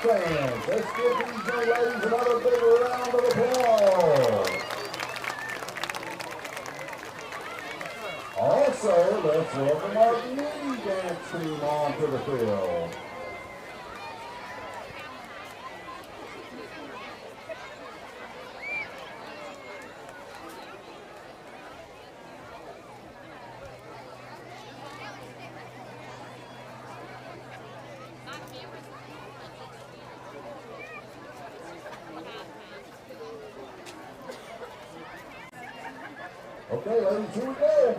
fans, let's give these young ladies another big round of applause. Also, let's welcome our mini dance team onto the field. Okay, ladies, here we go.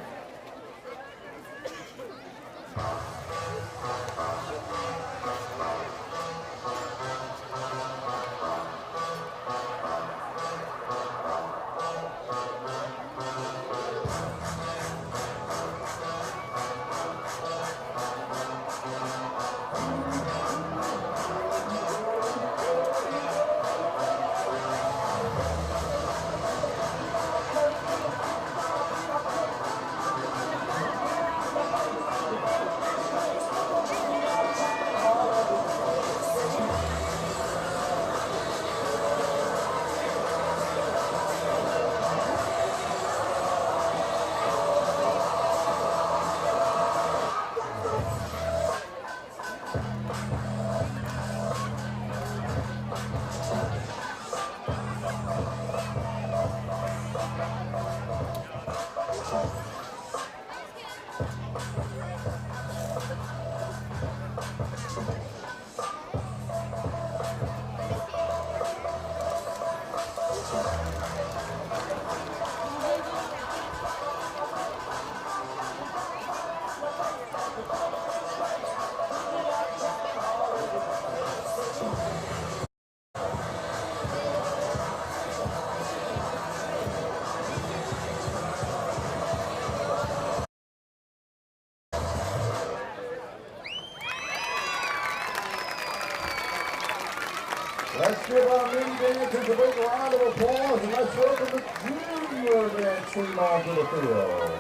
Let's give our mini dancers a big round of applause, and let's welcome the junior dance team onto the field.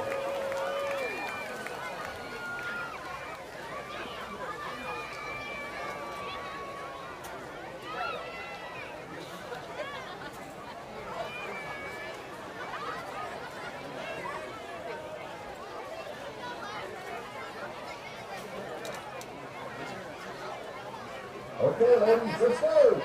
Okay, ladies, let's go.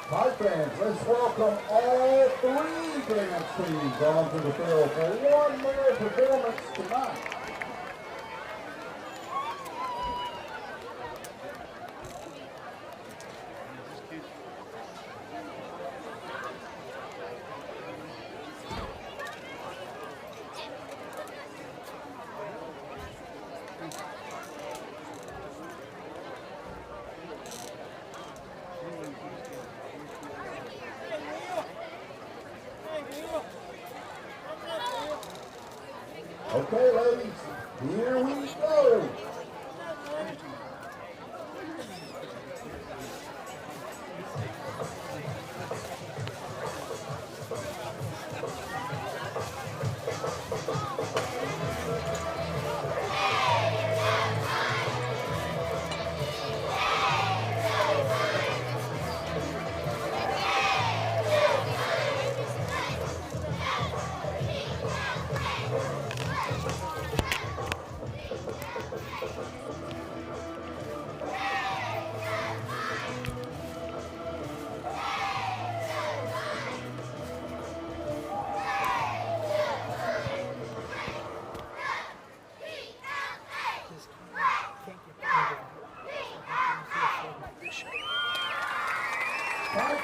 Pike fans, let's welcome all three dance teams onto the field for one more performance tonight. Okay, ladies, here we go.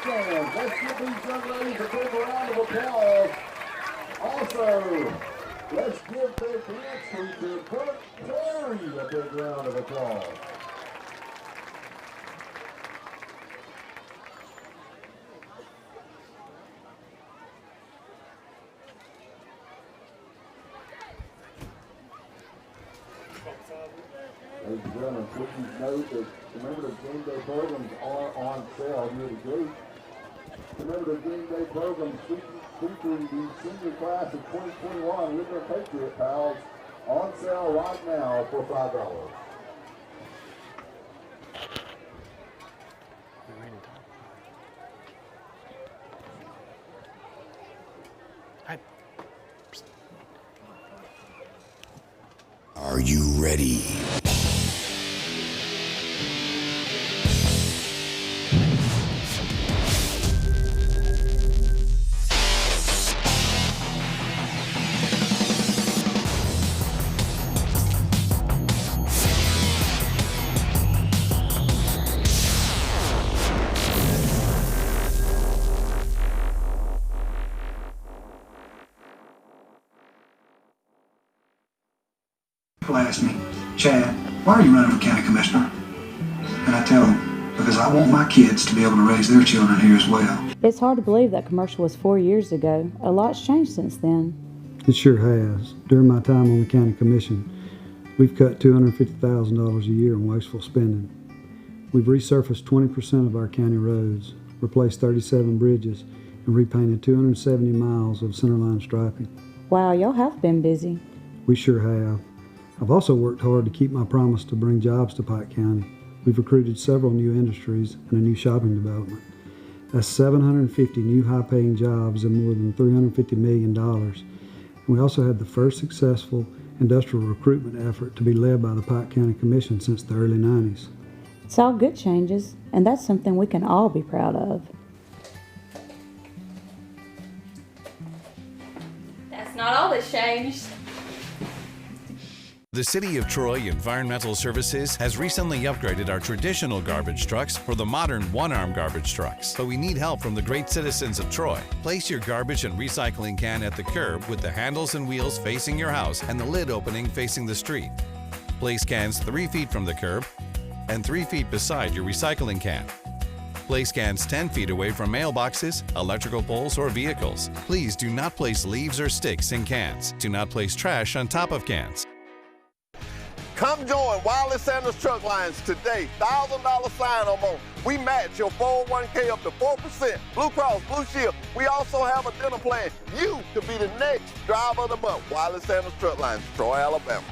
fans, let's give these young ladies a big round of applause. Also, let's give their dance teacher, Kurt Terry, a big round of applause. Ladies and gentlemen, please note that remember the game day programs are on sale near the gate. Remember the game day programs featuring the senior class of 2021 with their Patriot Pals on sale right now for $5. Are you ready? People ask me, Chad, why are you running for county commissioner? And I tell them, because I want my kids to be able to raise their children here as well. It's hard to believe that commercial was 4 years ago. A lot's changed since then. It sure has. During my time on the county commission, we've cut $250,000 a year in wasteful spending. We've resurfaced 20% of our county roads, replaced 37 bridges, and repainted 270 miles of centerline striping. Wow, y'all have been busy. We sure have. I've also worked hard to keep my promise to bring jobs to Pike County. We've recruited several new industries and a new shopping development. That's 750 new high-paying jobs and more than $350 million. And we also had the first successful industrial recruitment effort to be led by the Pike County Commission since the early 90s. It's all good changes, and that's something we can all be proud of. That's not all that's changed. The City of Troy Environmental Services has recently upgraded our traditional garbage trucks for the modern one-arm garbage trucks. But we need help from the great citizens of Troy. Place your garbage and recycling can at the curb with the handles and wheels facing your house and the lid opening facing the street. Place cans 3 feet from the curb and 3 feet beside your recycling can. Place cans 10 feet away from mailboxes, electrical poles, or vehicles. Please do not place leaves or sticks in cans. Do not place trash on top of cans. Come join Wiley Sanders Truck Lines today. $1,000 sign-on bonus. We match your 401k up to 4%. Blue Cross, Blue Shield. We also have a dinner plan. You could be the next driver of the month. Wiley Sanders Truck Lines, Troy, Alabama.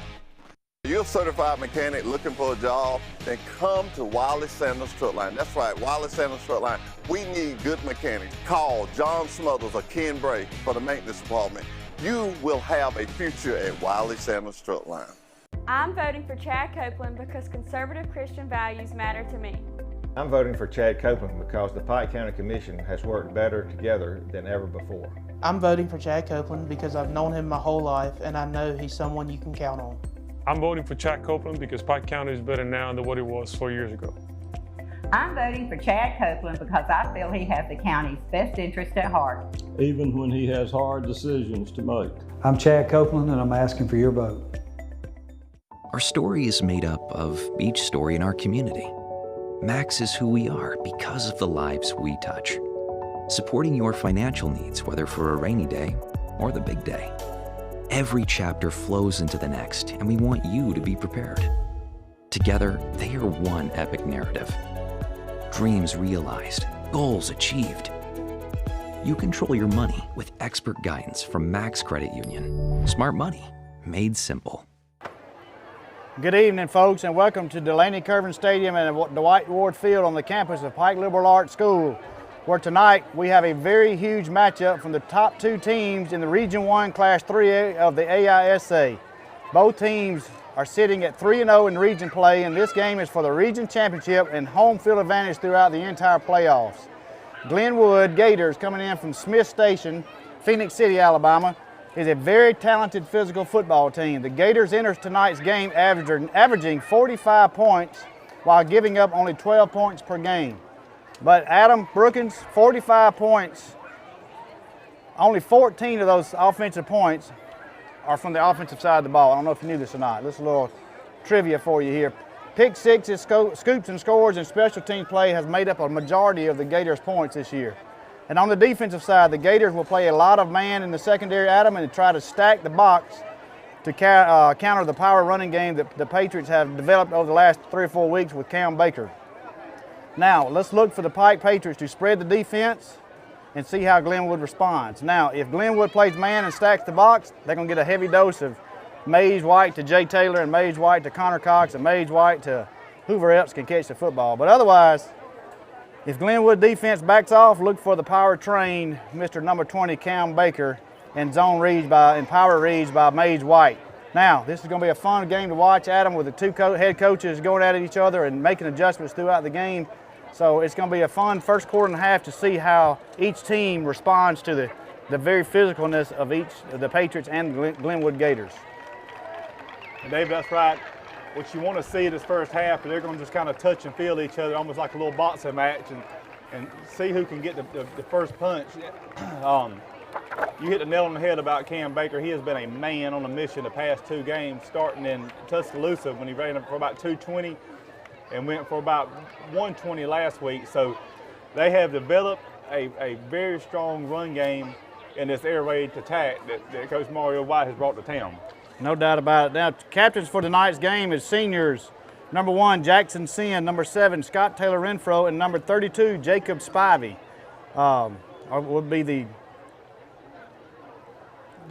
You're a certified mechanic looking for a job, then come to Wiley Sanders Truck Line. That's right, Wiley Sanders Truck Line. We need good mechanics. Call John Smothers or Ken Bray for the maintenance department. You will have a future at Wiley Sanders Truck Line. I'm voting for Chad Copeland because conservative Christian values matter to me. I'm voting for Chad Copeland because the Pike County Commission has worked better together than ever before. I'm voting for Chad Copeland because I've known him my whole life and I know he's someone you can count on. I'm voting for Chad Copeland because Pike County is better now than what it was 4 years ago. I'm voting for Chad Copeland because I feel he has the county's best interest at heart. Even when he has hard decisions to make. I'm Chad Copeland and I'm asking for your vote. Our story is made up of each story in our community. Max is who we are because of the lives we touch. Supporting your financial needs, whether for a rainy day or the big day. Every chapter flows into the next, and we want you to be prepared. Together, they are one epic narrative. Dreams realized, goals achieved. You control your money with expert guidance from Max Credit Union. Smart money, made simple. Good evening, folks, and welcome to Delaney Curvin Stadium and Dwight Ward Field on the campus of Pike Liberal Arts School, where tonight we have a very huge matchup from the top two teams in the Region 1 Class 3A of the AISA. Both teams are sitting at 3-0 in region play, and this game is for the region championship and home field advantage throughout the entire playoffs. Glenwood Gators, coming in from Smith Station, Phoenix City, Alabama, is a very talented physical football team. The Gators enters tonight's game averaging 45 points while giving up only 12 points per game. But Adam Brookins, 45 points. Only 14 of those offensive points are from the offensive side of the ball. I don't know if you knew this or not. This is a little trivia for you here. Pick sixes, scoops and scores, and special teams play has made up a majority of the Gators' points this year. And on the defensive side, the Gators will play a lot of man in the secondary, Adam, and try to stack the box to counter the power running game that the Patriots have developed over the last 3 or 4 weeks with Cam Baker. Now, let's look for the Pike Patriots to spread the defense and see how Glenwood responds. Now, if Glenwood plays man and stacks the box, they're going to get a heavy dose of Mays White to Jay Taylor and Mays White to Connor Cox and Mays White to whoever else can catch the football. But otherwise, if Glenwood defense backs off, look for the power train, Mr. number 20, Cam Baker, and zone reads and power reads by Mays White. Now, this is going to be a fun game to watch, Adam, with the two head coaches going at each other and making adjustments throughout the game. So it's going to be a fun first quarter and a half to see how each team responds to the very physicalness of each of the Patriots and the Glenwood Gators. And Dave, that's right. What you want to see this first half, they're going to just kind of touch and feel each other, almost like a little boxing match, and see who can get the first punch. You hit the nail on the head about Cam Baker. He has been a man on a mission the past 2 games, starting in Tuscaloosa when he ran up for about 220 and went for about 120 last week. So they have developed a very strong run game in this air raid attack that Coach Mario White has brought to town. No doubt about it. Now, captains for tonight's game is seniors. Number 1, Jackson Sin. Number 7, Scott Taylor Renfro. And number 32, Jacob Spivey would be the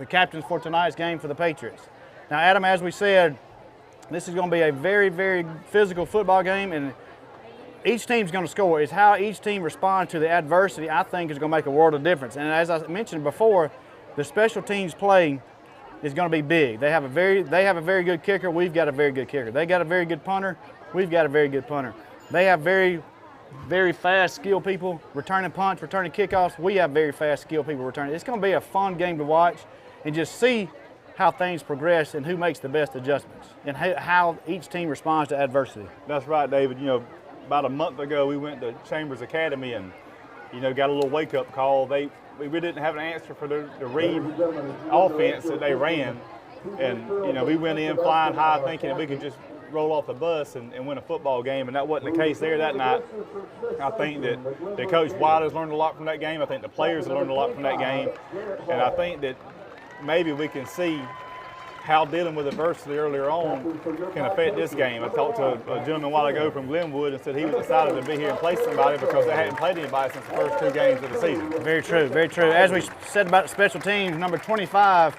captains for tonight's game for the Patriots. Now, Adam, as we said, this is going to be a very, very physical football game, and each team's going to score. It's how each team responds to the adversity, I think, is going to make a world of difference. And as I mentioned before, the special teams play is going to be big. They have a very good kicker. We've got a very good kicker. They got a very good punter. We've got a very good punter. They have very, very fast, skilled people returning punts, returning kickoffs. We have very fast, skilled people returning. It's going to be a fun game to watch and just see how things progress and who makes the best adjustments and how each team responds to adversity. That's right, David. You know, about a month ago, we went to Chambers Academy and, you know, got a little wake-up call. We really didn't have an answer for the read offense that they ran. And, you know, we went in flying high thinking that we could just roll off the bus and win a football game, and that wasn't the case there that night. I think that Coach White has learned a lot from that game. I think the players have learned a lot from that game. And I think that maybe we can see how dealing with adversity earlier on can affect this game. I talked to a gentleman a while ago from Glenwood and said he was excited to be here and play somebody because they hadn't played anybody since the first 2 games of the season. Very true, very true. As we said about special teams, number 25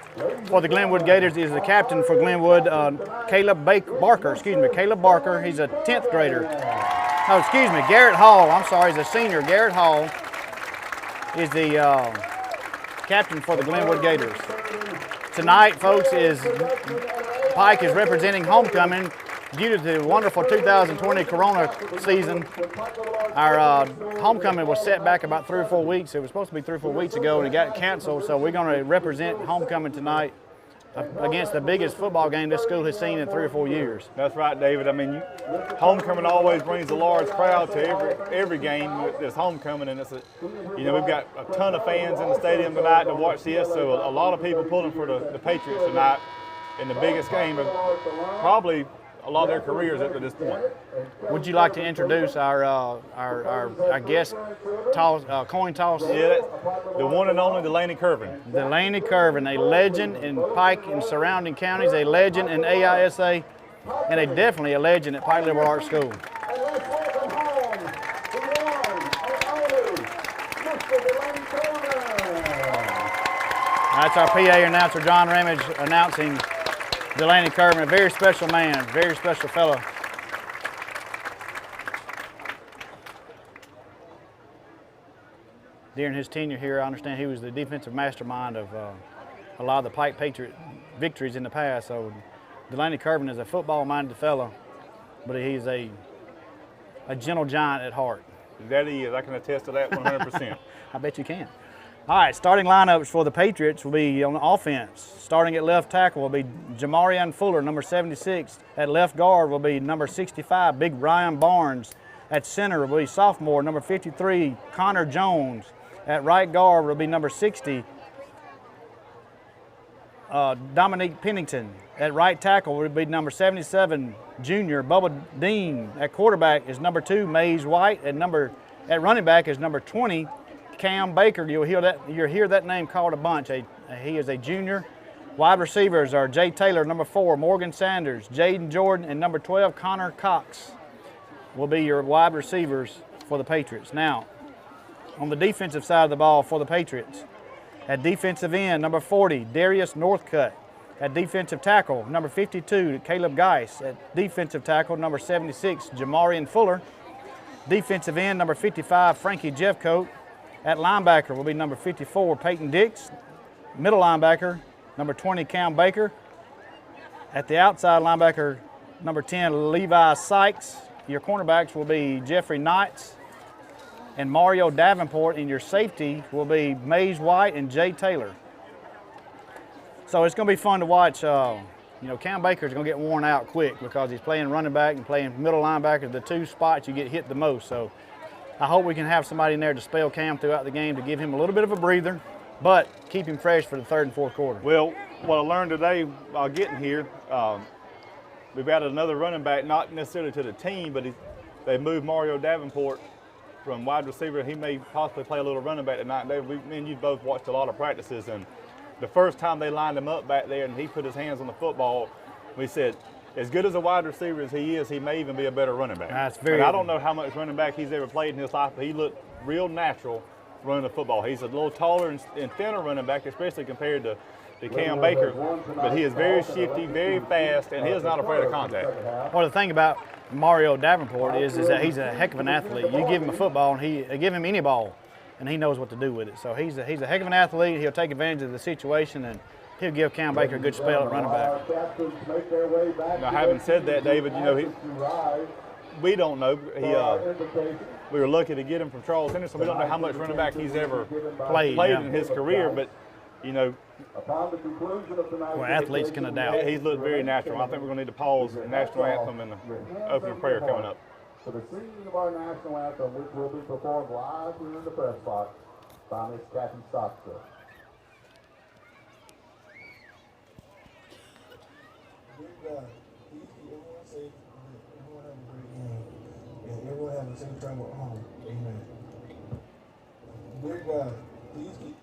for the Glenwood Gators is the captain for Glenwood, Caleb Barker. Caleb Barker. He's a 10th grader. Oh, excuse me, Garrett Hall. I'm sorry, he's a senior. Garrett Hall is the captain for the Glenwood Gators. Tonight, folks, Pike is representing homecoming due to the wonderful 2020 Corona season. Our homecoming was set back about 3 or 4 weeks. It was supposed to be 3 or 4 weeks ago, and it got canceled. So we're going to represent homecoming tonight against the biggest football game this school has seen in 3 or 4 years. That's right, David. I mean, homecoming always brings a large crowd to every game with this homecoming, and you know, we've got a ton of fans in the stadium tonight to watch this. So a lot of people pulling for the Patriots tonight in the biggest game of probably a lot of their careers up to this point. Would you like to introduce our guest coin toss? Yeah, the one and only Delaney Curvin. Delaney Curvin, a legend in Pike and surrounding counties, a legend in AISA, and definitely a legend at Pike Liberal Arts School. That's our PA announcer, John Ramage, announcing Delaney Curvin, a very special man, very special fellow. During his tenure here, I understand he was the defensive mastermind of a lot of the Pike Patriot victories in the past. So Delaney Curvin is a football-minded fellow, but he's a gentle giant at heart. That he is. I can attest to that 100%. I bet you can. All right, starting lineups for the Patriots will be on offense. Starting at left tackle will be Jamarian Fuller, number 76. At left guard will be number 65, Big Ryan Barnes. At center will be sophomore, number 53, Connor Jones. At right guard will be number 60, Dominique Pennington. At right tackle will be number 77, junior Bubba Dean. At quarterback is number 2, Maze White. At running back is number 20, Cam Baker. You'll hear that name called a bunch. He is a junior. Wide receivers are Jay Taylor, number 4, Morgan Sanders, Jaden Jordan, and number 12, Connor Cox will be your wide receivers for the Patriots. Now, on the defensive side of the ball for the Patriots, at defensive end, number 40, Darius Northcutt. At defensive tackle, number 52, Caleb Geis. At defensive tackle, number 76, Jamarian Fuller. Defensive end, number 55, Frankie Jeffcoat. At linebacker will be number 54, Peyton Dix. Middle linebacker, number 20, Cam Baker. At the outside linebacker, number 10, Levi Sykes. Your cornerbacks will be Jeffrey Knights and Mario Davenport, and your safety will be Maze White and Jay Taylor. So it's going to be fun to watch. Cam Baker's going to get worn out quick because he's playing running back and playing middle linebacker, the 2 spots you get hit the most. So I hope we can have somebody in there to spell Cam throughout the game to give him a little bit of a breather, but keep him fresh for the 3rd and 4th quarter. Well, what I learned today while getting here, we've added another running back, not necessarily to the team, but they moved Mario Davenport from wide receiver. He may possibly play a little running back tonight. Me and you both watched a lot of practices, and the first time they lined him up back there and he put his hands on the football, we said, as good as a wide receiver as he is, he may even be a better running back. That's very. I don't know how much running back he's ever played in his life, but he looked real natural running the football. He's a little taller and thinner running back, especially compared to Cam Baker, but he is very shifty, very fast, and he is not afraid of contact. Well, the thing about Mario Davenport is that he's a heck of an athlete. You give him a football, and give him any ball, and he knows what to do with it. So he's a heck of an athlete. He'll take advantage of the situation, and he'll give Cam Baker a good spell at running back. Now, having said that, David, we don't know. We were lucky to get him from Charles Henderson. We don't know how much running back he's ever played in his career, but well, athletes can adapt. He's looked very natural. I think we're going to need to pause the national anthem and the opening prayer coming up. For the singing of our national anthem, which will be performed live here in the press box by Miss Kathy Stockton. Everyone have a safe travel home. Amen. Dear God, please keep.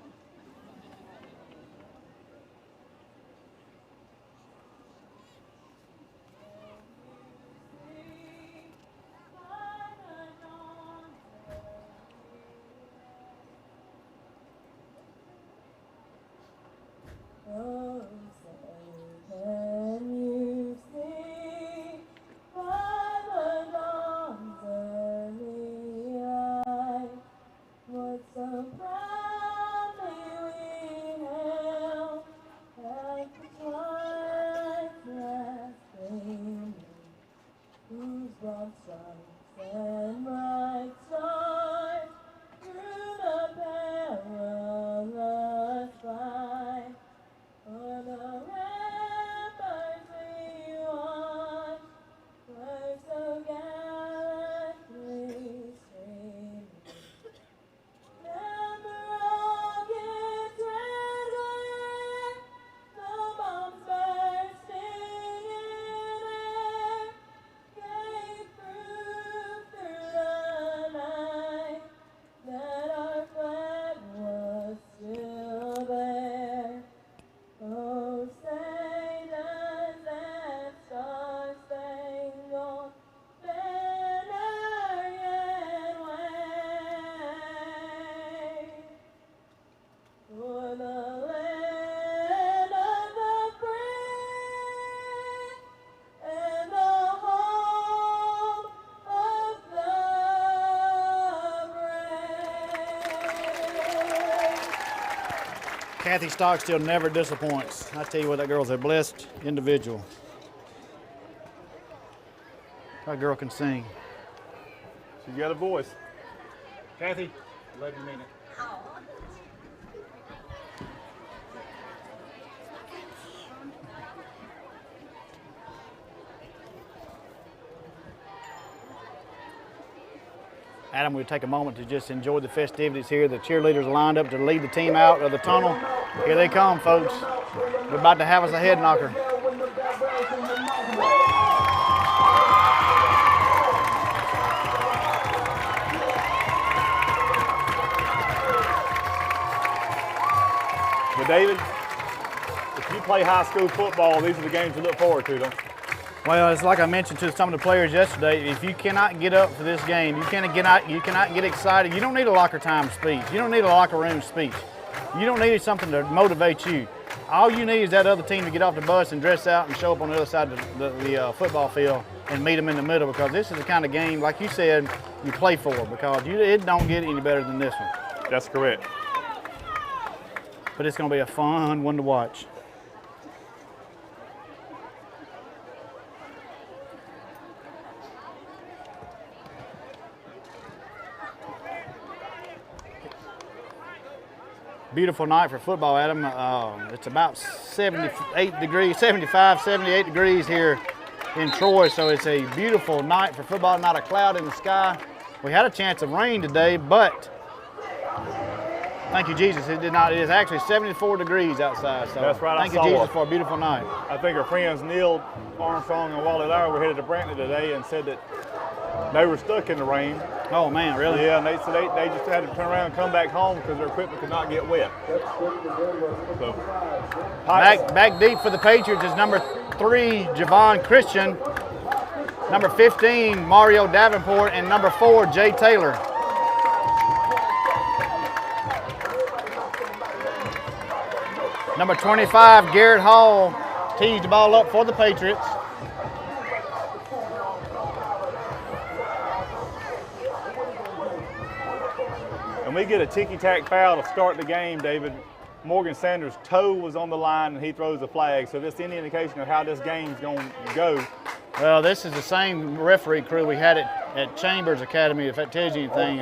Kathy Stockstill never disappoints. I tell you what, that girl's a blessed individual. That girl can sing. She's got a voice. Kathy, love you, mean it. Adam, we'll take a moment to just enjoy the festivities here. The cheerleaders are lined up to lead the team out of the tunnel. Here they come, folks. We're about to have us a head knocker. But David, if you play high school football, these are the games you look forward to, don't you? Well, it's like I mentioned to some of the players yesterday, if you cannot get up for this game, you cannot get excited. You don't need a locker time speech. You don't need a locker room speech. You don't need something to motivate you. All you need is that other team to get off the bus and dress out and show up on the other side of the football field and meet them in the middle, because this is the kind of game, like you said, you play for, because it don't get any better than this one. That's correct. But it's going to be a fun one to watch. Beautiful night for football, Adam. It's about 78 degrees, 75, 78 degrees here in Troy, so it's a beautiful night for football, not a cloud in the sky. We had a chance of rain today, but thank you, Jesus, it did not. It is actually 74 degrees outside, so that's right. Thank you, Jesus, for a beautiful night. I think our friends Neil Armstrong and Wally Lauer were headed to Brantley today and said that they were stuck in the rain. Oh man, really? Yeah, and they just had to turn around and come back home because their equipment could not get wet. So, back deep for the Patriots is number 3, Javon Christian, number 15, Mario Davenport, and number 4, Jay Taylor. Number 25, Garrett Hall, tees the ball up for the Patriots. and we get a ticky-tack foul to start the game, David. Morgan Sanders' toe was on the line and he throws a flag. So this is any indication of how this game's going to go. Well, this is the same referee crew we had at Chambers Academy, if that tells you anything.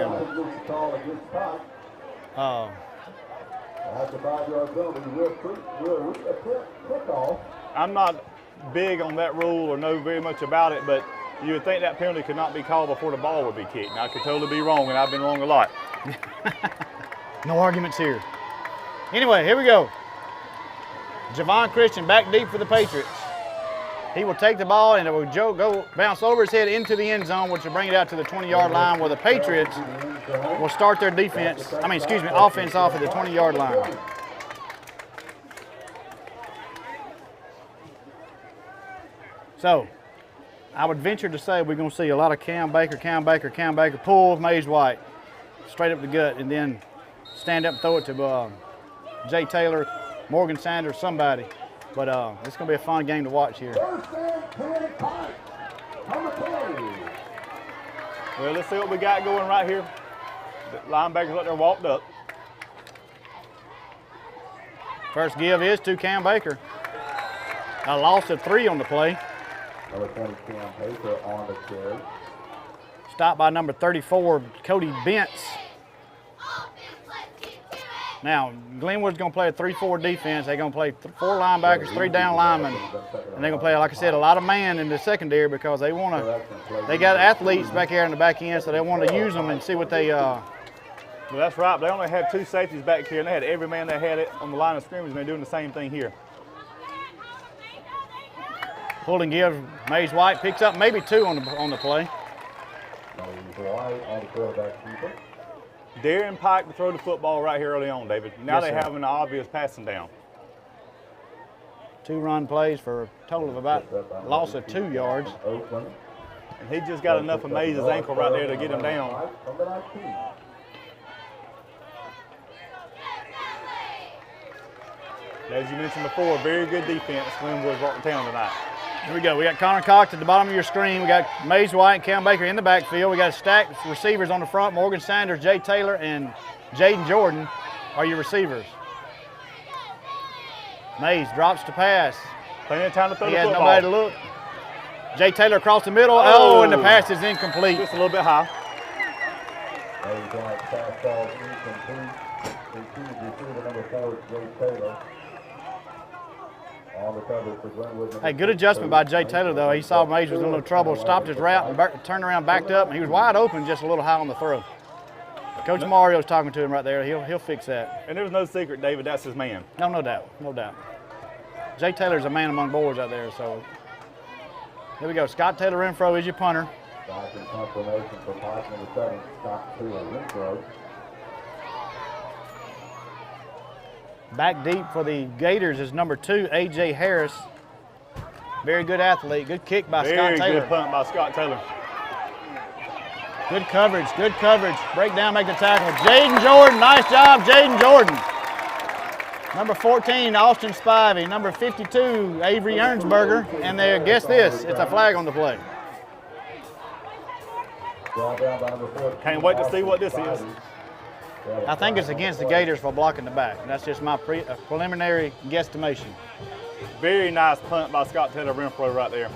I'm not big on that rule or know very much about it, but you would think that penalty could not be called before the ball would be kicked. Now, I could totally be wrong, and I've been wrong a lot. No arguments here. Anyway, here we go. Javon Christian back deep for the Patriots. He will take the ball and it will go bounce over his head into the end zone, which will bring it out to the 20-yard line where the Patriots will start their offense off at the 20-yard line. So, I would venture to say we're going to see a lot of Cam Baker, pull Mays White straight up the gut, and then stand up and throw it to Jay Taylor, Morgan Sanders, somebody. But it's going to be a fun game to watch here. Well, let's see what we got going right here. The linebackers out there walked up. First give is to Cam Baker. A loss of 3 on the play. Number 20, Cam Baker on the carry. Stopped by number 34, Cody Bentz. Now, Glenwood's going to play a 3-4 defense. They're going to play 4 linebackers, 3 down linemen. And they're going to play, like I said, a lot of man in the secondary because they want to, they got athletes back here in the back end, so they want to use them and see what they. Well, that's right. They only had 2 safeties back here, and they had every man that had it on the line of scrimmage, and they're doing the same thing here. Pull and give. Mays White picks up maybe 2 on the play. Darren Pike to throw the football right here early on, David. Now they have an obvious passing down. 2 run plays for a total of about a loss of 2 yards. And he just got enough of Mays' ankle right there to get him down. As you mentioned before, very good defense. Glenwood brought to town tonight. Here we go. We got Connor Cox at the bottom of your screen. We got Mays White and Cam Baker in the backfield. We got stacked receivers on the front. Morgan Sanders, Jay Taylor, and Jaden Jordan are your receivers. Mays drops to pass. Plenty of time to throw the football. He has nobody to look. Jay Taylor across the middle. Oh, and the pass is incomplete. Just a little bit high. On the cover for Glenwood. Hey, good adjustment by Jay Taylor, though. He saw Mays was in a little trouble, stopped his route, and turned around, backed up, and he was wide open, just a little high on the throw. Coach Mario's talking to him right there. He'll fix that. And there's no secret, David, that's his man. No, no doubt, no doubt. Jay Taylor's a man among boys out there, so. Here we go. Scott Taylor Renfro is your punter. Back in confirmation for Pike number 7, Scott Taylor Renfro. Back deep for the Gators is number 2, A.J. Harris. Very good athlete. Good kick by Scott Taylor. Very good punt by Scott Taylor. Good coverage, good coverage. Break down, make the tackle. Jaden Jordan, nice job, Jaden Jordan. Number 14, Austin Spivey. Number 52, Avery Ernsberger. And there, guess this, it's a flag on the play. Can't wait to see what this is. I think it's against the Gators for blocking the back. That's just my preliminary guesstimation. Very nice punt by Scott Taylor Renfro right there.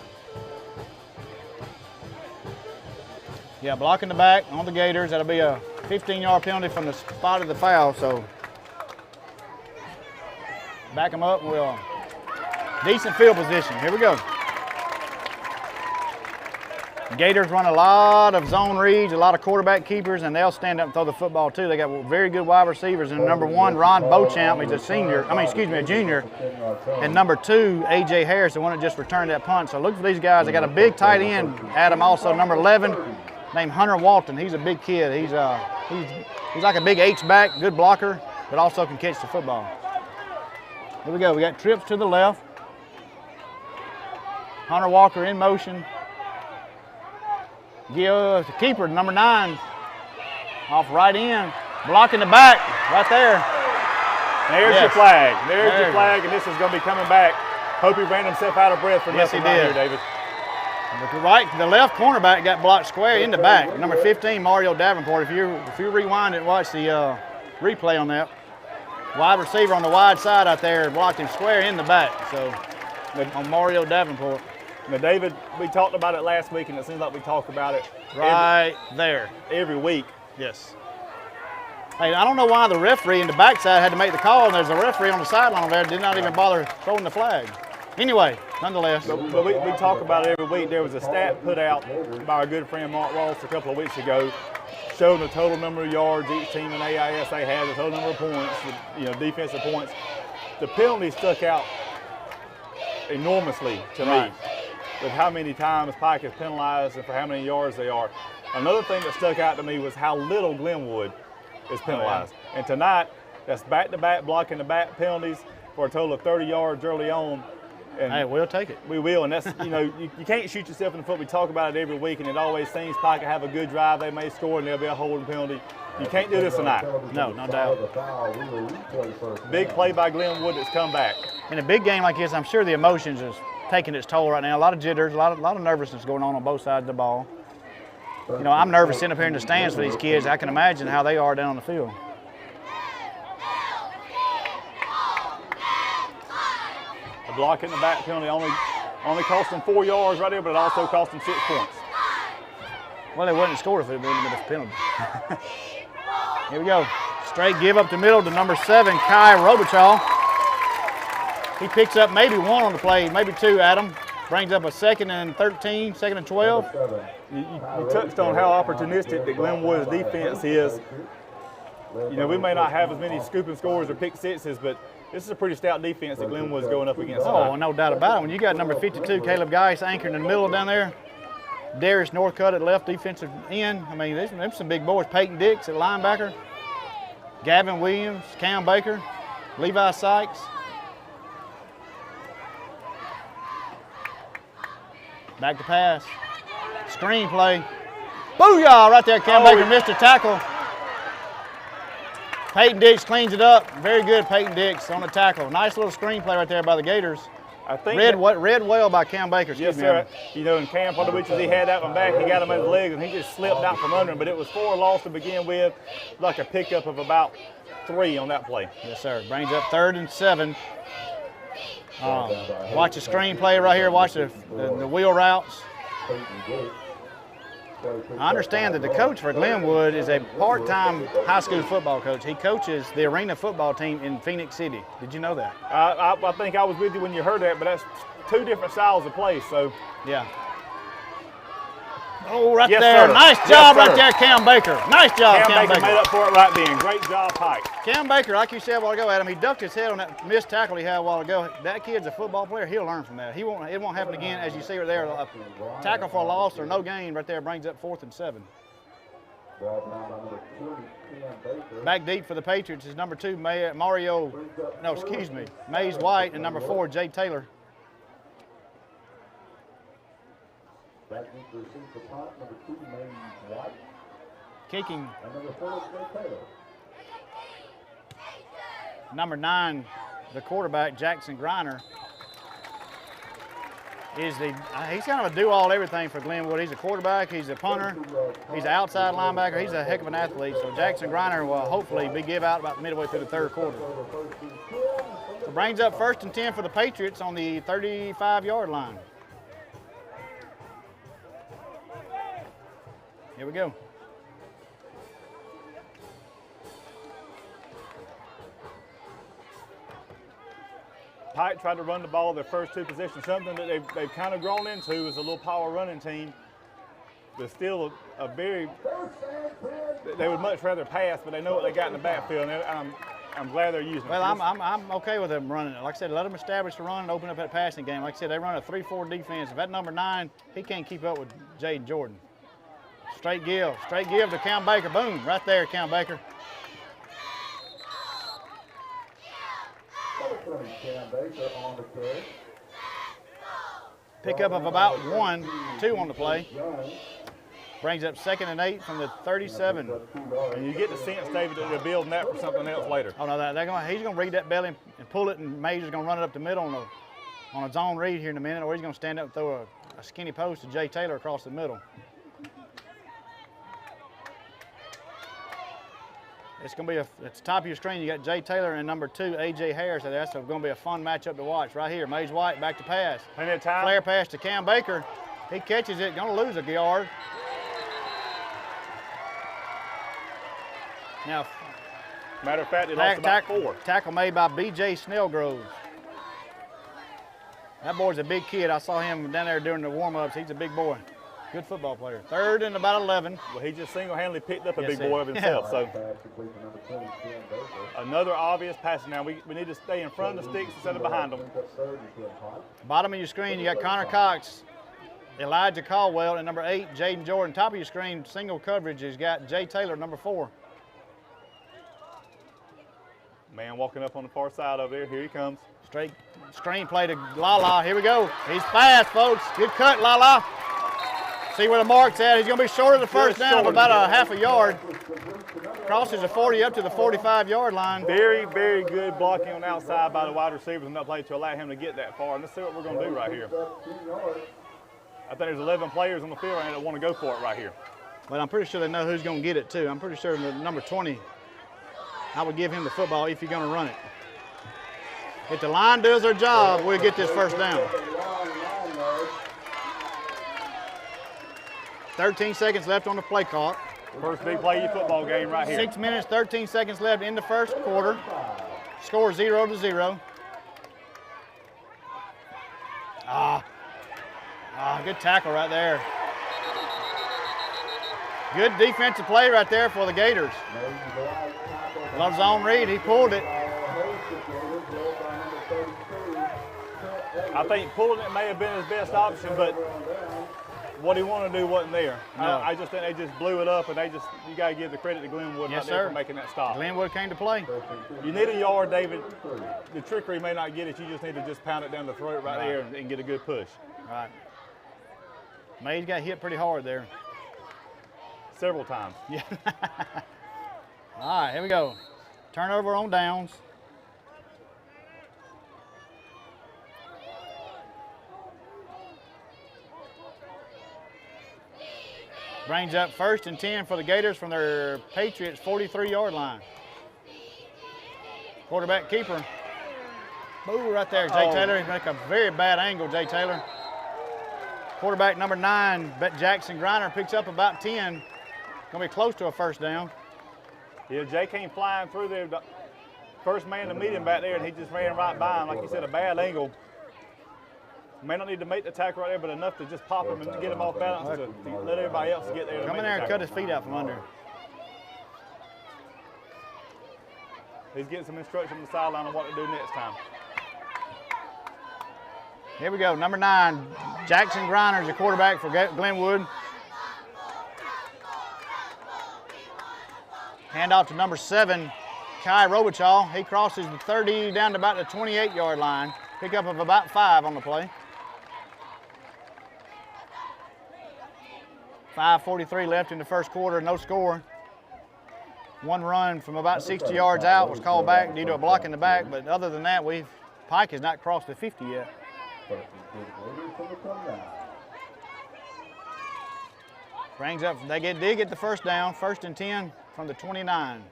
Yeah, blocking the back on the Gators. That'll be a 15-yard penalty from the spot of the foul, so back them up and we'll decent field position. Here we go. Gators run a lot of zone reads, a lot of quarterback keepers, and they'll stand up and throw the football too. They got very good wide receivers. And number 1, Ron Beauchamp, he's a junior. And number 2, A.J. Harris, the one that just returned that punt. So look for these guys. They got a big tight end, Adam, also number 11, named Hunter Walton. He's a big kid. He's like a big H-back, good blocker, but also can catch the football. Here we go. We got trips to the left. Hunter Walker in motion. Give the keeper, number 9, off right in, blocking the back, right there. There's your flag. There's your flag, and this is going to be coming back. Hope he ran himself out of breath for nothing right here, David. The left cornerback got blocked square in the back. Number 15, Mario Davenport. If you rewind and watch the replay on that, wide receiver on the wide side out there blocked him square in the back. So on Mario Davenport. Now, David, we talked about it last week, and it seems like we talk about it every week. Yes. Hey, I don't know why the referee in the backside had to make the call, and there's a referee on the sideline over there did not even bother throwing the flag. Anyway, nonetheless. But we talk about it every week. There was a stat put out by our good friend Mark Ross a couple of weeks ago showing the total number of yards each team in AISA had, the total number of points, defensive points. The penalty stuck out enormously to me with how many times Pike is penalized and for how many yards they are. Another thing that stuck out to me was how little Glenwood is penalized. And tonight, that's back-to-back blocking the back penalties for a total of 30 yards early on. And hey, we'll take it. We will, and that's, you can't shoot yourself in the foot. We talk about it every week, and it always seems Pike will have a good drive. They may score, and there'll be a holding penalty. You can't do this tonight. No, no doubt. Big play by Glenwood that's come back. In a big game like this, I'm sure the emotions is taking its toll right now. A lot of jitters, a lot of nervousness going on both sides of the ball. I'm nervous sitting up here in the stands for these kids. I can imagine how they are down on the field. The block in the back penalty only cost them 4 yards right there, but it also cost them 6 points. Well, they wouldn't have scored if it had been a penalty. Here we go. Straight give up the middle to number 7, Kai Robichaw. He picks up maybe 1 on the play, maybe 2, Adam. Brings up a 2nd and 13, 2nd and 12. You touched on how opportunistic that Glenwood's defense is. We may not have as many scooping scores or pick sixes, but this is a pretty stout defense that Glenwood's going up against. Oh, no doubt about it. When you got number 52, Caleb Geis, anchored in the middle down there, Darius Northcutt at left defensive end. I mean, there's some big boys. Peyton Dix at linebacker, Gavin Williams, Cam Baker, Levi Sykes. Back to pass. Screen play. Booyah! Right there, Cam Baker missed a tackle. Peyton Dix cleans it up. Very good, Peyton Dix on the tackle. Nice little screen play right there by the Gators. I think read well by Cam Baker. Yes, sir. In Cam Podovich's, he had that one back. He got him in his legs, and he just slipped out from under him. But it was 4 loss to begin with, like a pickup of about 3 on that play. Yes, sir. Brings up 3rd and 7. Watch the screen play right here. Watch the wheel routes. I understand that the coach for Glenwood is a part-time high school football coach. He coaches the arena football team in Phoenix City. Did you know that? I think I was with you when you heard that, but that's two different styles of play, so. Yeah. Oh, right yes, there. Sir. Nice job right there, Cam Baker. Nice job, Cam Baker made up for it right then. Great job, Pike. Cam Baker, like you said a while ago, Adam, he ducked his head on that missed tackle he had a while ago. That kid's a football player. He'll learn from that. It won't happen again. As you see right there, a tackle for a loss or no gain right there brings up 4th and 7. Back deep for the Patriots is number 2, Mays White, and number 4, Jay Taylor. Back deep to receive the punt, number 2, Mays White. Kicking. And number 4, Jay Taylor. Number 9, the quarterback, Jackson Griner, he's kind of a do-all everything for Glenwood. He's a quarterback, he's a punter, he's an outside linebacker, he's a heck of an athlete. So Jackson Griner will hopefully be give out about midway through the 3rd quarter. So brings up 1st and 10 for the Patriots on the 35-yard line. Here we go. Pike tried to run the ball their first 2 possessions, something that they've kind of grown into is a little power running team. But still they would much rather pass, but they know what they got in the backfield, and I'm glad they're using it. Well, I'm okay with them running it. Like I said, let them establish the run and open up that passing game. Like I said, they run a 3-4 defense. If that number 9, he can't keep up with Jaden Jordan. Straight give to Cam Baker. Boom, right there, Cam Baker. Pickup of about 1, 2 on the play. Brings up 2nd and 8 from the 37. And you get the sense, David, that they're building that for something else later. Oh no, he's going to read that belly and pull it, and Mays is going to run it up the middle on a zone read here in a minute, or he's going to stand up and throw a skinny post to Jay Taylor across the middle. It's going to be it's the top of your screen. You got Jay Taylor and number 2, A.J. Harris. So that's going to be a fun matchup to watch right here. Mays White back to pass. Plenty of time. Flare pass to Cam Baker. He catches it, going to lose a yard. Now, matter of fact, he lost about 4. Tackle made by B.J. Snellgrove. That boy's a big kid. I saw him down there during the warm-ups. He's a big boy. Good football player. 3rd and about 11. Well, he just single-handedly picked up a big boy of himself. So another obvious pass. Now we need to stay in front of the sticks instead of behind them. Bottom of your screen, you got Connor Cox, Elijah Caldwell, and number 8, Jaden Jordan. Top of your screen, single coverage, has got Jay Taylor, number 4. Man walking up on the far side over there. Here he comes. Straight screen play to Lala. Here we go. He's fast, folks. Good cut, Lala. See where the mark's at. He's going to be short of the first down of about a half a yard. Crosses the 40 up to the 45-yard line. Very, very good blocking on the outside by the wide receivers in that play to allow him to get that far. And let's see what we're going to do right here. I think there's 11 players on the field right now that want to go for it right here. But I'm pretty sure they know who's going to get it, too. I'm pretty sure the number 20, I would give him the football if you're going to run it. If the line does their job, we'll get this first down. 13 seconds left on the play clock. First big play of your football game right here. 6 minutes, 13 seconds left in the first quarter. Score 0-0. Good tackle right there. Good defensive play right there for the Gators. Love zone read, he pulled it. I think pulling it may have been his best option, but what he wanted to do wasn't there. No. I just think they just blew it up, and you got to give the credit to Glenwood Yes, right there sir. for making that stop. Glenwood came to play. You need a yard, David. The trickery may not get it. You just need to just pound it down the throat right there and get a good push. Right. Mays got hit pretty hard there. Several times. Yeah. All right, here we go. Turnover on downs. Brings up 1st and 10 for the Gators from their Patriots 43-yard line. Quarterback keeper. Boo, right there, Jay Taylor. He make a very bad angle, Jay Taylor. Quarterback number 9, Jackson Griner, picks up about 10. Gonna be close to a first down. Yeah, Jay came flying through there. The first man to meet him back there, and he just ran right by him. Like you said, a bad angle. May not need to make the tackle right there, but enough to just pop him and get him off balance to let everybody else get there. Come in there and cut his feet out from under. He's getting some instruction on the sideline on what to do next time. Here we go, number 9, Jackson Griner is the quarterback for Glenwood. Handoff to number 7, Kai Robichaw. He crosses the 30 down to about the 28-yard line. Pickup of about 5 on the play. 5:43 left in the first quarter, no score. One run from about 60 yards out was called back due to a block in the back, but other than that, Pike has not crossed the 50 yet. Brings up, they get the first down, 1st and 10 from the 29.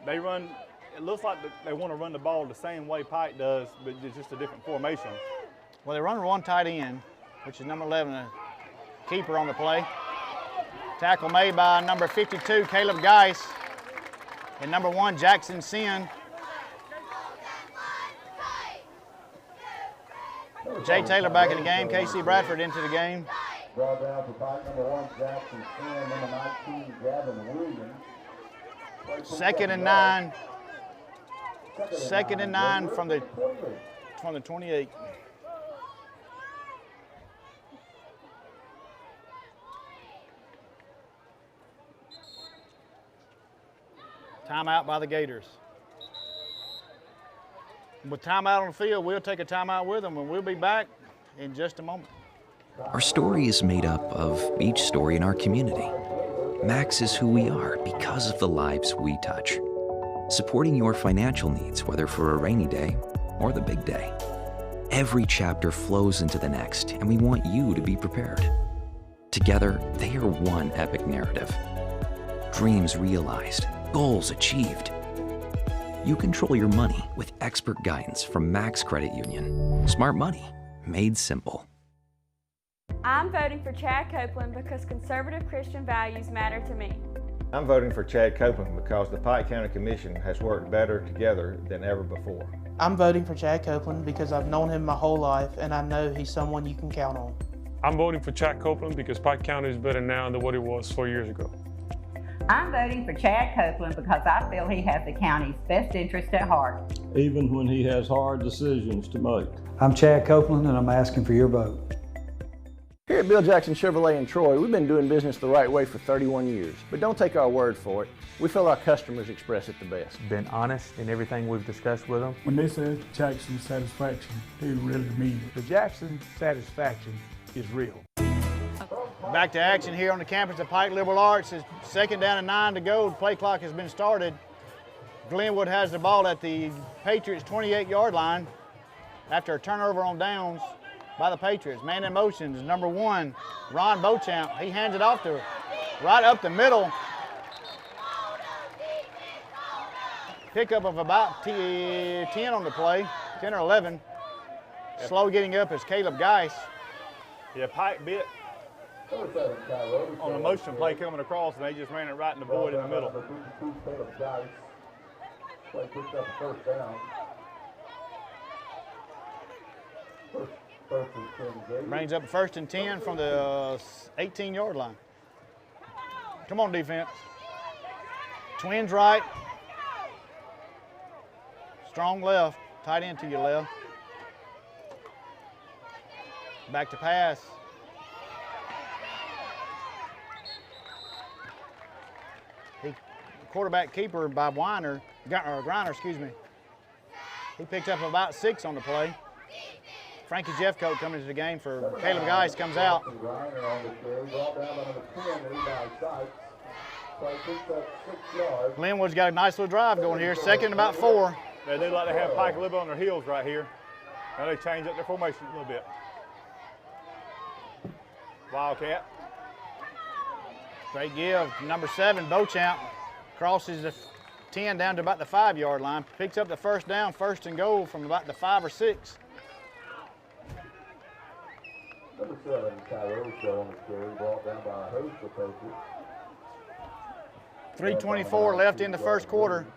They run, it looks like they want to run the ball the same way Pike does, but it's just a different formation. Well, they run one tight end, which is number 11, a keeper on the play. Tackle made by number 52, Caleb Geis, and number 1, Jackson Sin. Jay Taylor back in the game, KC Bradford into the game. Brought down for Pike number 1, Jackson Sin, number 19, Gavin Williams. 2nd and 9. 2nd and 9 from the 28. Timeout by the Gators. With timeout on the field, we'll take a timeout with them, and we'll be back in just a moment. Our story is made up of each story in our community. Max is who we are because of the lives we touch. Supporting your financial needs, whether for a rainy day or the big day. Every chapter flows into the next, and we want you to be prepared. Together, they are one epic narrative. Dreams realized, goals achieved. You control your money with expert guidance from Max Credit Union. Smart money, made simple. I'm voting for Chad Copeland because conservative Christian values matter to me. I'm voting for Chad Copeland because the Pike County Commission has worked better together than ever before. I'm voting for Chad Copeland because I've known him my whole life and I know he's someone you can count on. I'm voting for Chad Copeland because Pike County is better now than what it was 4 years ago. I'm voting for Chad Copeland because I feel he has the county's best interest at heart. Even when he has hard decisions to make. I'm Chad Copeland, and I'm asking for your vote. Here at Bill Jackson Chevrolet in Troy, we've been doing business the right way for 31 years. But don't take our word for it. We feel our customers express it the best. Been honest in everything we've discussed with them. When they say Jackson satisfaction, they really mean it. The Jackson satisfaction is real. Back to action here on the campus of Pike Liberal Arts. It's 2nd down and 9 to go. The play clock has been started. Glenwood has the ball at the Patriots' 28-yard line after a turnover on downs by the Patriots. Man in motion is number 1, Ron Beauchamp. He hands it off to right up the middle. Pickup of about 10 on the play, 10 or 11. Slow getting up is Caleb Geis. Yeah, Pike bit on a motion play coming across, and they just ran it right in the void in the middle. Play picked up a first down. Brings up 1st and 10 from the 18-yard line. Come on, defense. Twins right. Strong left. Tight end to your left. Back to pass. Quarterback keeper by Griner, excuse me. He picked up about 6 on the play. Frankie Jeffcoat coming into the game for Caleb Geis comes out. Glenwood's got a nice little drive going here. 2nd and about 4. They do like to have Pike Lib on their heels right here. Now they change up their formation a little bit. Wildcat. Straight give, number 7, Beauchamp. Crosses the 10 down to about the 5-yard line. Picks up the first down, 1st and goal from about the 5 or 6. Number 7, Tyrone Show on the carry, brought down by a host of coaches. 3:24 left in the first quarter.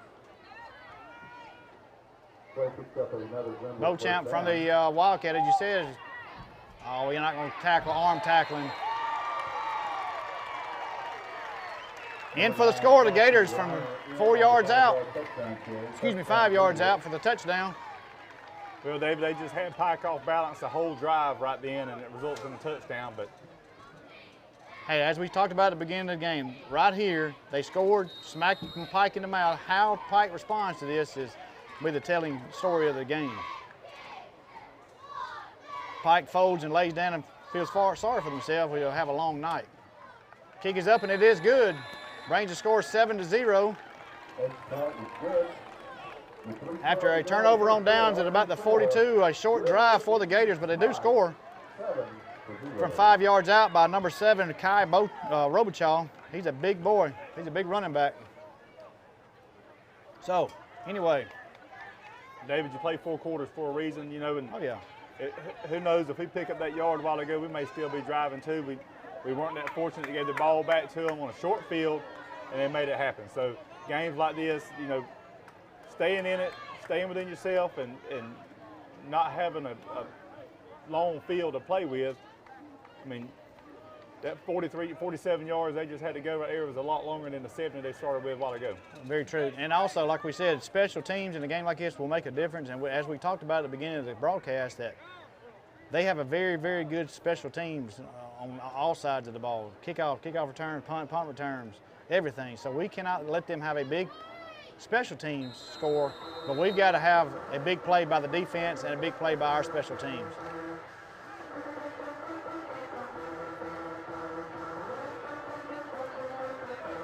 Beauchamp from the Wildcat, as you said. Oh, we're not going to tackle, arm tackling. In for the score, the Gators from 4 yards out. Excuse me, 5 yards out for the touchdown. Well, David, they just had Pike off balance the whole drive right then, and it results in a touchdown. But hey, as we talked about at the beginning of the game, right here, they scored, smacked Pike in the mouth. How Pike responds to this is be the telling story of the game. Pike folds and lays down and feels sorry for himself. He'll have a long night. Kick is up, and it is good. Brings the score 7-0. After a turnover on downs at about the 42, a short drive for the Gators, but they do score from 5 yards out by number 7, Kai Robichaw. He's a big boy. He's a big running back. So, anyway. David, you play 4 quarters for a reason, you know, and oh, yeah. Who knows, if we pick up that yard a while ago, we may still be driving too. We weren't that fortunate to get the ball back to them on a short field, and they made it happen. So games like this, you know, staying in it, staying within yourself, and not having a long field to play with. I mean, that 47 yards they just had to go right there was a lot longer than the 70 they started with a while ago. Very true. And also, like we said, special teams in a game like this will make a difference. And as we talked about at the beginning of the broadcast, that they have a very, very good special teams on all sides of the ball. Kickoff return, punt returns, everything. So we cannot let them have a big special teams score, but we've got to have a big play by the defense and a big play by our special teams.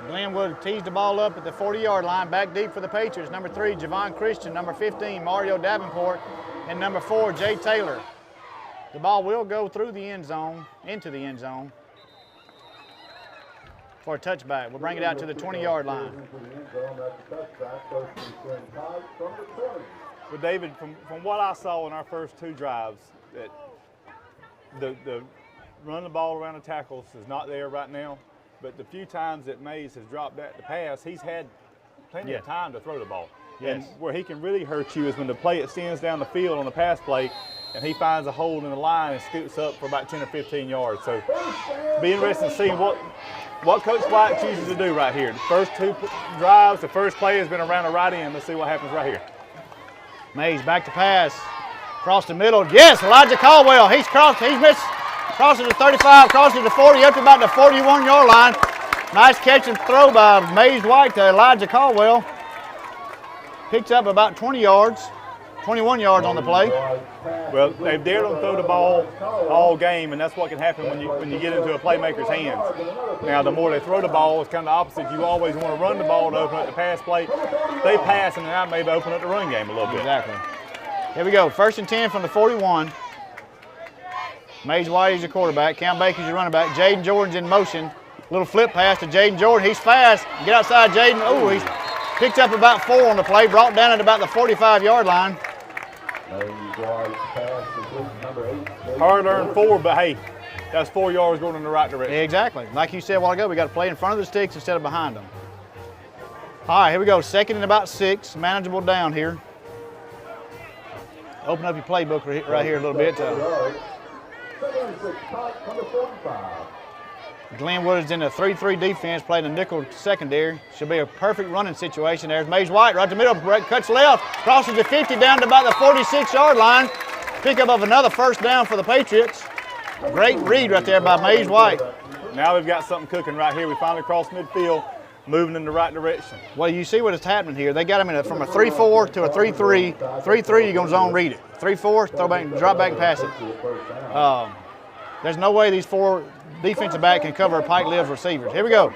Glenwood tees the ball up at the 40-yard line, back deep for the Patriots. Number 3, Javon Christian. Number 15, Mario Davenport. And number 4, Jay Taylor. The ball will go through the end zone, into the end zone for a touchback. We'll bring it out to the 20-yard line. Well, David, from what I saw in our first 2 drives, that the run the ball around the tackles is not there right now. But the few times that Mays has dropped back to pass, he's had plenty of time to throw the ball. Yes. And where he can really hurt you is when the play extends down the field on the pass play, and he finds a hole in the line and scoots up for about 10 or 15 yards. So be interesting to see what Coach White chooses to do right here. The first 2 drives, the first play has been around the right end. Let's see what happens right here. Mays back to pass. Across the middle. Yes, Elijah Caldwell. He's missed. Crosses the 35, crosses the 40, up to about the 41-yard line. Nice catch and throw by Mays White to Elijah Caldwell. Picks up about 20 yards, 21 yards on the play. Well, they've dared them throw the ball all game, and that's what can happen when you get into a playmaker's hands. Now, the more they throw the ball, it's kind of the opposite. You always want to run the ball to open up the pass play. They pass, and that maybe open up the run game a little bit. Exactly. Here we go, 1st and 10 from the 41. Mays White is your quarterback. Cam Baker's your running back. Jaden Jordan's in motion. Little flip pass to Jaden Jordan. He's fast. Get outside Jaden. Oh, he's picked up about 4 on the play. Brought down at about the 45-yard line. Hard-earned 4, but hey, that's 4 yards going in the right direction. Exactly. Like you said a while ago, we got to play in front of the sticks instead of behind them. All right, here we go. 2nd and about 6. Manageable down here. Open up your playbook right here a little bit. Glenwood is in a 3-3 defense, playing a nickel secondary. Should be a perfect running situation. There's Mays White right to the middle, cuts left, crosses the 50 down to about the 46-yard line. Pickup of another first down for the Patriots. Great read right there by Mays White. Now we've got something cooking right here. We finally crossed midfield, moving in the right direction. Well, you see what is happening here. They got him from a 3-4 to a 3-3. 3-3, you're going to zone read it. 3-4, throw back, drop back and pass it. There's no way these 4 defensive backs can cover Pike Lib receivers. Here we go.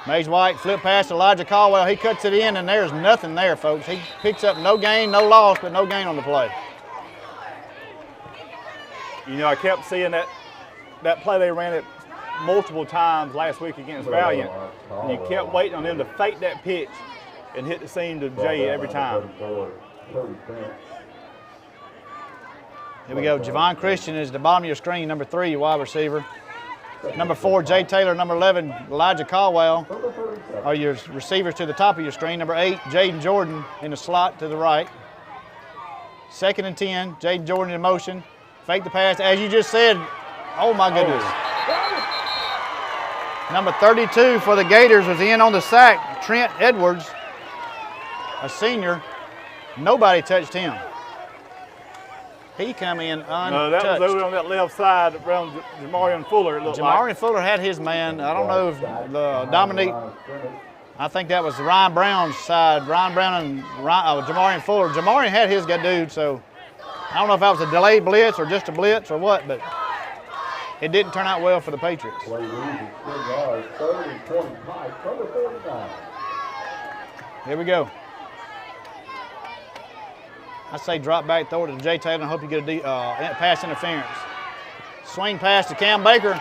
Mays White, flip pass to Elijah Caldwell. He cuts it in, and there's nothing there, folks. He picks up no gain, no loss, but no gain on the play. You know, I kept seeing that play they ran at multiple times last week against Valiant, and you kept waiting on them to fake that pitch and hit the seam to Jay every time. Here we go. Javon Christian is at the bottom of your screen, number 3, wide receiver. Number 4, Jay Taylor. Number 11, Elijah Caldwell are your receivers to the top of your screen. Number 8, Jaden Jordan in the slot to the right. 2nd and 10, Jaden Jordan in motion. Fake the pass, as you just said. Oh my goodness. Number 32 for the Gators was in on the sack, Trent Edwards, a senior. Nobody touched him. He come in untouched. No, that was over on that left side around Jamarian Fuller, it looked like. Jamarian Fuller had his man. I don't know if Dominique, I think that was Ryan Brown's side. Ryan Brown and Jamarian Fuller. Jamarian had his dude, so I don't know if that was a delayed blitz or just a blitz or what, but it didn't turn out well for the Patriots. Here we go. I say drop back, throw it to Jay Taylor, and hope you get a pass interference. Swing pass to Cam Baker.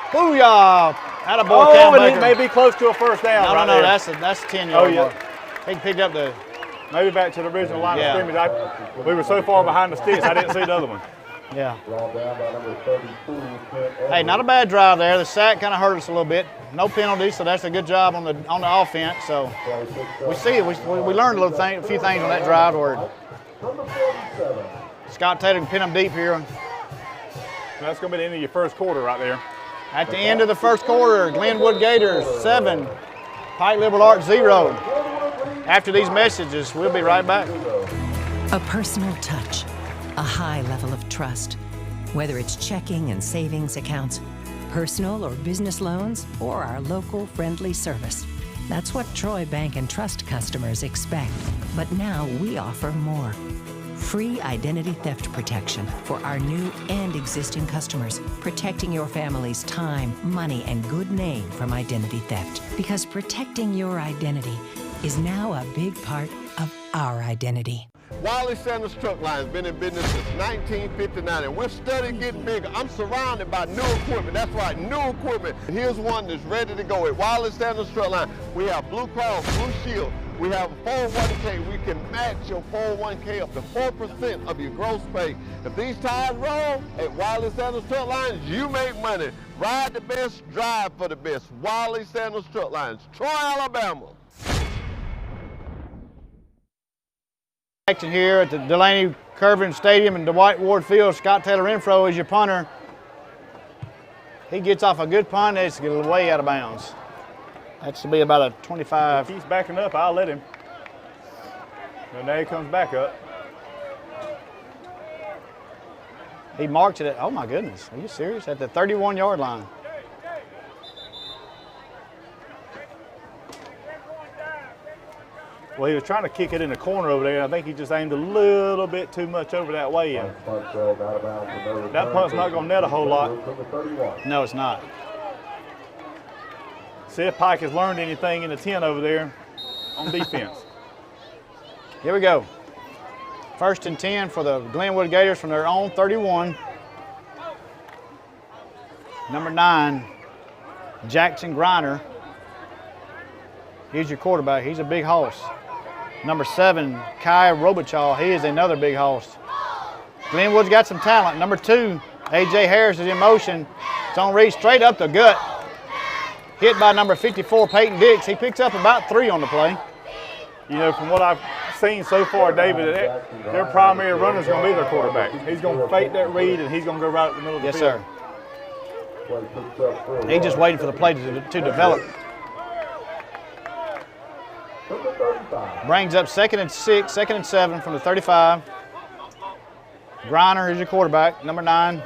Booyah! Attaboy, Cam Baker. It may be close to a first down. No, that's a 10-yard mark. He picked up the... Maybe back to the original line of scrimmage. We were so far behind the sticks, I didn't see the other one. Yeah. Hey, not a bad drive there. The sack kind of hurt us a little bit. No penalty, so that's a good job on the offense. So we learned a few things on that drive where Scott Taylor can pin them deep here. That's going to be the end of your first quarter right there. At the end of the first quarter, Glenwood Gators 7, Pike Lib 0. After these messages, we'll be right back. A personal touch, a high level of trust. Whether it's checking and savings accounts, personal or business loans, or our local friendly service. That's what Troy Bank and Trust customers expect. But now we offer more. Free identity theft protection for our new and existing customers, protecting your family's time, money, and good name from identity theft. Because protecting your identity is now a big part of our identity. Wiley Sanders Truck Line has been in business since 1959, and we're steady getting bigger. I'm surrounded by new equipment. That's right, new equipment. Here's one that's ready to go at Wiley Sanders Truck Line. We have Blue Cross Blue Shield. We have a 401k. We can match your 401k up to 4% of your gross pay. If these tires roll at Wiley Sanders Truck Lines, you make money. Ride the best, drive for the best. Wiley Sanders Truck Lines, Troy, Alabama. Action here at the Delaney Curvin Stadium and Dwight Ward Field. Scott Taylor Renfro is your punter. He gets off a good punt. It's way out of bounds. That should be about a 25. If he's backing up, I'll let him. And now he comes back up. He marks it at, oh my goodness, are you serious? At the 31-yard line. Well, he was trying to kick it in the corner over there. I think he just aimed a little bit too much over that way. And that punt's not going to net a whole lot. No, it's not. See if Pike has learned anything in the 10 over there on defense. Here we go. 1st and 10 for the Glenwood Gators from their own 31. Number 9, Jackson Griner. Here's your quarterback. He's a big hoss. Number 7, Kai Robichaw. He is another big hoss. Glenwood's got some talent. Number 2, A.J. Harris is in motion. It's on reach straight up the gut. Hit by number 54, Peyton Dix. He picks up about 3 on the play. You know, from what I've seen so far, David, their primary runner is going to be their quarterback. He's going to fake that read, and he's going to go right in the middle of the field. Yes, sir. He's just waiting for the play to develop. Brings up 2nd and 6, 2nd and 7 from the 35. Griner is your quarterback, number 9.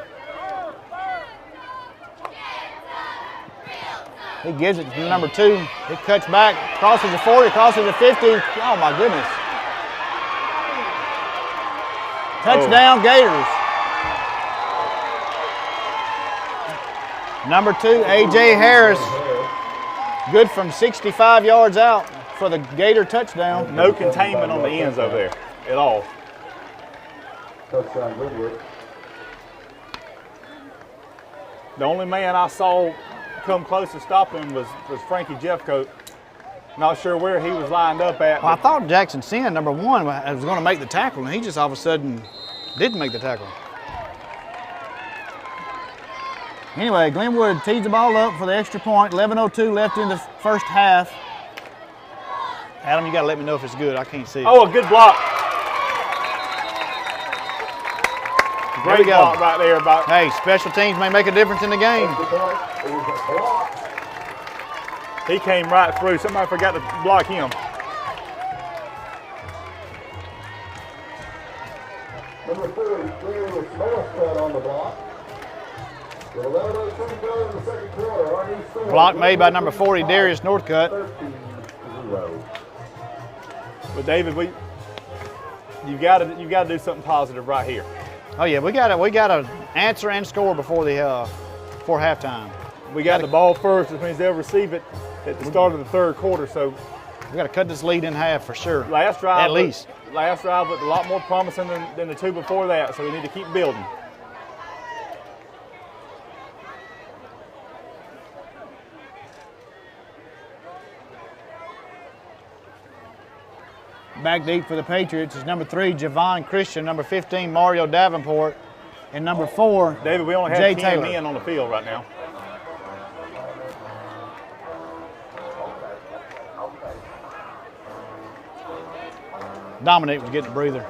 He gives it to number 2. He cuts back, crosses the 40, crosses the 50. Oh my goodness. Touchdown Gators. Number 2, A.J. Harris. Good from 65 yards out for the Gator touchdown. No containment on the ends over there at all. Touchdown Glenwood. The only man I saw come close to stopping him was Frankie Jeffcoat. Not sure where he was lined up at. Well, I thought Jackson Sin, number 1, was going to make the tackle, and he just all of a sudden didn't make the tackle. Anyway, Glenwood tees the ball up for the extra point. 11:02 left in the first half. Adam, you got to let me know if it's good. I can't see it. Oh, a good block. Great block right there. Hey, special teams may make a difference in the game. He came right through. Somebody forgot to block him. Number 40, Darius Northcutt on the block. With 11:02 to go in the second quarter, our new score. Block made by number 40, Darius Northcutt. 13-0. But David, you got to do something positive right here. Oh yeah, we got to answer and score before halftime. We got the ball first, which means they'll receive it at the start of the third quarter. So we got to cut this lead in half for sure. Last drive, at least. Last drive looked a lot more promising than the 2 before that. So we need to keep building. Back deep for the Patriots is number 3, Javon Christian, number 15, Mario Davenport, and number 4, David, we only have Jay 10 Taylor. men on the field right now. Dominic was getting a breather.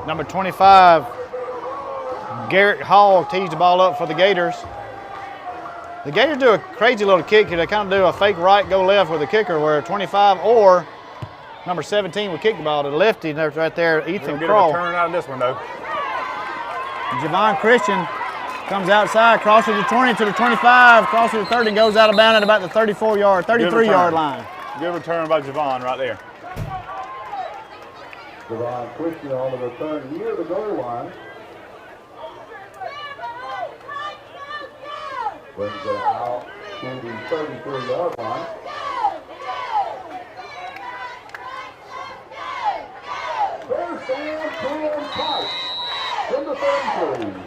Number 25, Garrett Hall tees the ball up for the Gators. The Gators do a crazy little kick here. They kind of do a fake right, go left with the kicker, where 25 or number 17 would kick the ball to the lefty. And there's right there, Ethan Kroll. Turn out of this one though. Javon Christian comes outside, crosses the 20 to the 25, crosses the 30, and goes out of bounds at about the 33-yard line. Good return by Javon right there. Javon Christian on the return near the goal line. Brings it out to the 33-yard line. There's Sam Pike in the 33.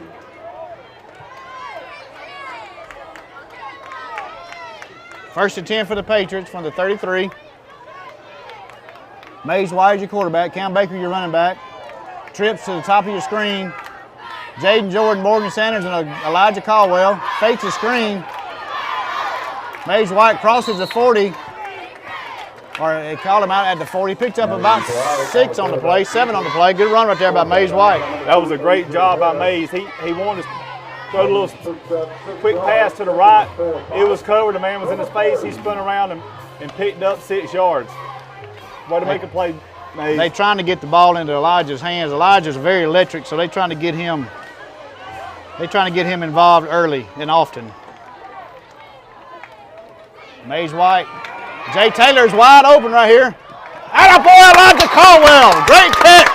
First and 10 for the Patriots from the 33. Mays White is your quarterback. Cam Baker your running back. Trips to the top of your screen. Jaden Jordan, Morgan Sanders, and Elijah Caldwell. Fakes the screen. Mays White crosses the 40. Or they called him out at the 40. Picked up about 6 on the play, 7 on the play. Good run right there by Mays White. That was a great job by Mays. He wanted to throw a little quick pass to the right. It was covered. The man was in his face. He spun around and picked up 6 yards. Way to make a play, Mays. They trying to get the ball into Elijah's hands. Elijah's very electric, so they trying to get him. They trying to get him involved early and often. Mays White. Jay Taylor's wide open right here. Attaboy, Elijah Caldwell. Great catch.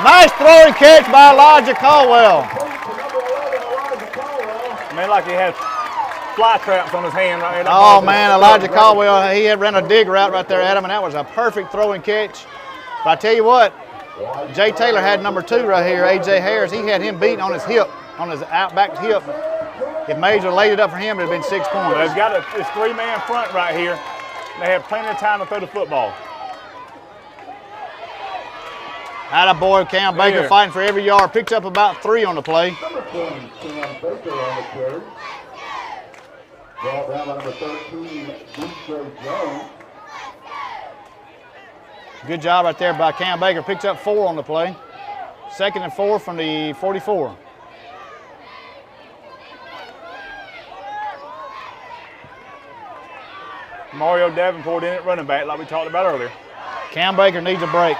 Nice throwing catch by Elijah Caldwell. Man, like he had fly traps on his hand right there. Oh man, Elijah Caldwell, he had ran a dig route right there, Adam, and that was a perfect throwing catch. But I tell you what, Jay Taylor had number 2 right here, A.J. Harris. He had him beaten on his hip, on his out back hip. If Mays would laid it up for him, it would have been 6 points. They've got this 3-man front right here. They have plenty of time to throw the football. Attaboy, Cam Baker fighting for every yard. Picked up about 3 on the play. Number 20, Cam Baker on the carry. Ball down by number 13, DJ Jones. Good job right there by Cam Baker. Picked up 4 on the play. 2nd and 4 from the 44. Mario Davenport in at running back like we talked about earlier. Cam Baker needs a break.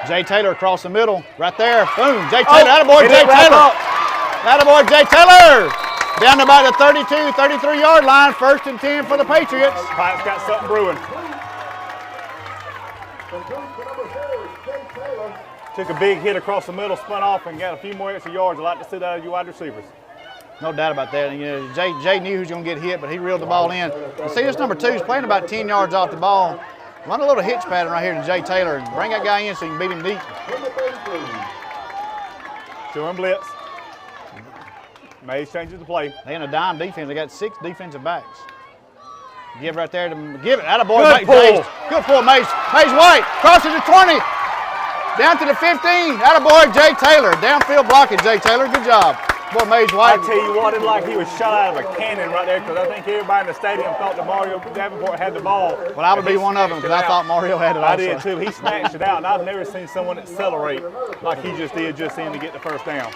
Jay Taylor across the middle, right there. Boom, Jay Taylor. Attaboy, Jay Taylor. Attaboy, Jay Taylor. Down to about the 32, 33-yard line. 1st and 10 for the Patriots. Pike's got something brewing. Took a big hit across the middle, spun off, and got a few more extra yards. I like to see that out of you wide receivers. No doubt about that. And, you know, Jay knew he was going to get hit, but he reeled the ball in. And see, this number 2 is playing about 10 yards off the ball. Run a little hitch pattern right here to Jay Taylor and bring that guy in so you can beat him deep. Show him blitz. Mays changes the play. They in a dime defense. They got 6 defensive backs. Give right there to give it. Attaboy. Good pull. Good pull, Mays. Mays White crosses the 20. Down to the 15. Attaboy, Jay Taylor. Downfield blocking, Jay Taylor. Good job. Boy, Mays White. I tell you what, it's like he was shot out of a cannon right there because I think everybody in the stadium thought that Mario Davenport had the ball. Well, I would be one of them because I thought Mario had it also. I did too. He snatched it out, and I've never seen someone accelerate like he just did just in to get the first down.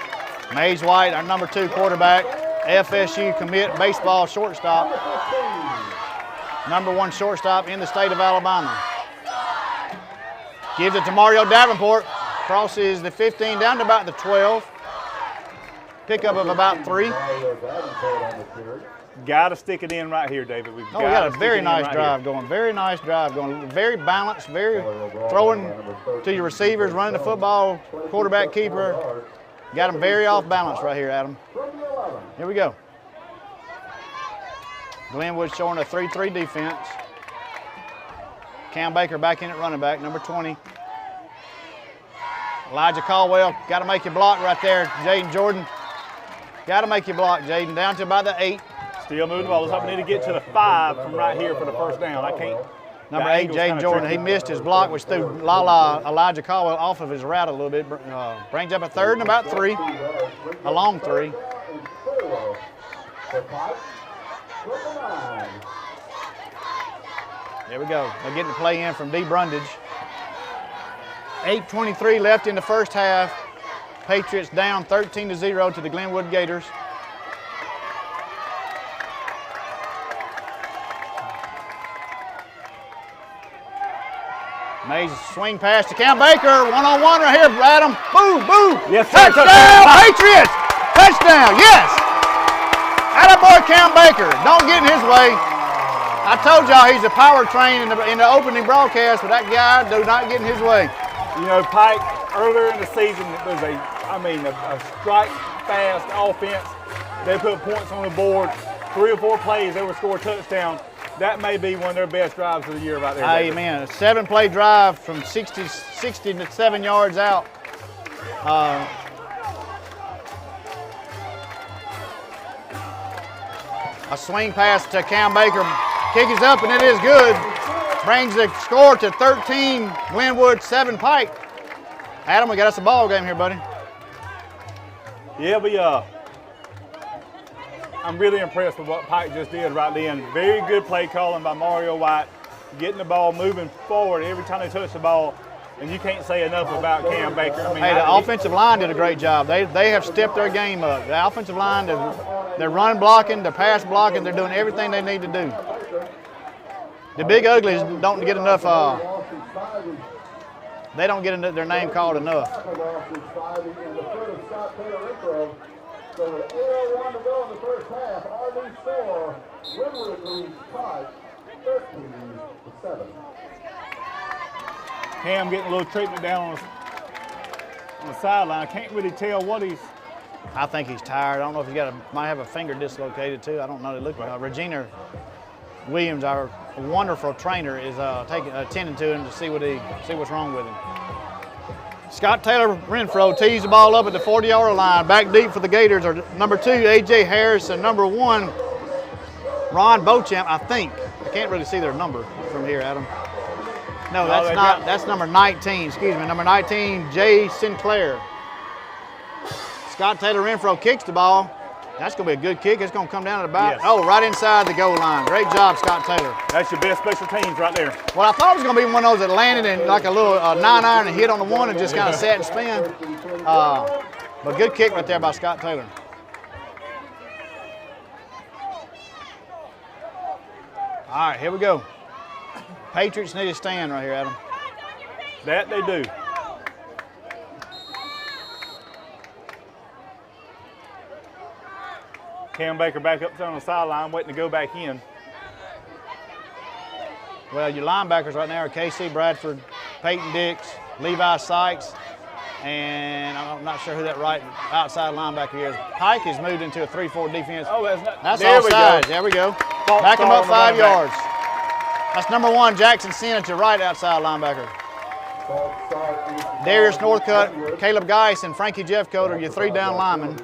Mays White, our number 2 quarterback, FSU commit baseball shortstop. Number 1 shortstop in the state of Alabama. Gives it to Mario Davenport. Crosses the 15 down to about the 12. Pickup of about 3. Got to stick it in right here, David. We got a very nice drive going. Very nice drive going. Very balanced, very throwing to your receivers, running the football, quarterback keeper. Got them very off balance right here, Adam. Here we go. Glenwood showing a 3-3 defense. Cam Baker back in at running back, number 20. Elijah Caldwell, got to make you block right there. Jaden Jordan, got to make you block, Jaden. Down to about the 8. Still moving the ball. Looks like we need to get to the 5 from right here for the first down. I can't. Number 8, Jaden Jordan, he missed his block, which threw Elijah Caldwell off of his route a little bit. Brings up a 3rd and about 3, a long 3. There we go. They're getting the play in from D. Brundage. 8:23 left in the first half. Patriots down 13-0 to the Glenwood Gators. Mays swing pass to Cam Baker. One-on-one right here, Adam. Boom, boom. Yes, touchdown, Patriots. Touchdown, yes. Attaboy, Cam Baker. Don't get in his way. I told y'all he's a power train in the opening broadcast, but that guy do not get in his way. You know, Pike, earlier in the season, it was a strike fast offense. They put points on the board. 3 or 4 plays, they would score a touchdown. That may be one of their best drives of the year right there. Amen. A 7-play drive from 67 yards out. A swing pass to Cam Baker. Kick is up and it is good. Brings the score to 13, Glenwood, 7 Pike. Adam, we got us a ball game here, buddy. Yeah, I'm really impressed with what Pike just did right then. Very good play calling by Mario White, getting the ball moving forward every time they touch the ball. And you can't say enough about Cam Baker. The offensive line did a great job. They have stepped their game up. The offensive line, they're run blocking, they're pass blocking, they're doing everything they need to do. The Big Uglies don't get enough. They don't get their name called enough. So with 8:01 to go in the first half, our new score, Glenwood leads Pike 13-7. Cam getting a little treatment down on the sideline. I can't really tell what he's. I think he's tired. I don't know if he might have a finger dislocated too. I don't know. Regina Williams, our wonderful trainer, is attending to him to see what's wrong with him. Scott Taylor Renfro tees the ball up at the 40-yard line. Back deep for the Gators are number 2, A.J. Harris, and number 1, Ron Beauchamp, I think. I can't really see their number from here, Adam. No, that's not. That's number 19, excuse me. Number 19, Jay Sinclair. Scott Taylor Renfro kicks the ball. That's going to be a good kick. It's going to come down at about, right inside the goal line. Great job, Scott Taylor. That's your best special teams right there. Well, I thought it was going to be one of those that landed in like a little 9-iron and hit on the one and just kind of sat and spin. But good kick right there by Scott Taylor. All right, here we go. Patriots need to stand right here, Adam. That they do. Cam Baker back up on the sideline, waiting to go back in. Well, your linebackers right now are Casey Bradford, Peyton Dix, Levi Sykes, and I'm not sure who that right outside linebacker is. Pike has moved into a 3-4 defense. Oh, that's offside. There we go. Back him up 5 yards. That's number 1, Jackson Sin at your right outside linebacker. Darius Northcutt, Caleb Geis, and Frankie Jeffcoat are your 3 down linemen.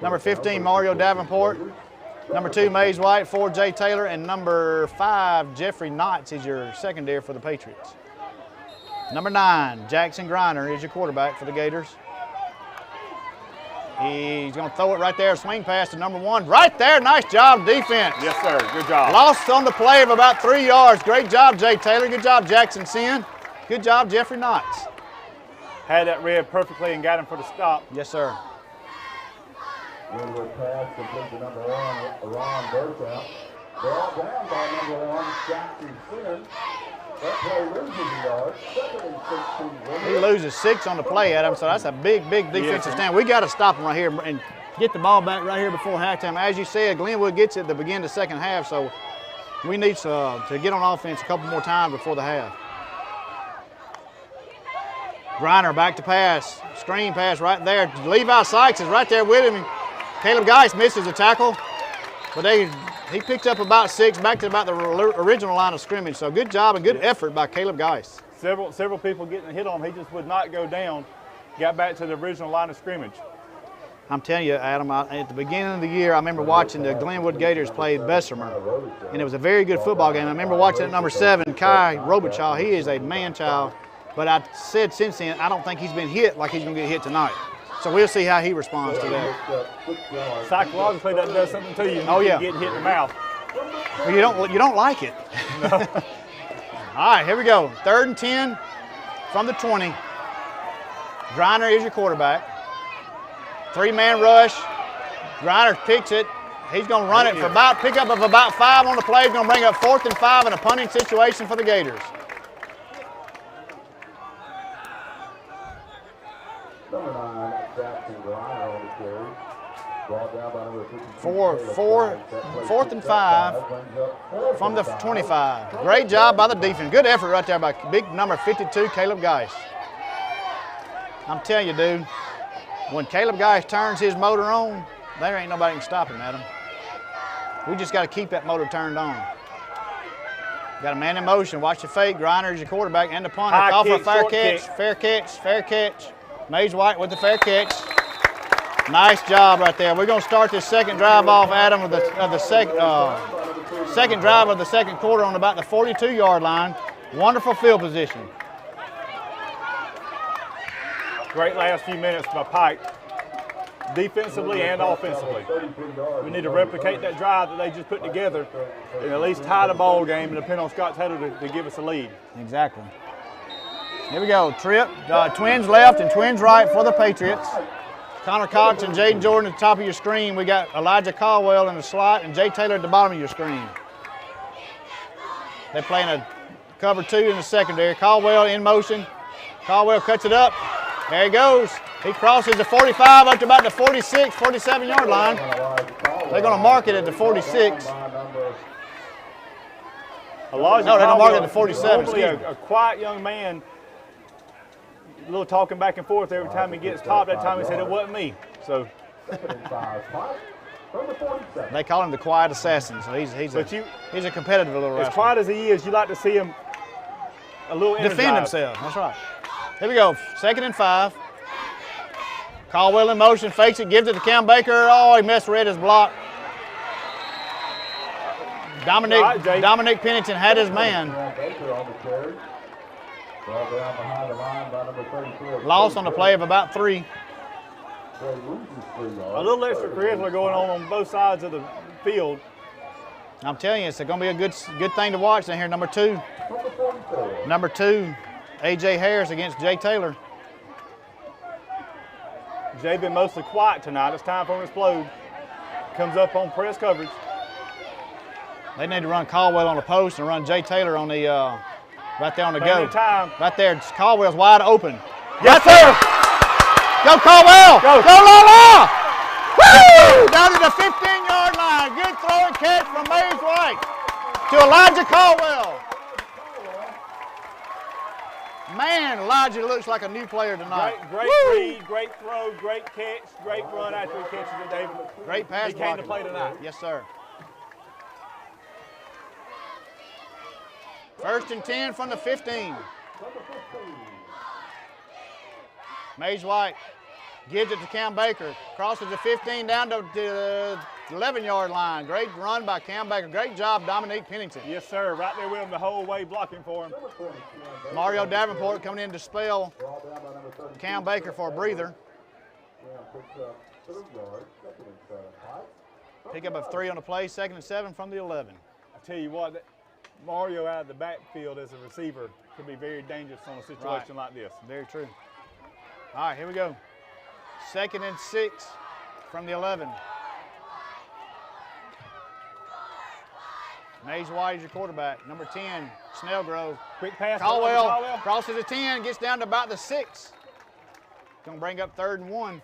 Number 15, Mario Davenport. Number 2, Mays White, 4, Jay Taylor, and number 5, Jeffrey Knotts is your secondary for the Patriots. Number 9, Jackson Griner is your quarterback for the Gators. He's going to throw it right there, swing pass to number 1. Right there, nice job, defense. Yes, sir, good job. Lost on the play of about 3 yards. Great job, Jay Taylor. Good job, Jackson Sin. Good job, Jeffrey Knotts. Had that read perfectly and got him for the stop. Yes, sir. Glenwood pass complete to number 1, Ron Burkout. Ball down by number 1, Jackson Sin. That play loses a yard. 2nd and 16. He loses 6 on the play, Adam, so that's a big defensive stand. We got to stop him right here and get the ball back right here before halftime. As you said, Glenwood gets it at the beginning of the second half, so we need to get on offense a couple more times before the half. Griner back to pass. Screen pass right there. Levi Sykes is right there with him. Caleb Geis misses the tackle, but he picked up about 6, back to about the original line of scrimmage. So good job and good effort by Caleb Geis. Several people getting hit on him. He just would not go down. Got back to the original line of scrimmage. I'm telling you, Adam, at the beginning of the year, I remember watching the Glenwood Gators play Bessemer, and it was a very good football game. I remember watching at number 7, Kai Robichaud. He is a man-child, but I said since then, I don't think he's been hit like he's going to get hit tonight. So we'll see how he responds to that. Psychologically, that does something to you. Oh, yeah. You get hit in the mouth. Well, you don't like it. No. All right, here we go. 3rd and 10 from the 20. Griner is your quarterback. 3-man rush. Griner picks it. He's going to run it for about pickup of about 5 on the play. He's going to bring up 4th and 5 in a punting situation for the Gators. Number 9, Jackson Griner on the carry. Ball down by number 52. 4th and 5 from the 25. Great job by the defense. Good effort right there by big number 52, Caleb Geis. I'm telling you, dude, when Caleb Geis turns his motor on, there ain't nobody can stop him, Adam. We just got to keep that motor turned on. Got a man in motion. Watch the fake. Griner is your quarterback and the punter. Call for a fair catch. Fair catch. Fair catch. Mays White with the fair catch. Nice job right there. We're going to start this second drive off, Adam, of the second drive of the second quarter on about the 42-yard line. Wonderful field position. Great last few minutes by Pike, defensively and offensively. We need to replicate that drive that they just put together and at least tie the ball game and depend on Scott Taylor to give us a lead. Exactly. Here we go. Trip, twins left and twins right for the Patriots. Connor Cox and Jaden Jordan at the top of your screen. We got Elijah Caldwell in the slot and Jay Taylor at the bottom of your screen. They're playing a cover 2 in the secondary. Caldwell in motion. Caldwell cuts it up. There he goes. He crosses the 45 up to about the 46, 47-yard line. They're going to mark it at the 46. Elijah no, they're going to mark it at the 47. Normally a quiet young man, a little talking back and forth every time he gets topped. That time he said it wasn't me. So they call him the quiet assassin. So he's a competitive little rascal. As quiet as he is, you like to see him a little energized. Defend himself. That's right. Here we go. 2nd and 5. Caldwell in motion, fakes it, gives it to Cam Baker. Oh, he messed with his block. Dominic Pennington had his man. Loss on the play of about 3. A little extracurricular going on both sides of the field. I'm telling you, it's going to be a good thing to watch down here. Number 2. Number 2, A.J. Harris against Jay Taylor. Jay been mostly quiet tonight. It's time for him to explode. Comes up on press coverage. They need to run Caldwell on the post and run Jay Taylor on the right there on the go. Time. Right there, Caldwell's wide open. Yes, sir. Go Caldwell. Go La. Woo! Down to the 15-yard line. Good throw and catch from Mays White to Elijah Caldwell. Man, Elijah looks like a new player tonight. Great read, great throw, great catch, great run after he catches it, David. Great pass. He came to play tonight. Yes, sir. First and 10 from the 15. Mays White gives it to Cam Baker. Crosses the 15 down to the 11-yard line. Great run by Cam Baker. Great job, Dominique Pennington. Yes, sir. Right there with him the whole way, blocking for him. Mario Davenport coming in to spell Cam Baker for a breather. Pick up a 3 on the play, 2nd and 7 from the 11. I tell you what, Mario out of the backfield as a receiver could be very dangerous on a situation like this. Very true. All right, here we go. 2nd and 6 from the 11. Mays White is your quarterback. Number 10, Snellgrove. Quick pass. Caldwell crosses the 10, gets down to about the 6. Gonna bring up 3rd and 1.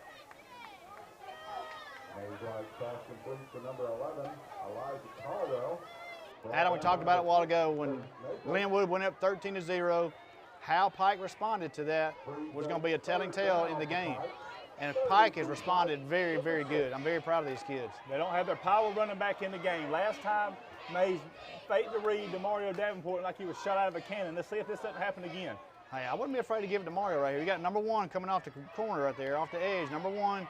Adam, we talked about it a while ago when Glenwood went up 13-0. How Pike responded to that was going to be a telling tale in the game. And Pike has responded very, very good. I'm very proud of these kids. They don't have their power running back in the game. Last time, Mays faked the read to Mario Davenport like he was shot out of a cannon. Let's see if this doesn't happen again. Hey, I wouldn't be afraid to give it to Mario right here. You got number 1 coming off the corner right there, off the edge. Number 1.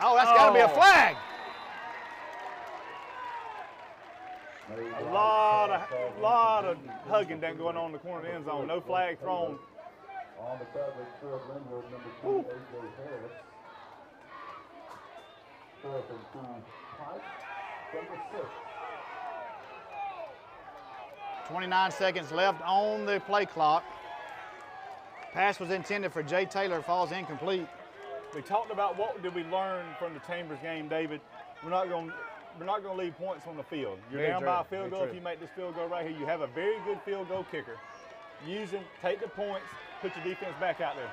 Oh, that's got to be a flag. A lot of hugging that going on in the corner of the end zone. No flag thrown. On the coverage for Glenwood, number 2, A.J. Harris. 4th and 2, Pike from the 6. 29 seconds left on the play clock. Pass was intended for Jay Taylor, falls incomplete. We talked about what did we learn from the Chambers game, David. We're not going to leave points on the field. You're down by a field goal. If you make this field goal right here, you have a very good field goal kicker. Use him, take the points, put your defense back out there.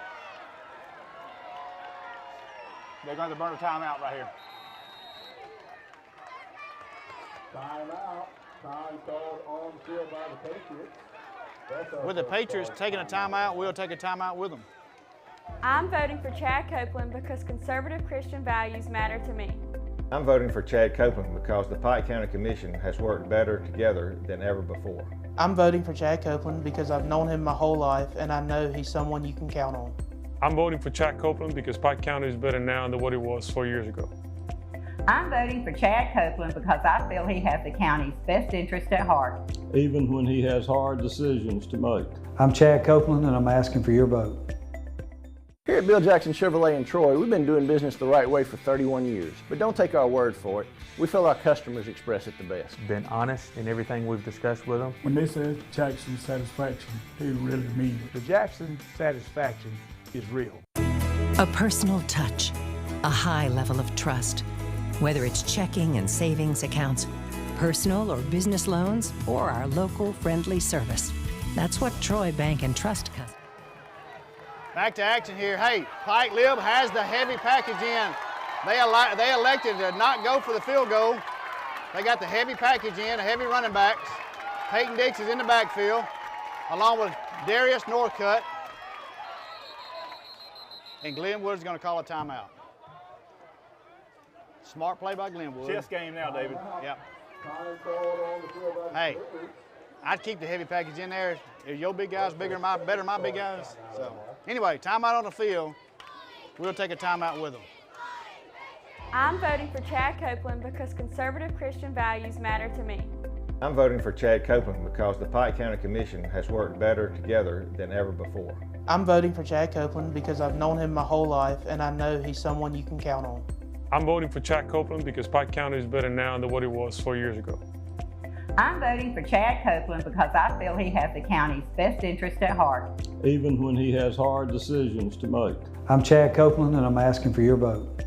They're going to burn a timeout right here. Timeout. Time called on field by the Patriots. With the Patriots taking a timeout, we'll take a timeout with them. I'm voting for Chad Copeland because conservative Christian values matter to me. I'm voting for Chad Copeland because the Pike County Commission has worked better together than ever before. I'm voting for Chad Copeland because I've known him my whole life and I know he's someone you can count on. I'm voting for Chad Copeland because Pike County is better now than what it was 4 years ago. I'm voting for Chad Copeland because I feel he has the county's best interest at heart. Even when he has hard decisions to make. I'm Chad Copeland and I'm asking for your vote. Here at Bill Jackson Chevrolet in Troy, we've been doing business the right way for 31 years. But don't take our word for it. We feel our customers express it the best. Been honest in everything we've discussed with them. When they say Jackson satisfaction, they really mean it. The Jackson satisfaction is real. A personal touch, a high level of trust. Whether it's checking and savings accounts, personal or business loans, or our local friendly service. That's what Troy Bank and Trust customers. Back to action here. Hey, Pike Lib has the heavy package in. They elected to not go for the field goal. They got the heavy package in, the heavy running backs. Peyton Dix is in the backfield, along with Darius Northcutt. And Glenwood's going to call a timeout. Smart play by Glenwood. Chess game now, David. Yep. Hey, I'd keep the heavy package in there. If your big guys better than my big guys. So anyway, timeout on the field. We'll take a timeout with them. I'm voting for Chad Copeland because conservative Christian values matter to me. I'm voting for Chad Copeland because the Pike County Commission has worked better together than ever before. I'm voting for Chad Copeland because I've known him my whole life and I know he's someone you can count on. I'm voting for Chad Copeland because Pike County is better now than what it was 4 years ago. I'm voting for Chad Copeland because I feel he has the county's best interest at heart. Even when he has hard decisions to make. I'm Chad Copeland and I'm asking for your vote.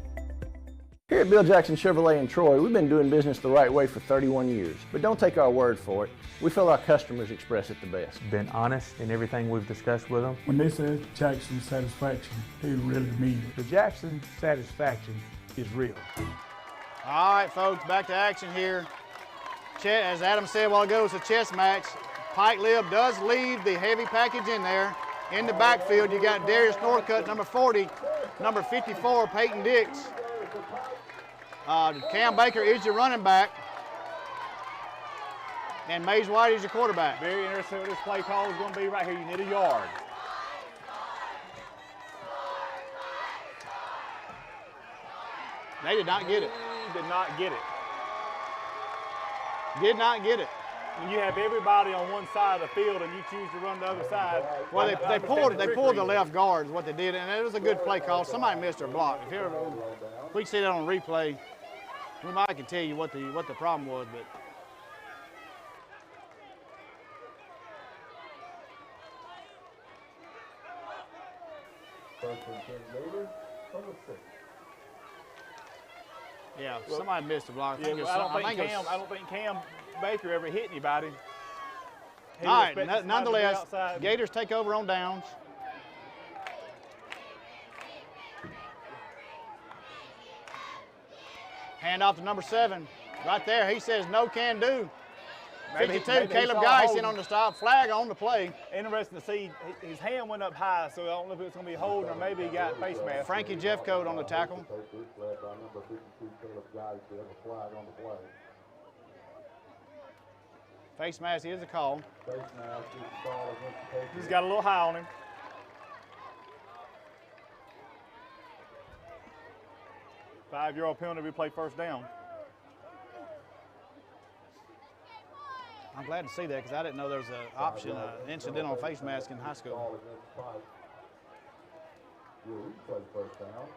Here at Bill Jackson Chevrolet in Troy, we've been doing business the right way for 31 years. But don't take our word for it. We feel our customers express it the best. Been honest in everything we've discussed with them. When they say Jackson satisfaction, they really mean it. The Jackson satisfaction is real. All right, folks, back to action here. As Adam said a while ago, it's a chess match. Pike Lib does leave the heavy package in there. In the backfield, you got Darius Northcutt, number 40, number 54, Peyton Dix. Cam Baker is your running back. And Mays White is your quarterback. Very interesting what this play call is going to be right here. You need a yard. They did not get it. Did not get it. Did not get it. When you have everybody on one side of the field and you choose to run the other side. Well, they pulled the left guard is what they did, and it was a good play call. Somebody missed their block. If we see that on replay, we might can tell you what the problem was, but. Yeah, somebody missed the block. I don't think Cam Baker ever hit anybody. All right, nonetheless, Gators take over on downs. Hand off to number 7. Right there, he says no can do. 52, Caleb Geis in on the stop, flag on the play. Interesting to see, his hand went up high, so I don't know if it's going to be holding or maybe he got face mask. Frankie Jeffcoat on the tackle. Face mask is a call. He's got a little high on him. Five-yard penalty, we play first down. I'm glad to see that because I didn't know there was an option, an incidental face mask in high school.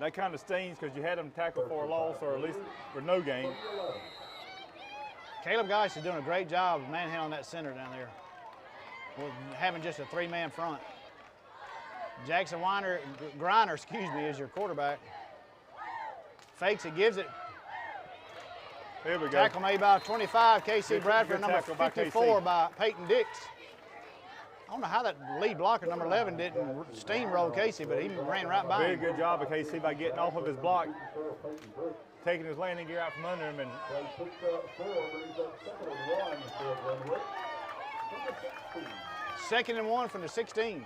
That kind of stings because you had him tackled for a loss or at least for no gain. Caleb Geis is doing a great job of manhandling that center down there. Well, having just a 3-man front. Jackson Griner, is your quarterback. Fakes it, gives it. Here we go. Tackle made by 25, Casey Bradford, number 54 by Peyton Dix. I don't know how that lead blocker, number 11, didn't steamroll Casey, but he ran right by him. Very good job of Casey by getting off of his block, taking his landing gear out from under him. And second and 1 from the 16.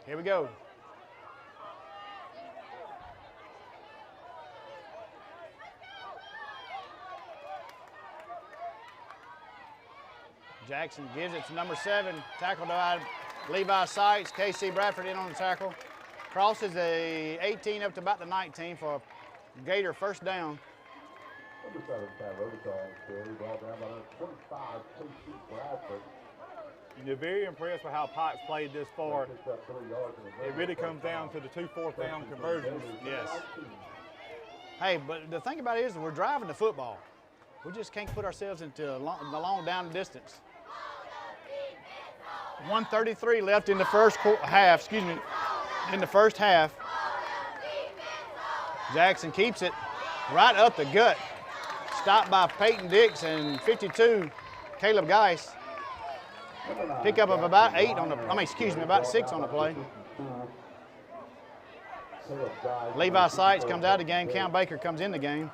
Here we go. Jackson gives it to number 7, tackled by Levi Sykes. KC Bradford in on the tackle. Crosses a 18 up to about the 19 for a Gator first down. You're very impressed with how Pike's played this far. It really comes down to the 2 fourth-down conversions. Yes. Hey, but the thing about it is we're driving the football. We just can't put ourselves into the long down distance. 1:33 left in the first half, in the first half. Jackson keeps it right up the gut. Stopped by Peyton Dix and 52, Caleb Geis. Pickup of about 6 on the play. Levi Sykes comes out of the game. Cam Baker comes in the game.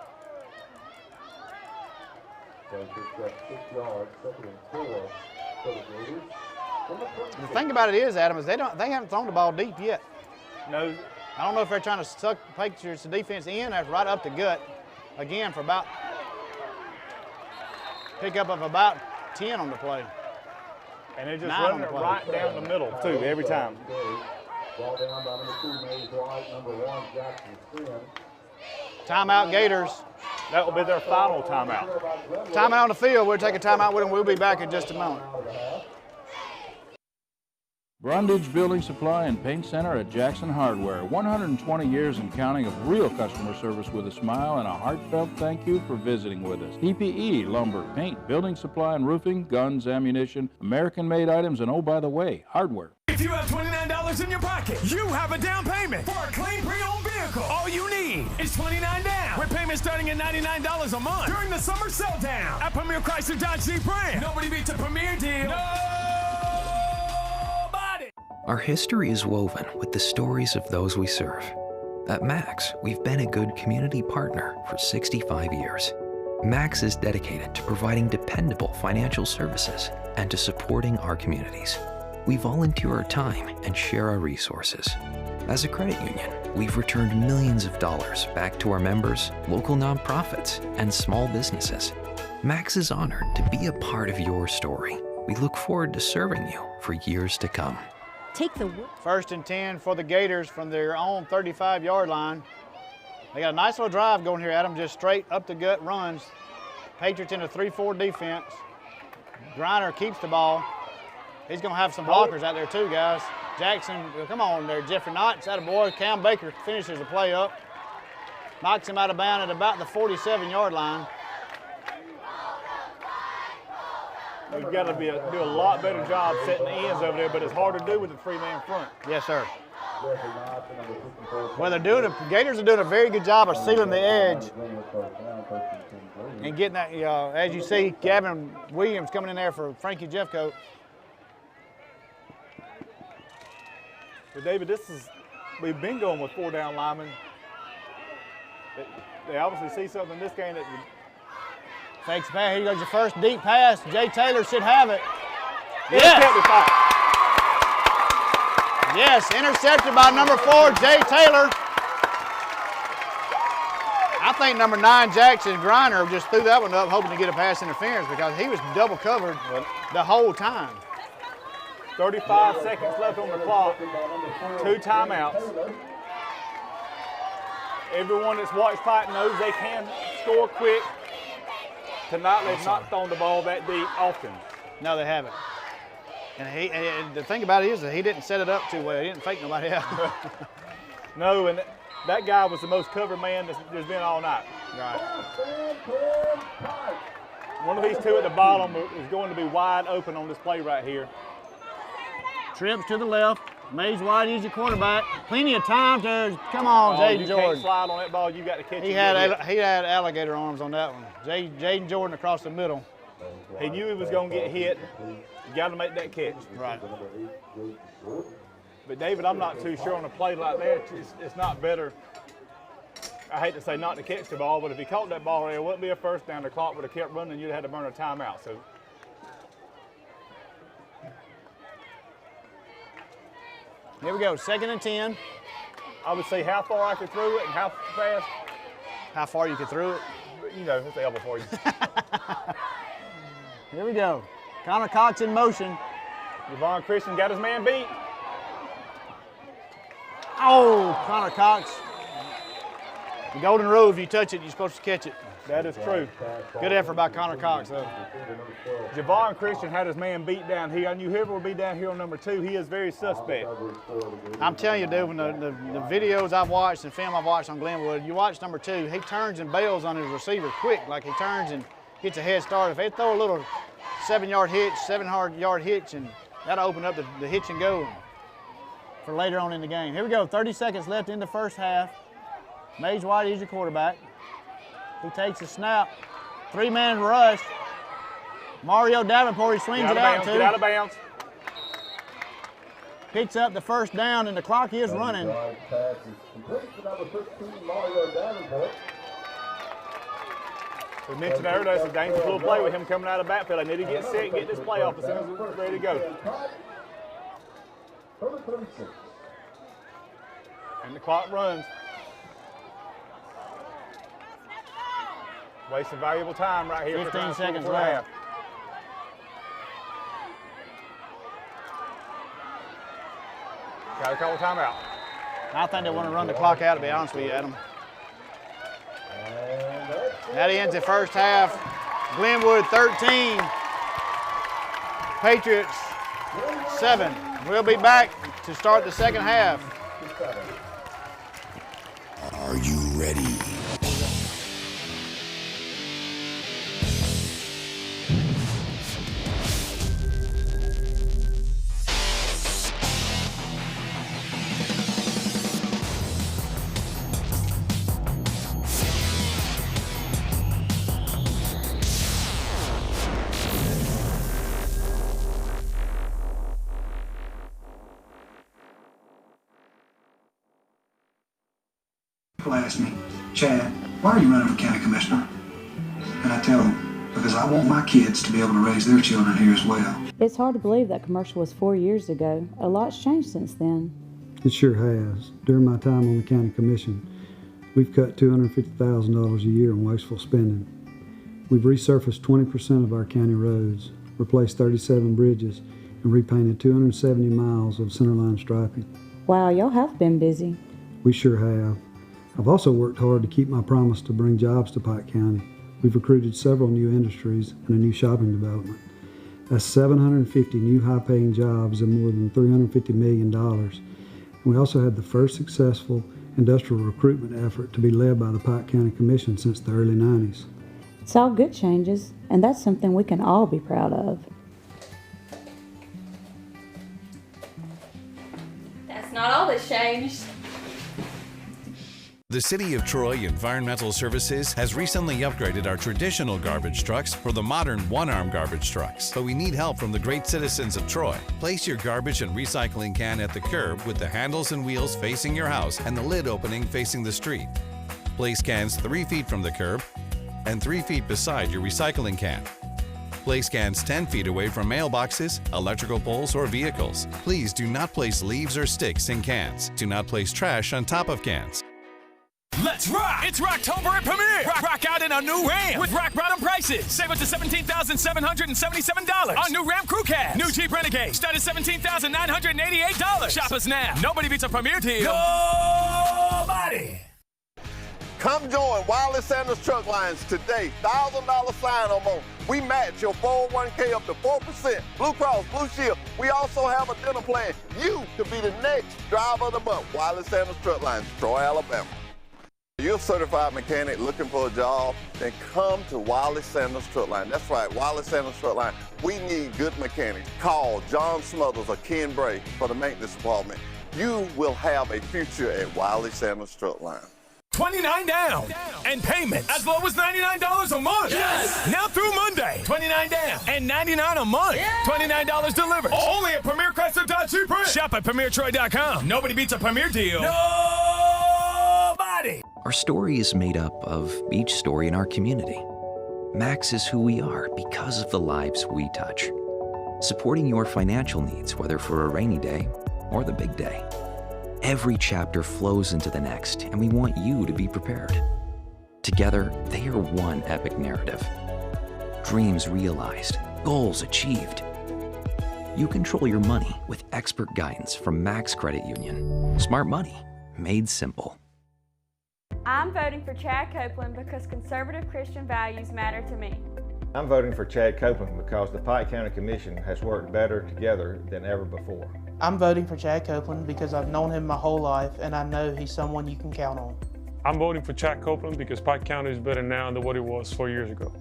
The thing about it is, Adam, is they haven't thrown the ball deep yet. No. I don't know if they're trying to suck Patriots the defense in. That's right up the gut. Again, for about pickup of about 10 on the play. And they're just running it right down the middle, too, every time. Timeout, Gators. That will be their final timeout. Timeout on the field. We'll take a timeout with them. We'll be back in just a moment. Brundage Building Supply and Paint Center at Jackson Hardware. 120 years and counting of real customer service with a smile and a heartfelt thank you for visiting with us. PPE, lumber, paint, building supply and roofing, guns, ammunition, American-made items, and oh, by the way, hardware. If you have $29 in your pocket, you have a down payment for a clean pre-owned vehicle. All you need is $29 down, with payments starting at $99 a month during the summer sell down at Premier Chrysler Dodge Jeep brand. Nobody beats a Premier deal. Our history is woven with the stories of those we serve. At Max, we've been a good community partner for 65 years. Max is dedicated to providing dependable financial services and to supporting our communities. We volunteer our time and share our resources. As a credit union, we've returned millions of dollars back to our members, local nonprofits, and small businesses. Max is honored to be a part of your story. We look forward to serving you for years to come. Take the 1st and 10 for the Gators from their own 35-yard line. They got a nice little drive going here, Adam, just straight up the gut runs. Patriots in a 3-4 defense. Griner keeps the ball. He's going to have some blockers out there too, guys. Jackson, come on there, Jeffrey Knotts, that a boy. Cam Baker finishes the play up. Knocks him out of bounds at about the 47-yard line. We've got to do a lot better job setting the ends over there, but it's hard to do with the 3-man front. Yes, sir. Well, the Gators are doing a very good job of sealing the edge and getting that, as you see, Gavin Williams coming in there for Frankie Jeffcoat. But David, we've been going with 4 down linemen. They obviously see something in this game that fakes the pass. Here goes your first deep pass. Jay Taylor should have it. Yes. Yes, intercepted by number 4, Jay Taylor. I think number 9, Jackson Griner, just threw that one up hoping to get a pass interference because he was double covered the whole time. 35 seconds left on the clock, 2 timeouts. Everyone that's watched Pike knows they can score quick. Tonight they've not thrown the ball that deep often. No, they haven't. And the thing about it is that he didn't set it up too well. He didn't fake nobody out. No, and that guy was the most covered man there's been all night. Right. One of these 2 at the bottom is going to be wide open on this play right here. Trips to the left. Mays White is your quarterback. Plenty of time to come on, Jaden Jordan. You can't slide on that ball. You got to catch it. He had alligator arms on that one. Jaden Jordan across the middle. He knew he was going to get hit. You got to make that catch. Right. But David, I'm not too sure on a play like that. It's not better. I hate to say not to catch the ball, but if he caught that ball there, it wouldn't be a first down. The clock would have kept running. You'd have had to burn a timeout. So. Here we go, 2nd and 10. I would say how far I could throw it and how fast. How far you could throw it? You know, it's the elbow for you. Here we go. Connor Cox in motion. Javon Christian got his man beat. Oh, Connor Cox. The golden rule, if you touch it, you're supposed to catch it. That is true. Good effort by Connor Cox, though. Javon Christian had his man beat down here. I knew whoever would be down here on number 2, he is very suspect. I'm telling you, dude, when the videos I've watched and film I've watched on Glenwood, you watch number 2, he turns and bails on his receiver quick, like he turns and gets a head start. If they throw a little 7-yard hitch, and that'll open up the hitch and go for later on in the game. Here we go, 30 seconds left in the first half. Mays White is your quarterback. He takes a snap. 3-man rush. Mario Davenport, he swings it out to. Get out of bounds. Picks up the first down, and the clock is running. We mentioned earlier, that's a dangerous little play with him coming out of the backfield. I need to get set and get this play off as soon as it's ready to go. And the clock runs. Wasting valuable time right here. 15 seconds left. Got to call a timeout. I think they want to run the clock out, to be honest with you, Adam. That ends the first half. Glenwood 13, Patriots 7. We'll be back to start the second half. Are you ready? People ask me, Chad, why are you running for county commissioner? And I tell them, because I want my kids to be able to raise their children here as well. It's hard to believe that commercial was 4 years ago. A lot's changed since then. It sure has. During my time on the county commission, we've cut $250,000 a year in wasteful spending. We've resurfaced 20% of our county roads, replaced 37 bridges, and repainted 270 miles of centerline striping. Wow, y'all have been busy. We sure have. I've also worked hard to keep my promise to bring jobs to Pike County. We've recruited several new industries and a new shopping development. That's 750 new high-paying jobs and more than $350 million. And we also had the first successful industrial recruitment effort to be led by the Pike County Commission since the early 90s. It's all good changes, and that's something we can all be proud of. That's not all that's changed. The City of Troy Environmental Services has recently upgraded our traditional garbage trucks for the modern one-arm garbage trucks. But we need help from the great citizens of Troy. Place your garbage and recycling can at the curb with the handles and wheels facing your house and the lid opening facing the street. Place cans 3 feet from the curb and 3 feet beside your recycling can. Place cans 10 feet away from mailboxes, electrical poles, or vehicles. Please do not place leaves or sticks in cans. Do not place trash on top of cans. Let's rock! It's Rocktober at Premier. Rock out in a new Ram with rock bottom prices. Save up to $17,777 on new Ram Crew Cab. New Jeep Renegade start at $17,988. Shop us now. Nobody beats a Premier deal. Nobody. Come join Wiley Sanders Truck Lines today. $1,000 sign-on bonus. We match your 401k up to 4%. Blue Cross, Blue Shield. We also have a dinner plan. You could be the next driver of the month. Wiley Sanders Truck Lines, Troy, Alabama. You're a certified mechanic looking for a job, then come to Wiley Sanders Truck Line. That's right, Wiley Sanders Truck Line. We need good mechanics. Call John Smothers or Ken Bray for the maintenance department. You will have a future at Wiley Sanders Truck Line. $29 down and payment as low as $99 a month. Yes! Now through Monday, $29 down and $99 a month. Yeah! $29 delivered. Only at Premier Chrysler Dodge Jeep. Shop at PremierTroy.com. Nobody beats a Premier deal. Nobody. Our story is made up of each story in our community. Max is who we are because of the lives we touch. Supporting your financial needs, whether for a rainy day or the big day. Every chapter flows into the next, and we want you to be prepared. Together, they are one epic narrative. Dreams realized, goals achieved. You control your money with expert guidance from Max Credit Union. Smart money, made simple. I'm voting for Chad Copeland because conservative Christian values matter to me. I'm voting for Chad Copeland because the Pike County Commission has worked better together than ever before. I'm voting for Chad Copeland because I've known him my whole life and I know he's someone you can count on. I'm voting for Chad Copeland because Pike County is better now than what it was 4 years ago.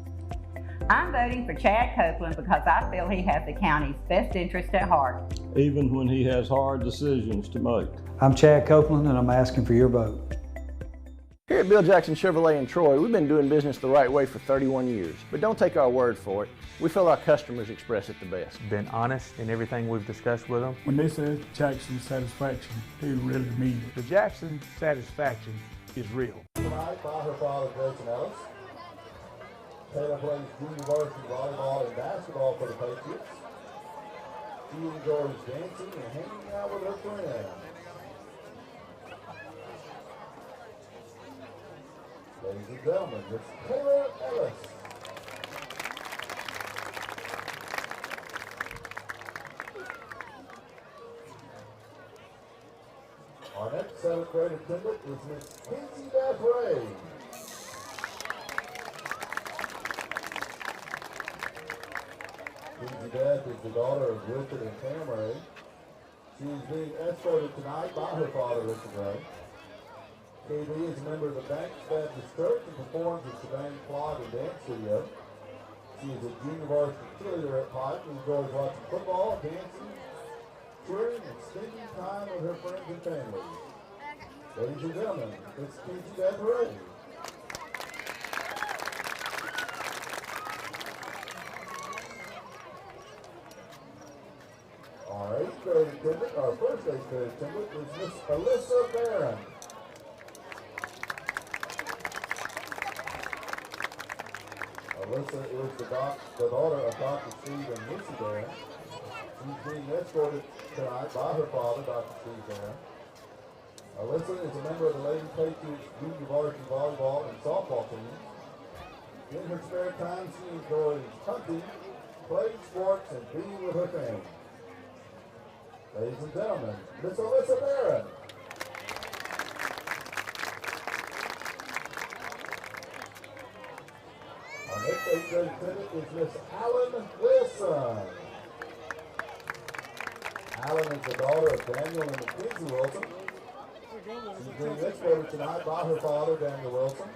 I'm voting for Chad Copeland because I feel he has the county's best interest at heart. Even when he has hard decisions to make. I'm Chad Copeland, and I'm asking for your vote. Here at Bill Jackson Chevrolet in Troy, we've been doing business the right way for 31 years. But don't take our word for it. We feel our customers express it the best. Been honest in everything we've discussed with them. When they say Jackson satisfaction, they really mean it. The Jackson satisfaction is real. Tonight by her father, Jason Ellis. Taylor plays junior varsity volleyball and basketball for the Patriots. She enjoys dancing and hanging out with her friends. Ladies and gentlemen, it's Taylor Ellis. Our next 7th grade attendant is Miss Kinsey Bethray. Kinsey Beth is the daughter of Richard and Tam Ray. She is being escorted tonight by her father, Richard Ray. KB is a member of the Baptist Church and performs at Savannah Clog and Dance Studio. She is a junior varsity cheerleader at Pike and enjoys watching football, dancing, cheering, and spending time with her friends and family. Ladies and gentlemen, it's Kinsey Bethray. Our 8th grade attendant, our first 8th grade attendant is Miss Alyssa Barron. Alyssa is the daughter of Dr. Steve and Lucy Barron. She's being escorted tonight by her father, Dr. Steve Barron. Alyssa is a member of the Lady Patriots junior varsity volleyball and softball team. In her spare time, she enjoys hunting, playing sports, and being with her family. Ladies and gentlemen, Miss Alyssa Barron. Our next 8th grade attendant is Miss Allen Wilson. Allen is the daughter of Daniel and Mackenzie Wilson. She's being escorted tonight by her father, Daniel Wilson.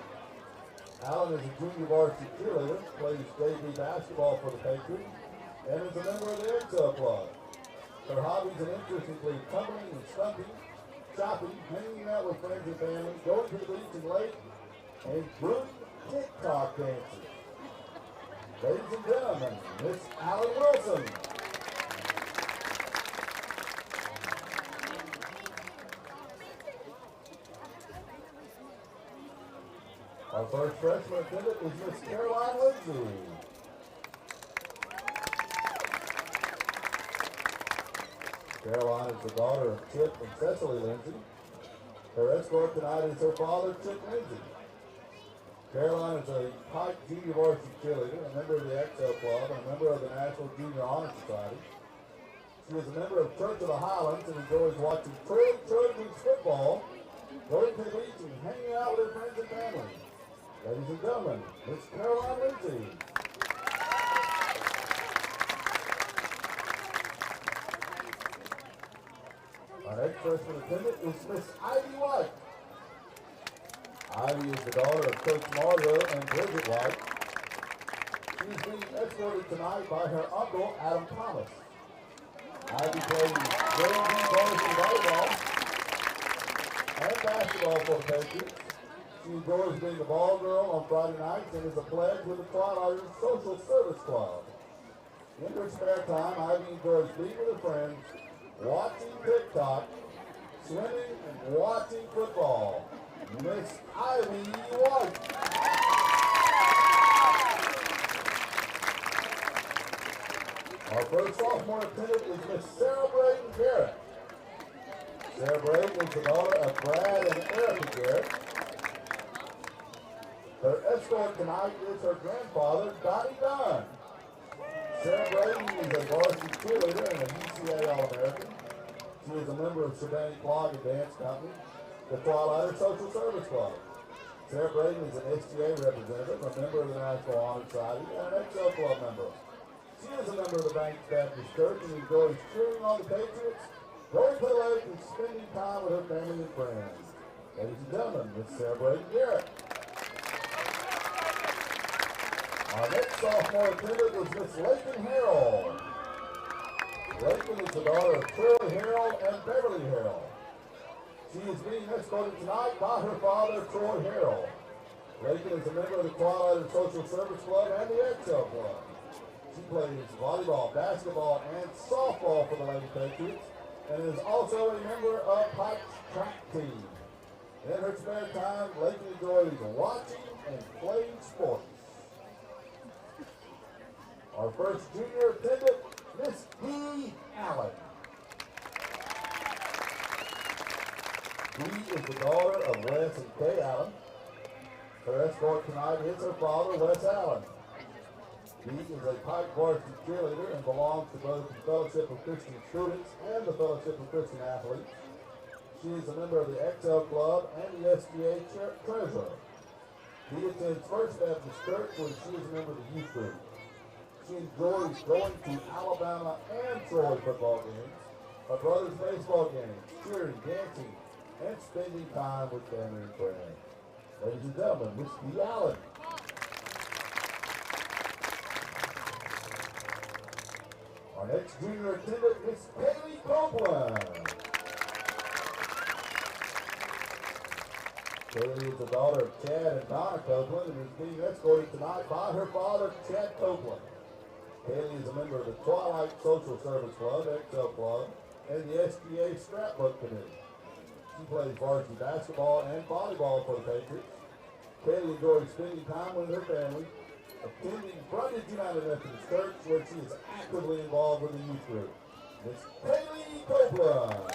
Allen is a junior varsity cheerleader, plays JV basketball for the Patriots, and is a member of the Excel Club. Her hobbies and interests include tumbling and stunting, shopping, hanging out with friends and family, going to the beach and lake, and group TikTok dances. Ladies and gentlemen, Miss Allen Wilson. Our first freshman attendant is Miss Caroline Lindsay. Caroline is the daughter of Chip and Cecily Lindsay. Her escort tonight is her father, Chip Lindsay. Caroline is a Pike Junior Varsity cheerleader, a member of the Excel Club, and a member of the National Junior Honor Society. She is a member of Church of the Highlands and enjoys watching Trojans football, going to the beach, and hanging out with her friends and family. Ladies and gentlemen, Miss Caroline Lindsay. Our next freshman attendant is Miss Ivy White. Ivy is the daughter of Coach Mario and Bridget White. She is being escorted tonight by her uncle, Adam Thomas. Ivy plays JV varsity volleyball and basketball for the Patriots. She enjoys being a ball girl on Friday nights and is a pledge with the Twilighters Social Service Club. In her spare time, Ivy enjoys being with her friends, watching TikTok, swimming, and watching football. Miss Ivy White. Our first sophomore attendant is Miss Sarah Braden Garrett. Sarah Braden is the daughter of Brad and Erica Garrett. Her escort tonight is her grandfather, Donnie Dunn. Sarah Braden is a varsity cheerleader and a UCA All-American. She is a member of Savannah Clog and Dance Company, the Twilighters Social Service Club. Sarah Braden is an SGA representative, a member of the National Honor Society, and an Excel Club member. She is a member of the Banks Baptist Church and enjoys cheering on the Patriots, going to the lake, and spending time with her family and friends. Ladies and gentlemen, Miss Sarah Braden Garrett. Our next sophomore attendant is Miss Lakin Harrell. Lakin is the daughter of Troy Harrell and Beverly Harrell. She is being escorted tonight by her father, Troy Harrell. Lakin is a member of the Twilighters Social Service Club and the Excel Club. She plays volleyball, basketball, and softball for the Lady Patriots, and is also a member of Pike's track team. In her spare time, Lakin enjoys watching and playing sports. Our first junior attendant, Miss Dee Allen. Dee is the daughter of Wes and Kay Allen. Her escort tonight is her father, Wes Allen. Dee is a Pike varsity cheerleader and belongs to both the Fellowship of Christian Students and the Fellowship of Christian Athletes. She is a member of the Excel Club and the SGA Treasurer. Dee attends First Baptist Church where she is a member of the youth group. She enjoys going to Alabama and Troy football games, her brother's baseball games, cheering, dancing, and spending time with family and friends. Ladies and gentlemen, Miss Dee Allen. Our next junior attendant, Miss Kaylee Copeland. Kaylee is the daughter of Chad and Donna Copeland and is being escorted tonight by her father, Chad Copeland. Kaylee is a member of the Twilight Social Service Club, Excel Club, and the SGA Scrapbook Committee. She plays varsity basketball and volleyball for the Patriots. Kaylee enjoys spending time with her family, attending Brundage United Methodist Church, where she is actively involved with the youth group. Miss Kaylee Copeland.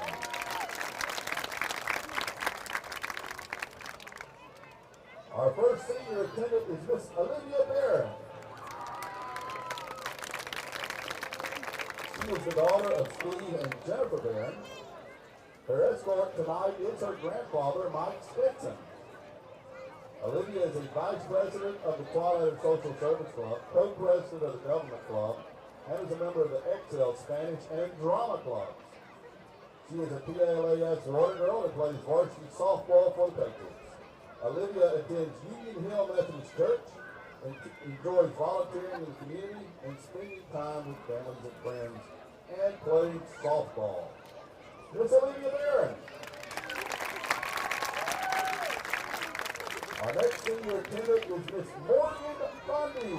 Our first senior attendant is Miss Olivia Barron. She is the daughter of Steve and Jennifer Barron. Her escort tonight is her grandfather, Mike Stetson. Olivia is a vice president of the Twilight Social Service Club, co-president of the Government Club, and is a member of the Excel Spanish and Drama Clubs. She is a PALAS water girl and plays varsity softball for the Patriots. Olivia attends Union Hill Methodist Church and enjoys volunteering in the community and spending time with families and friends, and plays softball. Miss Olivia Barron. Our next senior attendant is Miss Morgan Bundy.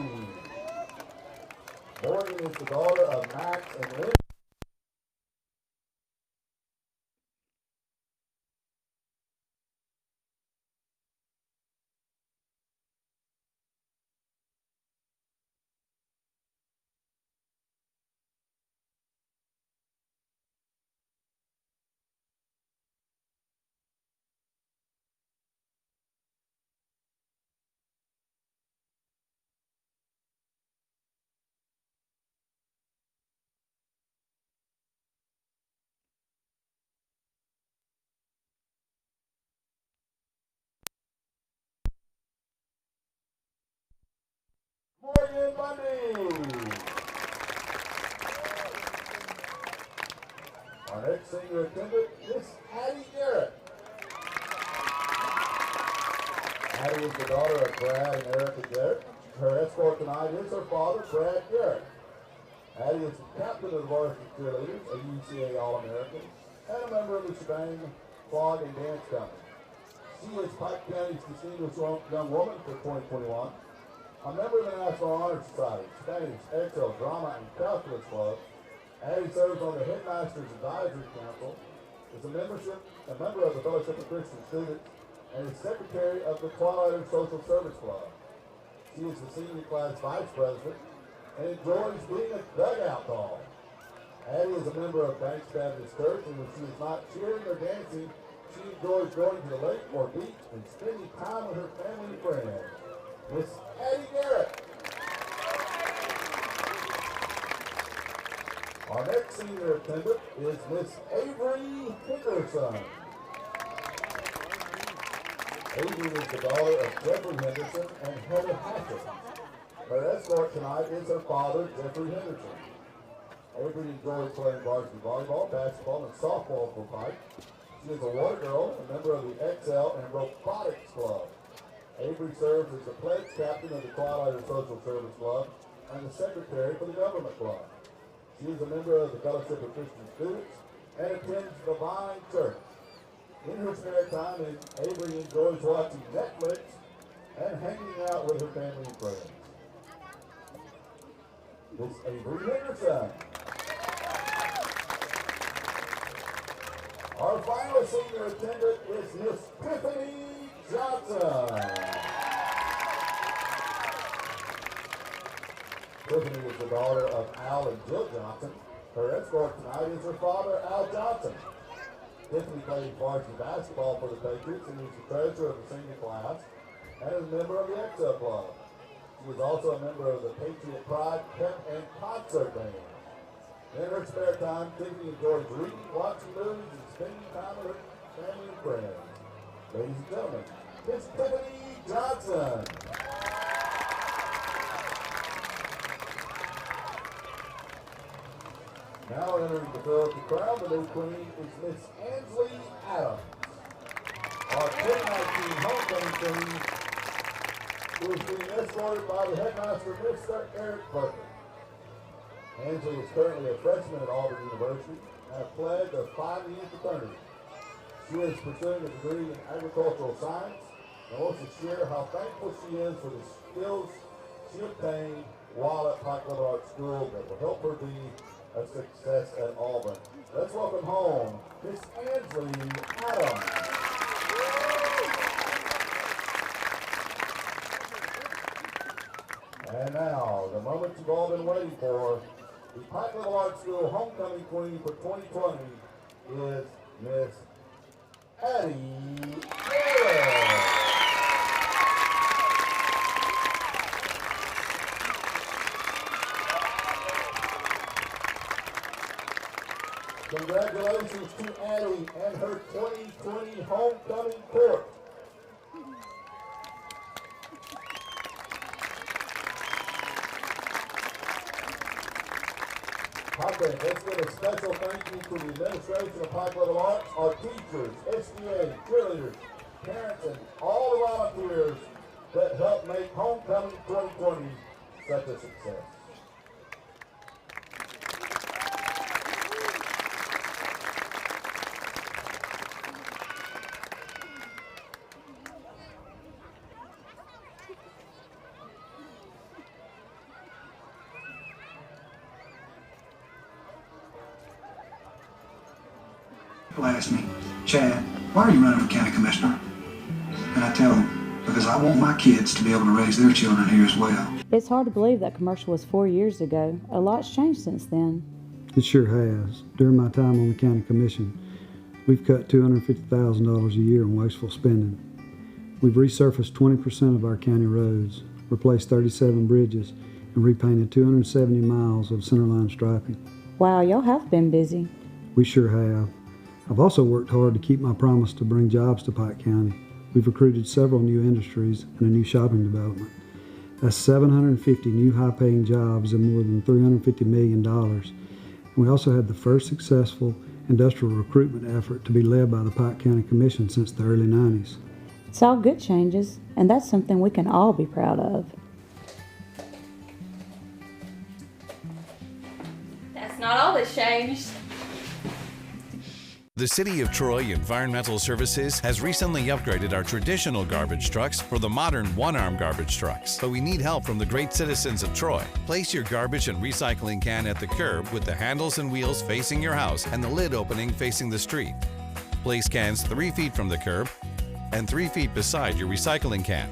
Morgan is the daughter of Max and Lynn. Morgan Bundy. Our next senior attendant is Addie Garrett. Addie is the daughter of Brad and Erica Garrett. Her escort tonight is her father, Brad Garrett. Addie is the captain of the varsity cheerleaders, a UCA All-American, and a member of the Shebang Flag and Dance Company. She is Pike County's Distinguished Young Woman for 2021. A member of the National Honor Society, Spanish, Excel, Drama, and Calculus Club. Addie serves on the Headmasters Advisory Council, is a member of the Fellowship of Christian Students, and is secretary of the Twilight Social Service Club. She is the senior class vice president and enjoys being a dugout dog. Addie is a member of Banks Baptist Church, and when she is not cheering or dancing, she enjoys going to the lake or beach and spending time with her family and friends. Miss Addie Garrett. Our next senior attendant is Miss Avery Henderson. Avery is the daughter of Jeffrey Henderson and Heather Hatchett. Her escort tonight is her father, Jeffrey Henderson. Avery enjoys playing varsity volleyball, basketball, and softball for Pike. She is a water girl, a member of the Excel and Robotics Club. Avery serves as the pledge captain of the Twilight Social Service Club and the secretary for the Government Club. She is a member of the Fellowship of Christian Students and attends Divine Church. In her spare time, Avery enjoys watching Netflix and hanging out with her family and friends. Miss Avery Henderson. Our final senior attendant is Miss Tiffany Johnson. Tiffany is the daughter of Al and Jill Johnson. Her escort tonight is her father, Al Johnson. Tiffany plays varsity basketball for the Patriots and is the treasurer of the senior class and is a member of the Excel Club. She is also a member of the Patriot Pride Pep and Concert Band. In her spare time, Tiffany enjoys reading, watching movies, and spending time with her family and friends. Ladies and gentlemen, Miss Tiffany Johnson. Now entering the field to crown the new queen is Miss Ansley Adams. Our 2019 homecoming queen, who is being escorted by the headmaster, Mr. Eric Burton. Ansley is currently a freshman at Auburn University and a pledge of 5 years fraternity. She is pursuing a degree in agricultural science and wants to share how thankful she is for the skills she obtained while at Pike Lib Art School that will help her be a success at Auburn. Let's welcome home Miss Ansley Adams. And now, the moment you've all been waiting for, the Pike Lib Art School homecoming queen for 2020 is Miss Addie Garrett. Congratulations to Addie and her 2020 homecoming court. Okay, let's give a special thank you to the administration of Pike Lib Arts, our teachers, SDA, cheerleaders, parents, and all the volunteers that helped make Homecoming 2020 such a success. People ask me, Chad, why are you running for county commissioner? And I tell them, because I want my kids to be able to raise their children here as well. It's hard to believe that commercial was 4 years ago. A lot's changed since then. It sure has. During my time on the county commission, we've cut $250,000 a year in wasteful spending. We've resurfaced 20% of our county roads, replaced 37 bridges, and repainted 270 miles of centerline striping. Wow, y'all have been busy. We sure have. I've also worked hard to keep my promise to bring jobs to Pike County. We've recruited several new industries and a new shopping development. That's 750 new high-paying jobs and more than $350 million. And we also had the first successful industrial recruitment effort to be led by the Pike County Commission since the early 90s. It's all good changes, and that's something we can all be proud of. That's not all that's changed. The City of Troy Environmental Services has recently upgraded our traditional garbage trucks for the modern one-arm garbage trucks. But we need help from the great citizens of Troy. Place your garbage and recycling can at the curb with the handles and wheels facing your house and the lid opening facing the street. Place cans 3 feet from the curb and 3 feet beside your recycling can.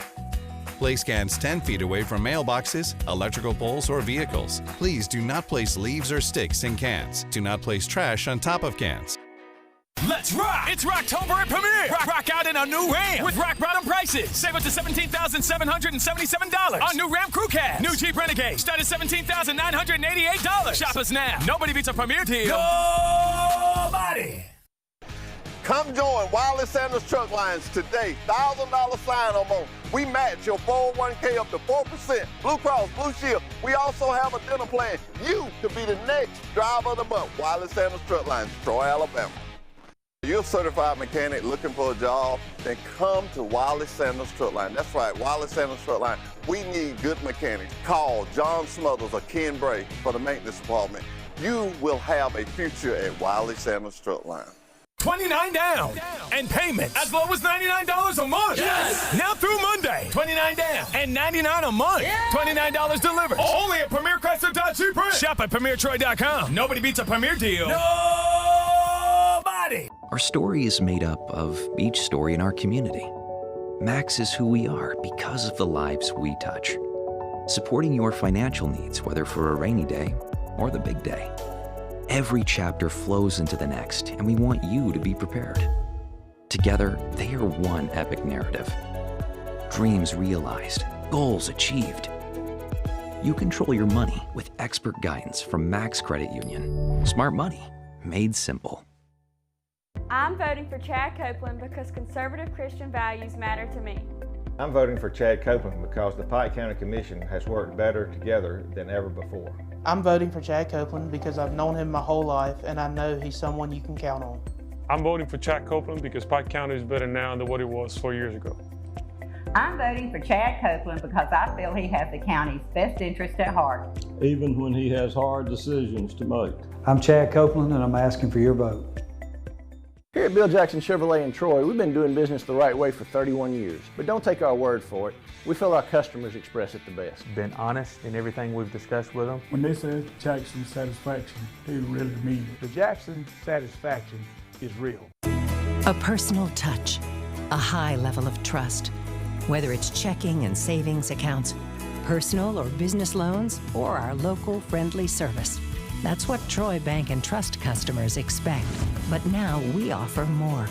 Place cans 10 feet away from mailboxes, electrical poles, or vehicles. Please do not place leaves or sticks in cans. Do not place trash on top of cans. Let's rock! It's Rocktober at Premier. Rock out in a new Ram with rock bottom prices. Save up to $17,777 on new Ram Crew Cab. New Jeep Renegade start at $17,988. Shop us now. Nobody beats a Premier deal. Nobody. Come join Wiley Sanders Truck Lines today. $1,000 sign-on bonus. We match your 401k up to 4%. Blue Cross, Blue Shield. We also have a dental plan. You could be the next driver of the month. Wiley Sanders Truck Lines, Troy, Alabama. You're a certified mechanic looking for a job, then come to Wiley Sanders Truck Line. That's right, Wiley Sanders Truck Line. We need good mechanics. Call John Smothers or Ken Bray for the maintenance department. You will have a future at Wiley Sanders Truck Line. $29 down and payment as low as $99 a month. Yes! Now through Monday, $29 down and $99 a month. Yeah! $29 delivered. Only at Premier Chrysler Dodge Jeep. Shop at PremierTroy.com. Nobody beats a Premier deal. Nobody. Our story is made up of each story in our community. Max is who we are because of the lives we touch. Supporting your financial needs, whether for a rainy day or the big day. Every chapter flows into the next, and we want you to be prepared. Together, they are one epic narrative. Dreams realized, goals achieved. You control your money with expert guidance from Max Credit Union. Smart money, made simple. I'm voting for Chad Copeland because conservative Christian values matter to me. I'm voting for Chad Copeland because the Pike County Commission has worked better together than ever before. I'm voting for Chad Copeland because I've known him my whole life and I know he's someone you can count on. I'm voting for Chad Copeland because Pike County is better now than what it was 4 years ago. I'm voting for Chad Copeland because I feel he has the county's best interest at heart. Even when he has hard decisions to make. I'm Chad Copeland and I'm asking for your vote. Here at Bill Jackson Chevrolet in Troy, we've been doing business the right way for 31 years. But don't take our word for it. We feel our customers express it the best. Been honest in everything we've discussed with them. When they say Jackson satisfaction, they really mean it. The Jackson satisfaction is real. A personal touch, a high level of trust. Whether it's checking and savings accounts, personal or business loans, or our local friendly service. That's what Troy Bank and Trust customers expect. But now we offer more.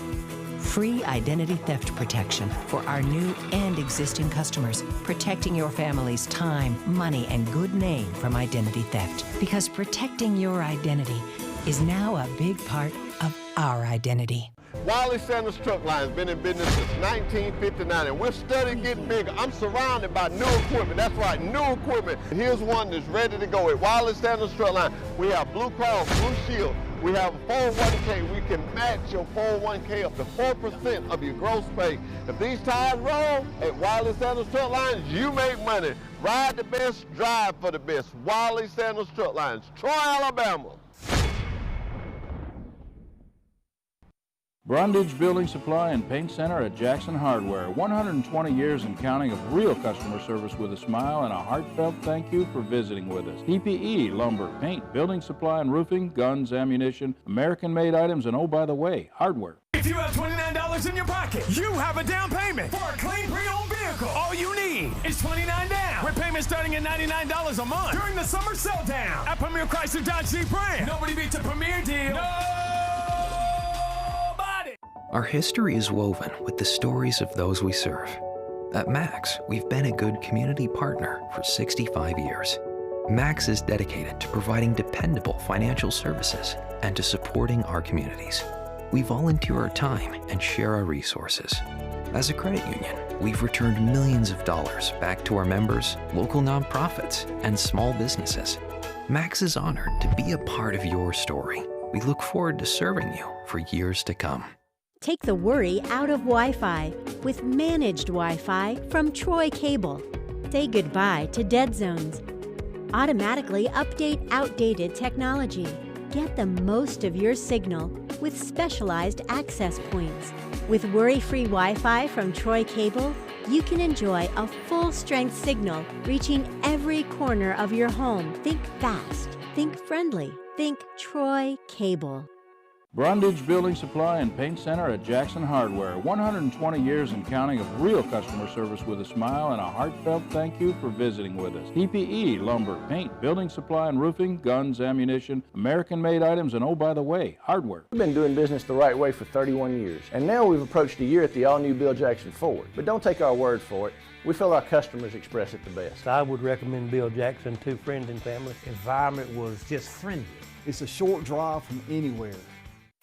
Free identity theft protection for our new and existing customers, protecting your family's time, money, and good name from identity theft. Because protecting your identity is now a big part of our identity. Wiley Sanders Truck Line has been in business since 1959, and we're steadily getting bigger. I'm surrounded by new equipment. That's right, new equipment. Here's one that's ready to go at Wiley Sanders Truck Line. We have Blue Cross Blue Shield. We have a 401k. We can match your 401k up to 4% of your gross pay. If these tires roll at Wiley Sanders Truck Lines, you make money. Ride the best, drive for the best. Wiley Sanders Truck Lines, Troy, Alabama. Brundage Building Supply and Paint Center at Jackson Hardware. 120 years and counting of real customer service with a smile and a heartfelt thank you for visiting with us. PPE, lumber, paint, building supply and roofing, guns, ammunition, American-made items, and oh, by the way, hardware. If you have $29 in your pocket, you have a down payment for a clean pre-owned vehicle. All you need is $29 down, with payments starting at $99 a month during the summer sell down at Premier Chrysler Dodge Jeep Ram. Nobody beats a Premier deal. Our history is woven with the stories of those we serve. At Max, we've been a good community partner for 65 years. Max is dedicated to providing dependable financial services and to supporting our communities. We volunteer our time and share our resources. As a credit union, we've returned millions of dollars back to our members, local nonprofits, and small businesses. Max is honored to be a part of your story. We look forward to serving you for years to come. Take the worry out of Wi-Fi with managed Wi-Fi from Troy Cable. Say goodbye to dead zones. Automatically update outdated technology. Get the most of your signal with specialized access points. With worry-free Wi-Fi from Troy Cable, you can enjoy a full-strength signal reaching every corner of your home. Think fast. Think friendly. Think Troy Cable. Brundage Building Supply and Paint Center at Jackson Hardware. 120 years and counting of real customer service with a smile and a heartfelt thank you for visiting with us. PPE, lumber, paint, building supply and roofing, guns, ammunition, American-made items, and oh, by the way, hardware. We've been doing business the right way for 31 years, and now we've approached a year at the all-new Bill Jackson Ford. But don't take our word for it. We feel our customers express it the best. I would recommend Bill Jackson to friends and family. Environment was just friendly. It's a short drive from anywhere.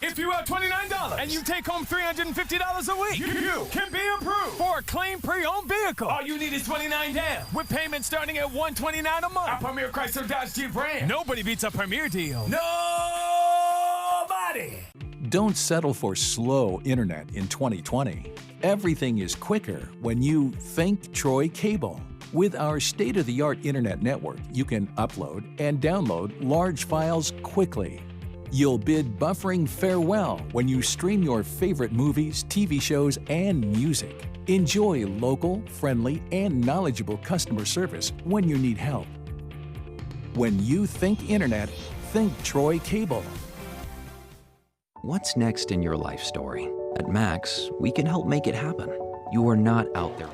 If you have $29 and you take home $350 a week, you can be approved for a clean pre-owned vehicle. All you need is $29 down, with payments starting at $129 a month. At Premier Chrysler Dodge Jeep Ram. Nobody beats a Premier deal. Nobody! Don't settle for slow internet in 2020. Everything is quicker when you think Troy Cable. With our state-of-the-art internet network, you can upload and download large files quickly. You'll bid buffering farewell when you stream your favorite movies, TV shows, and music. Enjoy local, friendly, and knowledgeable customer service when you need help. When you think internet, think Troy Cable. What's next in your life story? At Max, we can help make it happen. You are not out there.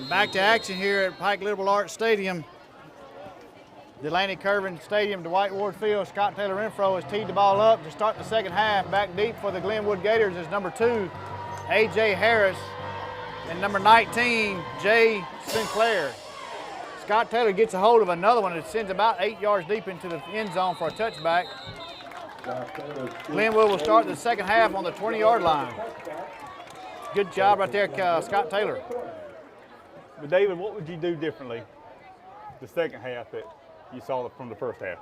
Back to action here at Pike Liberal Arts Stadium. Delaney Curvin Stadium, Dwight Ward Field. Scott Taylor Renfro has teed the ball up to start the second half. Back deep for the Glenwood Gators is number 2, A.J. Harris, and number 19, Jay Sinclair. Scott Taylor gets a hold of another one that sends about 8 yards deep into the end zone for a touchback. Glenwood will start the second half on the 20-yard line. Good job right there, Scott Taylor. But David, what would you do differently the second half that you saw from the first half?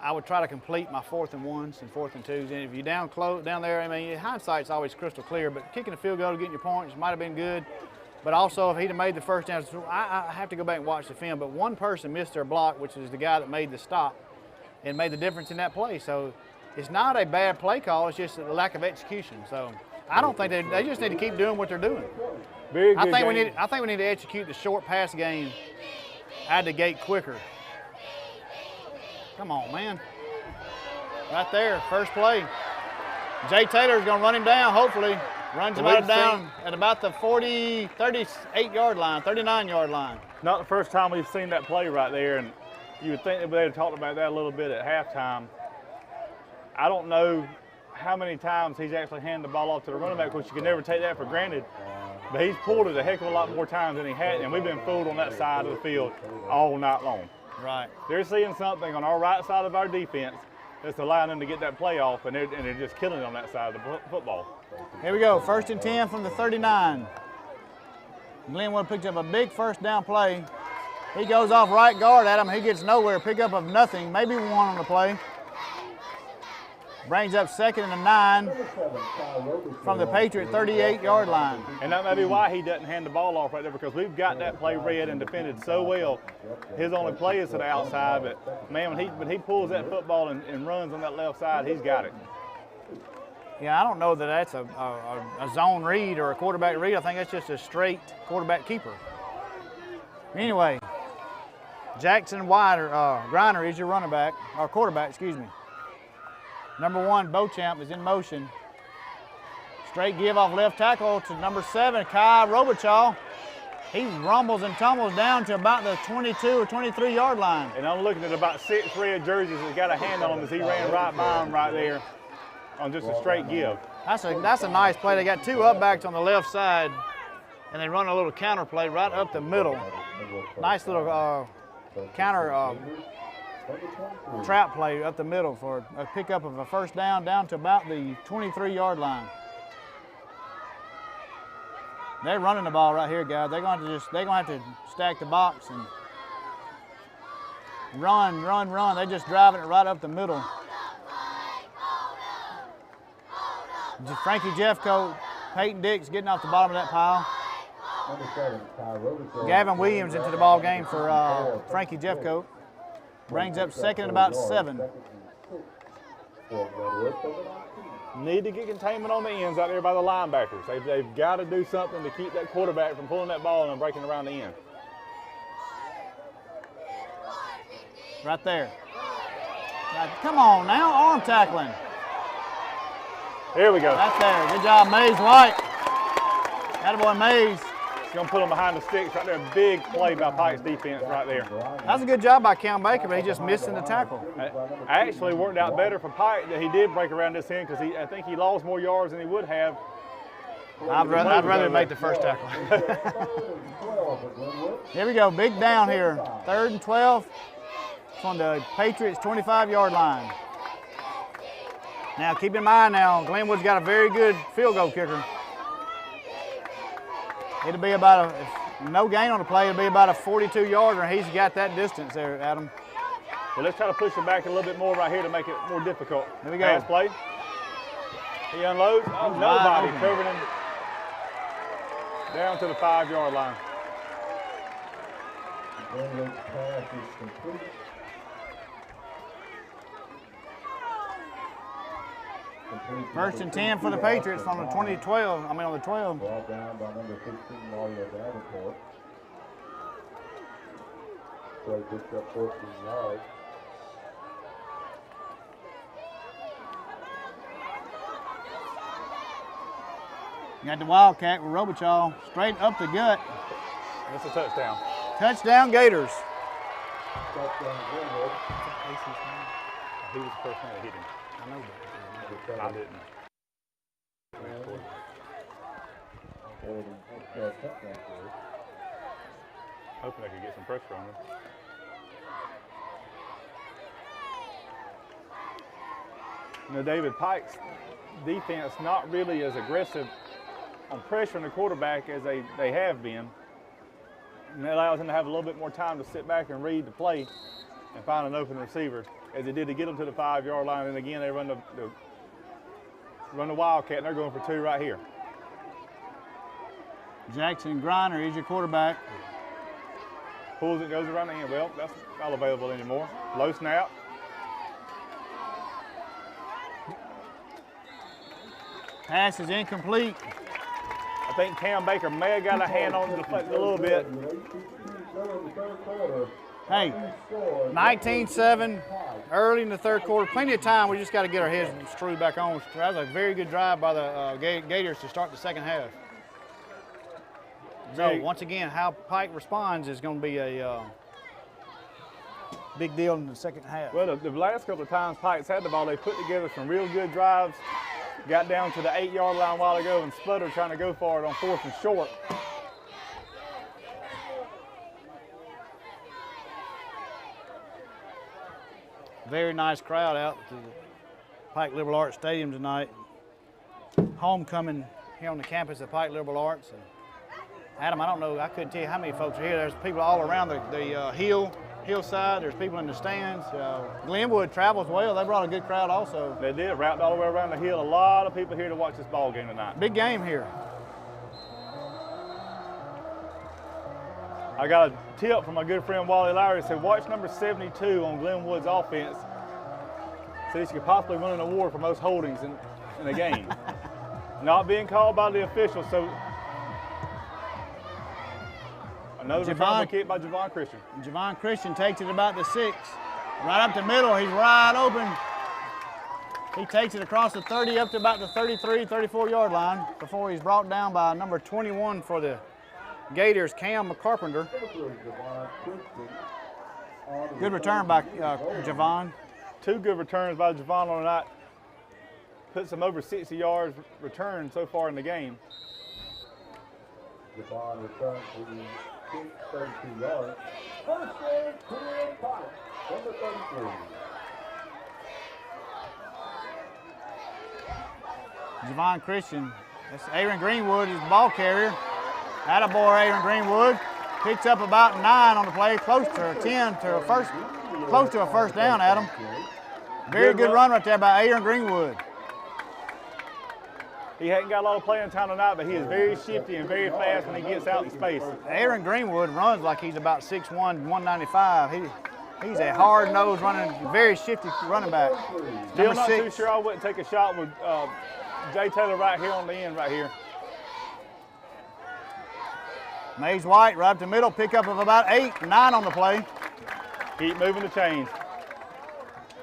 I would try to complete my 4th and 1s and 4th and 2s. And if you're down there, I mean, hindsight's always crystal clear, but kicking a field goal to getting your points might have been good. But also, if he'd have made the first down, I have to go back and watch the film, but one person missed their block, which is the guy that made the stop and made the difference in that play. So it's not a bad play call, it's just a lack of execution. So I don't think they just need to keep doing what they're doing. Very good I think we need to execute the short pass game out the gate quicker. Come on, man. Right there, first play. Jay Taylor's going to run him down, hopefully. Runs him down at about the 38-yard line, 39-yard line. Not the first time we've seen that play right there, and you would think that they'd have talked about that a little bit at halftime. I don't know how many times he's actually handed the ball off to the running back, which you can never take that for granted. But he's pulled it a heck of a lot more times than he had, and we've been fooled on that side of the field all night long. Right. They're seeing something on our right side of our defense that's allowing them to get that play off, and they're just killing it on that side of the football. Here we go, 1st and 10 from the 39. Glenwood picked up a big first down play. He goes off right guard at him. He gets nowhere. Pickup of nothing, maybe 1 on the play. Brings up 2nd and 9 from the Patriot 38-yard line. And that may be why he doesn't hand the ball off right there, because we've got that play read and defended so well. His only play is to the outside, but man, when he pulls that football and runs on that left side, he's got it. Yeah, I don't know that that's a zone read or a quarterback read. I think that's just a straight quarterback keeper. Anyway, Jackson Griner is your running back, or quarterback, excuse me. Number 1, Beauchamp, is in motion. Straight give off left tackle to number 7, Kai Robichaw. He rumbles and tumbles down to about the 22 or 23-yard line. And I'm looking at about 6 red jerseys that got a hand on him as he ran right by him right there on just a straight give. That's a nice play. They got 2 upbacks on the left side, and they run a little counter play right up the middle. Nice little counter trap play up the middle for a pickup of a first down to about the 23-yard line. They're running the ball right here, guys. They're going to have to stack the box and run. They're just driving it right up the middle. Frankie Jeffcoat, Peyton Dix getting off the bottom of that pile. Gavin Williams into the ball game for Frankie Jeffcoat. Brings up 2nd and about 7. Need to get containment on the ends out there by the linebackers. They've got to do something to keep that quarterback from pulling that ball and breaking around the end. Right there. Now, come on now, arm tackling. Here we go. Right there. Good job, Mays White. Attaboy Mays. He's going to put him behind the sticks right there. Big play by Pike's defense right there. That's a good job by Cam Baker, but he just missing the tackle. Actually worked out better for Pike that he did break around this end, because I think he lost more yards than he would have. I'd rather make the first tackle. Here we go, big down here. 3rd and 12 from the Patriots 25-yard line. Now keep in mind now, Glenwood's got a very good field goal kicker. It'll be about no gain on the play, it'll be about a 42-yarder, and he's got that distance there, Adam. Well, let's try to push him back a little bit more right here to make it more difficult. Here we go. Pass play. He unloads. Oh, nobody covered him down to the 5-yard line. Pass is complete. First and 10 for the Patriots from the 2012. On the 12. Ball down by number 16, Mario Davenport. Play picked up 14 yards. You got the Wildcat with Robichaw straight up the gut. That's a touchdown. Touchdown Gators. Touchdown Glenwood. He was the first man that hit him. I know that. I didn't. Hoping I could get some pressure on him. You know, David, Pike's defense not really as aggressive on pressuring the quarterback as they have been. And that allows them to have a little bit more time to sit back and read the play and find an open receiver, as they did to get them to the 5-yard line. And again, they run the Wildcat, and they're going for 2 right here. Jackson Griner is your quarterback. Pulls it, goes around the end. Well, that's not available anymore. Low snap. Pass is incomplete. I think Cam Baker may have got a hand on it, deflected a little bit. Hey, 19-7, early in the 3rd quarter. Plenty of time. We just got to get our heads screwed back on. That was a very good drive by the Gators to start the 2nd half. So once again, how Pike responds is going to be a big deal in the 2nd half. Well, the last couple of times Pike's had the ball, they put together some real good drives. Got down to the 8-yard line a while ago and sputtered trying to go for it on 4th and short. Very nice crowd out to the Pike Liberal Arts Stadium tonight. Homecoming here on the campus of Pike Liberal Arts. And Adam, I don't know, I couldn't tell you how many folks are here. There's people all around the hillside. There's people in the stands. Glenwood travels well. They brought a good crowd also. They did, wrapped all the way around the hill. A lot of people here to watch this ball game tonight. Big game here. I got a tip from my good friend Wally Lowry. He said, watch number 72 on Glenwood's offense. Said he could possibly win an award for most holdings in a game. Not being called by the officials, so another return kick by Javon Christian. Javon Christian takes it about the 6. Right up the middle, he's wide open. He takes it across the 30 up to about the 33, 34-yard line before he's brought down by number 21 for the Gators, Cam Carpenter. Good return by Javon. 2 good returns by Javon on the night. Puts him over 60 yards return so far in the game. Javon returns to 32 yards. First down, clear Pike, number 33. Javon Christian. That's Aaron Greenwood, his ball carrier. Attaboy, Aaron Greenwood. Picks up about 9 on the play, close to a 10 to a first, close to a first down, Adam. Very good run right there by Aaron Greenwood. He hadn't got a lot of playing time tonight, but he is very shifty and very fast when he gets out in space. Aaron Greenwood runs like he's about 6'1", 195. He's a hard-nosed running, very shifty running back. Still not too sure I wouldn't take a shot with Jay Taylor right here on the end right here. Mays White right up the middle, pickup of about 8, 9 on the play. Keep moving the chains.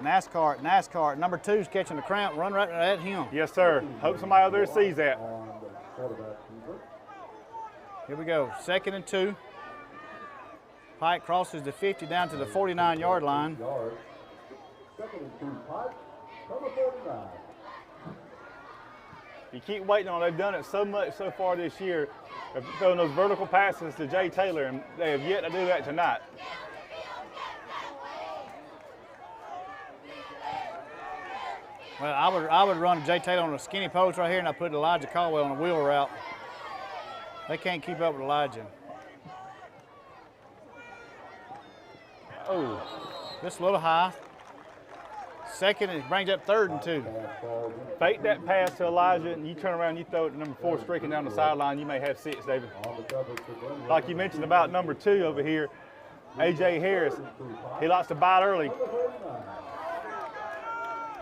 NASCAR. Number 2's catching the cramp, run right at him. Yes, sir. Hope somebody out there sees that. Here we go, 2nd and 2. Pike crosses the 50 down to the 49-yard line. 2nd and 2, Pike, number 49. You keep waiting on it. They've done it so much so far this year. They're throwing those vertical passes to Jay Taylor, and they have yet to do that tonight. Well, I would run Jay Taylor on a skinny post right here, and I put Elijah Caldwell on a wheel route. They can't keep up with Elijah. Oh, just a little high. 2nd, it brings up 3rd and 2. Fake that pass to Elijah, and you turn around and you throw it to number 4 streaking down the sideline. You may have 6, David. Like you mentioned about number 2 over here, A.J. Harris. He likes to bite early.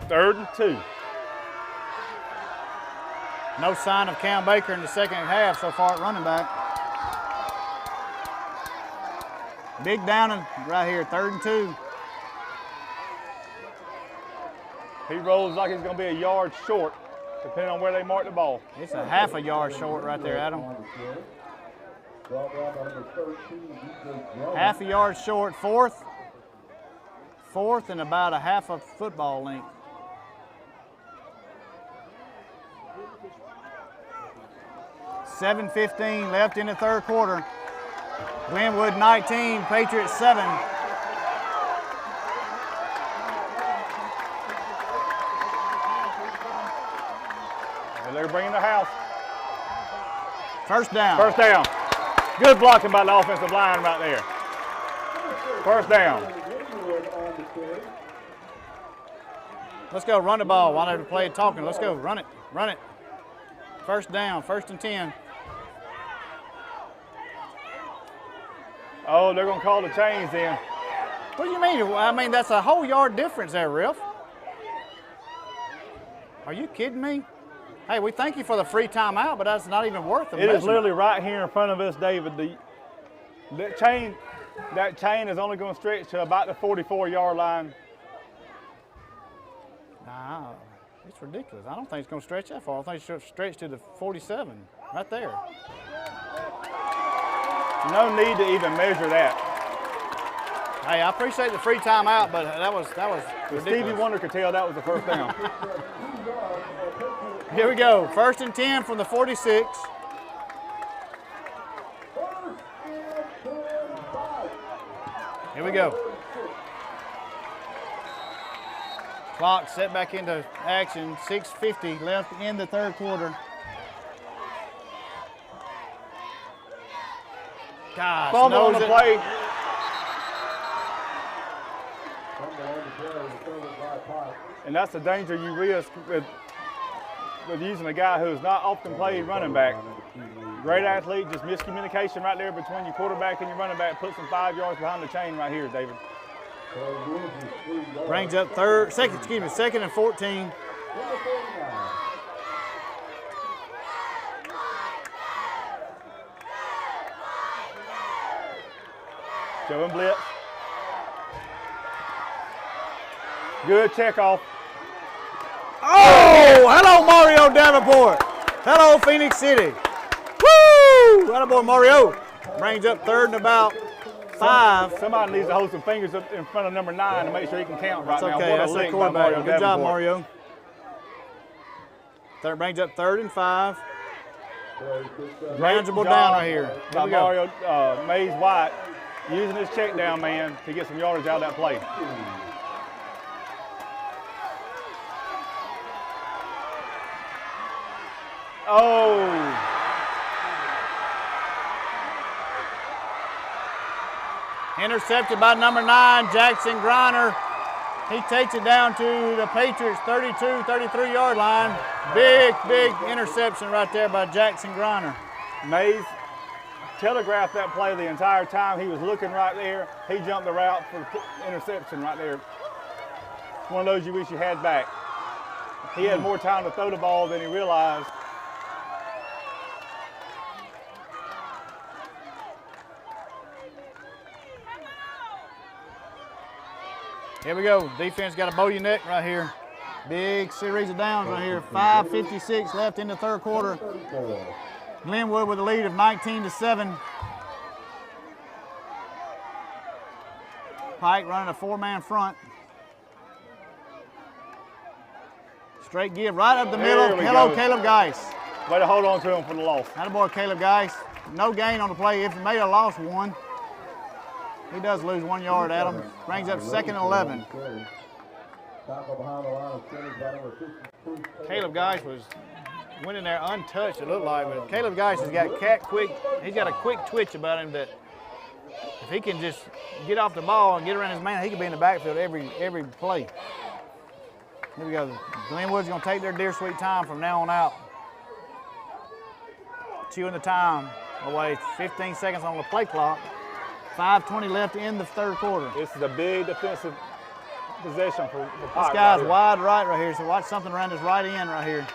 3rd and 2. No sign of Cam Baker in the second half so far at running back. Big Downing right here, 3rd and 2. He rolls like he's going to be a yard short, depending on where they mark the ball. It's a half a yard short right there, Adam. Half a yard short, 4th. 4th and about a half a football length. $7:15 left in the 3rd quarter. Glenwood 19, Patriots 7. And they're bringing the house. First down. First down. Good blocking by the offensive line right there. First down. Let's go run the ball while they play talking. Let's go, run it, run it. First down, 1st and 10. Oh, they're going to call the chains then. What do you mean? I mean, that's a whole yard difference there, Riff. Are you kidding me? Hey, we thank you for the free timeout, but that's not even worth it. It is literally right here in front of us, David. That chain is only going to stretch to about the 44-yard line. Nah, it's ridiculous. I don't think it's going to stretch that far. I think it's going to stretch to the 47, right there. No need to even measure that. Hey, I appreciate the free timeout, but that was ridiculous. Stevie Wonder could tell that was the first down. Here we go, 1st and 10 from the 46. Here we go. Clock set back into action. 6:50 left in the third quarter. Gosh, fumble on the play. And that's the danger you risk with using a guy who's not often played running back. Great athlete, just miscommunication right there between your quarterback and your running back. Puts him 5 yards behind the chain right here, David. Brings up second and 14. Showing blitz. Good check off. Oh, hello Mario Davenport. Hello Phoenix City. Woo! Attaboy Mario. Brings up third and about 5. Somebody needs to hold some fingers up in front of number 9 to make sure he can count right now. Okay, that's the quarterback. Good job, Mario. Third brings up third and 5. Manageable down right here. By Mario Mays White using his check down man to get some yardage out of that play. Oh. Intercepted by number 9, Jackson Griner. He takes it down to the Patriots 32, 33-yard line. Big interception right there by Jackson Griner. Mays telegraphed that play the entire time. He was looking right there. He jumped the route for interception right there. One of those you wish you had back. He had more time to throw the ball than he realized. Here we go. Defense got a bow your neck right here. Big series of downs right here. 5:56 left in the third quarter. Glenwood with a lead of 19-7. Pike running a 4-man front. Straight give right up the middle. Hello, Caleb Geis. Way to hold on to him for the loss. Attaboy, Caleb Geis. No gain on the play. If he may have lost 1. He does lose 1 yard, Adam. Brings up second and 11. Caleb Geis went in there untouched, it looked like, but Caleb Geis has got he's got a quick twitch about him that if he can just get off the ball and get around his man, he could be in the backfield every play. Here we go. Glenwood's gonna take their dear sweet time from now on out. Chewing the time away, 15 seconds on the play clock. 5:20 left in the third quarter. This is a big defensive possession for This Pike. guy's wide right here, so watch something around his right end right here.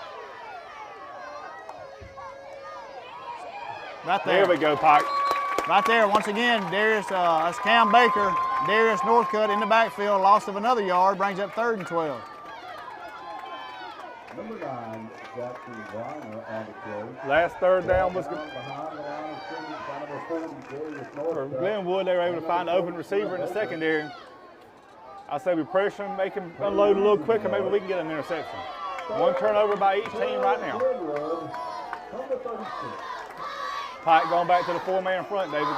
Right there. There we go, Pike. Right there, once again, Darius, that's Cam Baker. Darius Northcutt in the backfield, loss of another yard, brings up third and 12. Number 9, Jackson Griner on the play. Last third down was for Glenwood. They were able to find an open receiver in the secondary. I say we pressure him, make him unload a little quicker. Maybe we can get an interception. 1 turnover by each team right now. Pike going back to the 4-man front, David.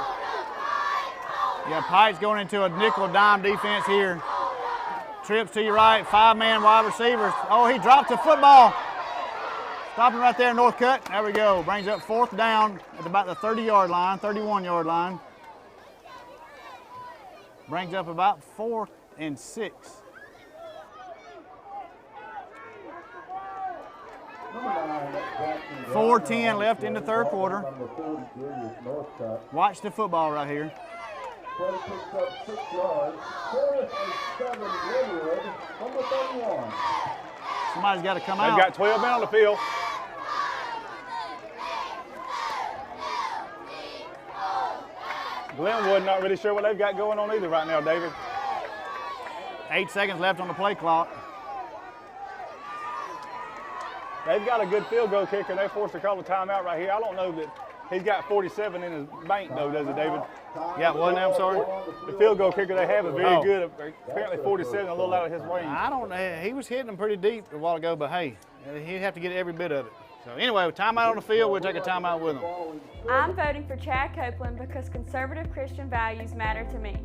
Yeah, Pike's going into a nickel dime defense here. Trips to your right, 5-man wide receivers. Oh, he dropped the football. Stopping right there, Northcutt. There we go. Brings up 4th down at about the 30-yard line, 31-yard line. Brings up about 4th and 6. $4:10 left in the third quarter. Watch the football right here. Play picks up 6 yards. 4th and 7 Glenwood from the 31. Somebody's got to come out. They've got 12 men on the field. Glenwood not really sure what they've got going on either right now, David. 8 seconds left on the play clock. They've got a good field goal kicker. They're forced to call a timeout right here. I don't know that he's got 47 in his bank, though, does it, David? Yeah, what now? I'm sorry? The field goal kicker they have is very good. Apparently 47, a little out of his range. I don't know. He was hitting them pretty deep a while ago, but hey, he'd have to get every bit of it. So anyway, with timeout on the field, we'll take a timeout with him. I'm voting for Chad Copeland because conservative Christian values matter to me.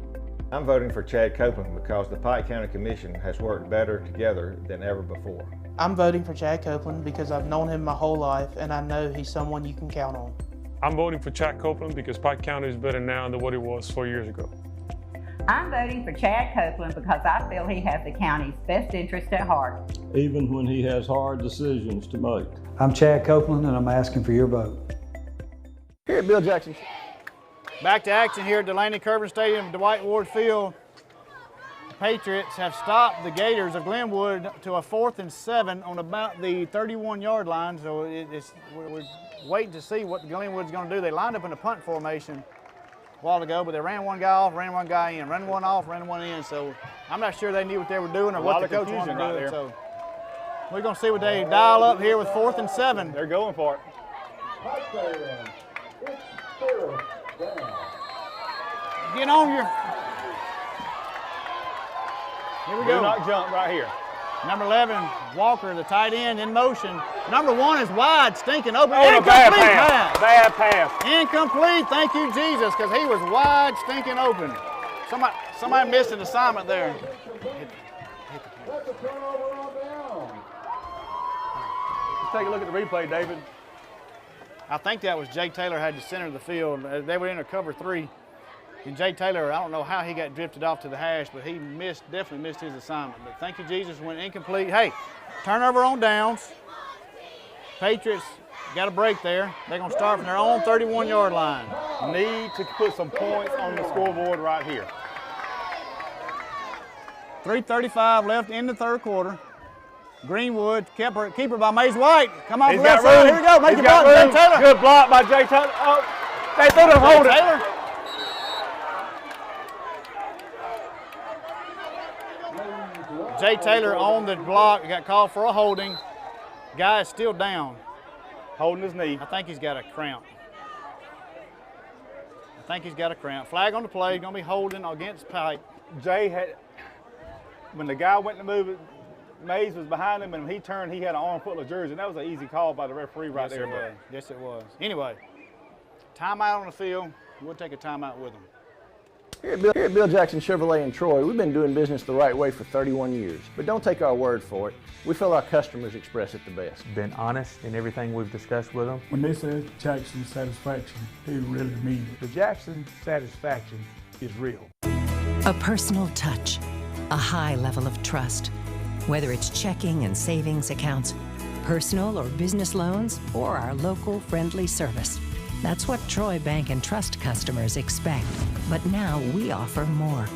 I'm voting for Chad Copeland because the Pike County Commission has worked better together than ever before. I'm voting for Chad Copeland because I've known him my whole life and I know he's someone you can count on. I'm voting for Chad Copeland because Pike County is better now than what it was 4 years ago. I'm voting for Chad Copeland because I feel he has the county's best interest at heart. Even when he has hard decisions to make. I'm Chad Copeland, and I'm asking for your vote. Here at Bill Jackson. Back to action here at Delaney Curvin Stadium, Dwight Ward Field. The Patriots have stopped the Gators of Glenwood to a 4th and 7 on about the 31-yard line. So we're waiting to see what Glenwood's going to do. They lined up in a punt formation a while ago, but they ran one guy off, ran one guy in, ran one off, ran one in. So I'm not sure they knew what they were doing or what the coach wanted to do. So we're going to see what they dial up here with 4th and 7. They're going for it. Get on your... Here we go. Do not jump right here. Number 11, Walker, the tight end, in motion. Number 1 is wide, stinking open. Oh, bad pass. Bad pass. Incomplete, thank you, Jesus, because he was wide, stinking open. Somebody missed an assignment there. That's a turnover on down. Let's take a look at the replay, David. I think that was Jay Taylor had the center of the field. They were in a cover 3. And Jay Taylor, I don't know how he got drifted off to the hash, but he definitely missed his assignment. But thank you, Jesus, went incomplete. Hey, turnover on downs. Patriots got a break there. They're going to start from their own 31-yard line. Need to put some points on the scoreboard right here. 3:35 left in the third quarter. Greenwood, keeper by Mays White. Come on, He's left got side. room. Here we go. Make He's it got block, Jay room. Taylor. Good block by Jay Taylor. Oh, they threw him hold it. Jay Taylor on the block, got called for a holding. Guy is still down. Holding his knee. I think he's got a cramp. Flag on the play, gonna be holding against Pike. Jay had, when the guy went to move it, Mays was behind him, and when he turned, he had an armful of jersey. And that was an easy call by the referee right there. Yes, it was. Anyway, timeout on the field. We'll take a timeout with them. Here at Bill Jackson Chevrolet in Troy, we've been doing business the right way for 31 years. But don't take our word for it. We feel our customers express it the best. Been honest in everything we've discussed with them. When they say Jackson satisfaction, they really mean it. The Jackson satisfaction is real. A personal touch, a high level of trust. Whether it's checking and savings accounts, personal or business loans, or our local friendly service. That's what Troy Bank and Trust customers expect. But now we offer more.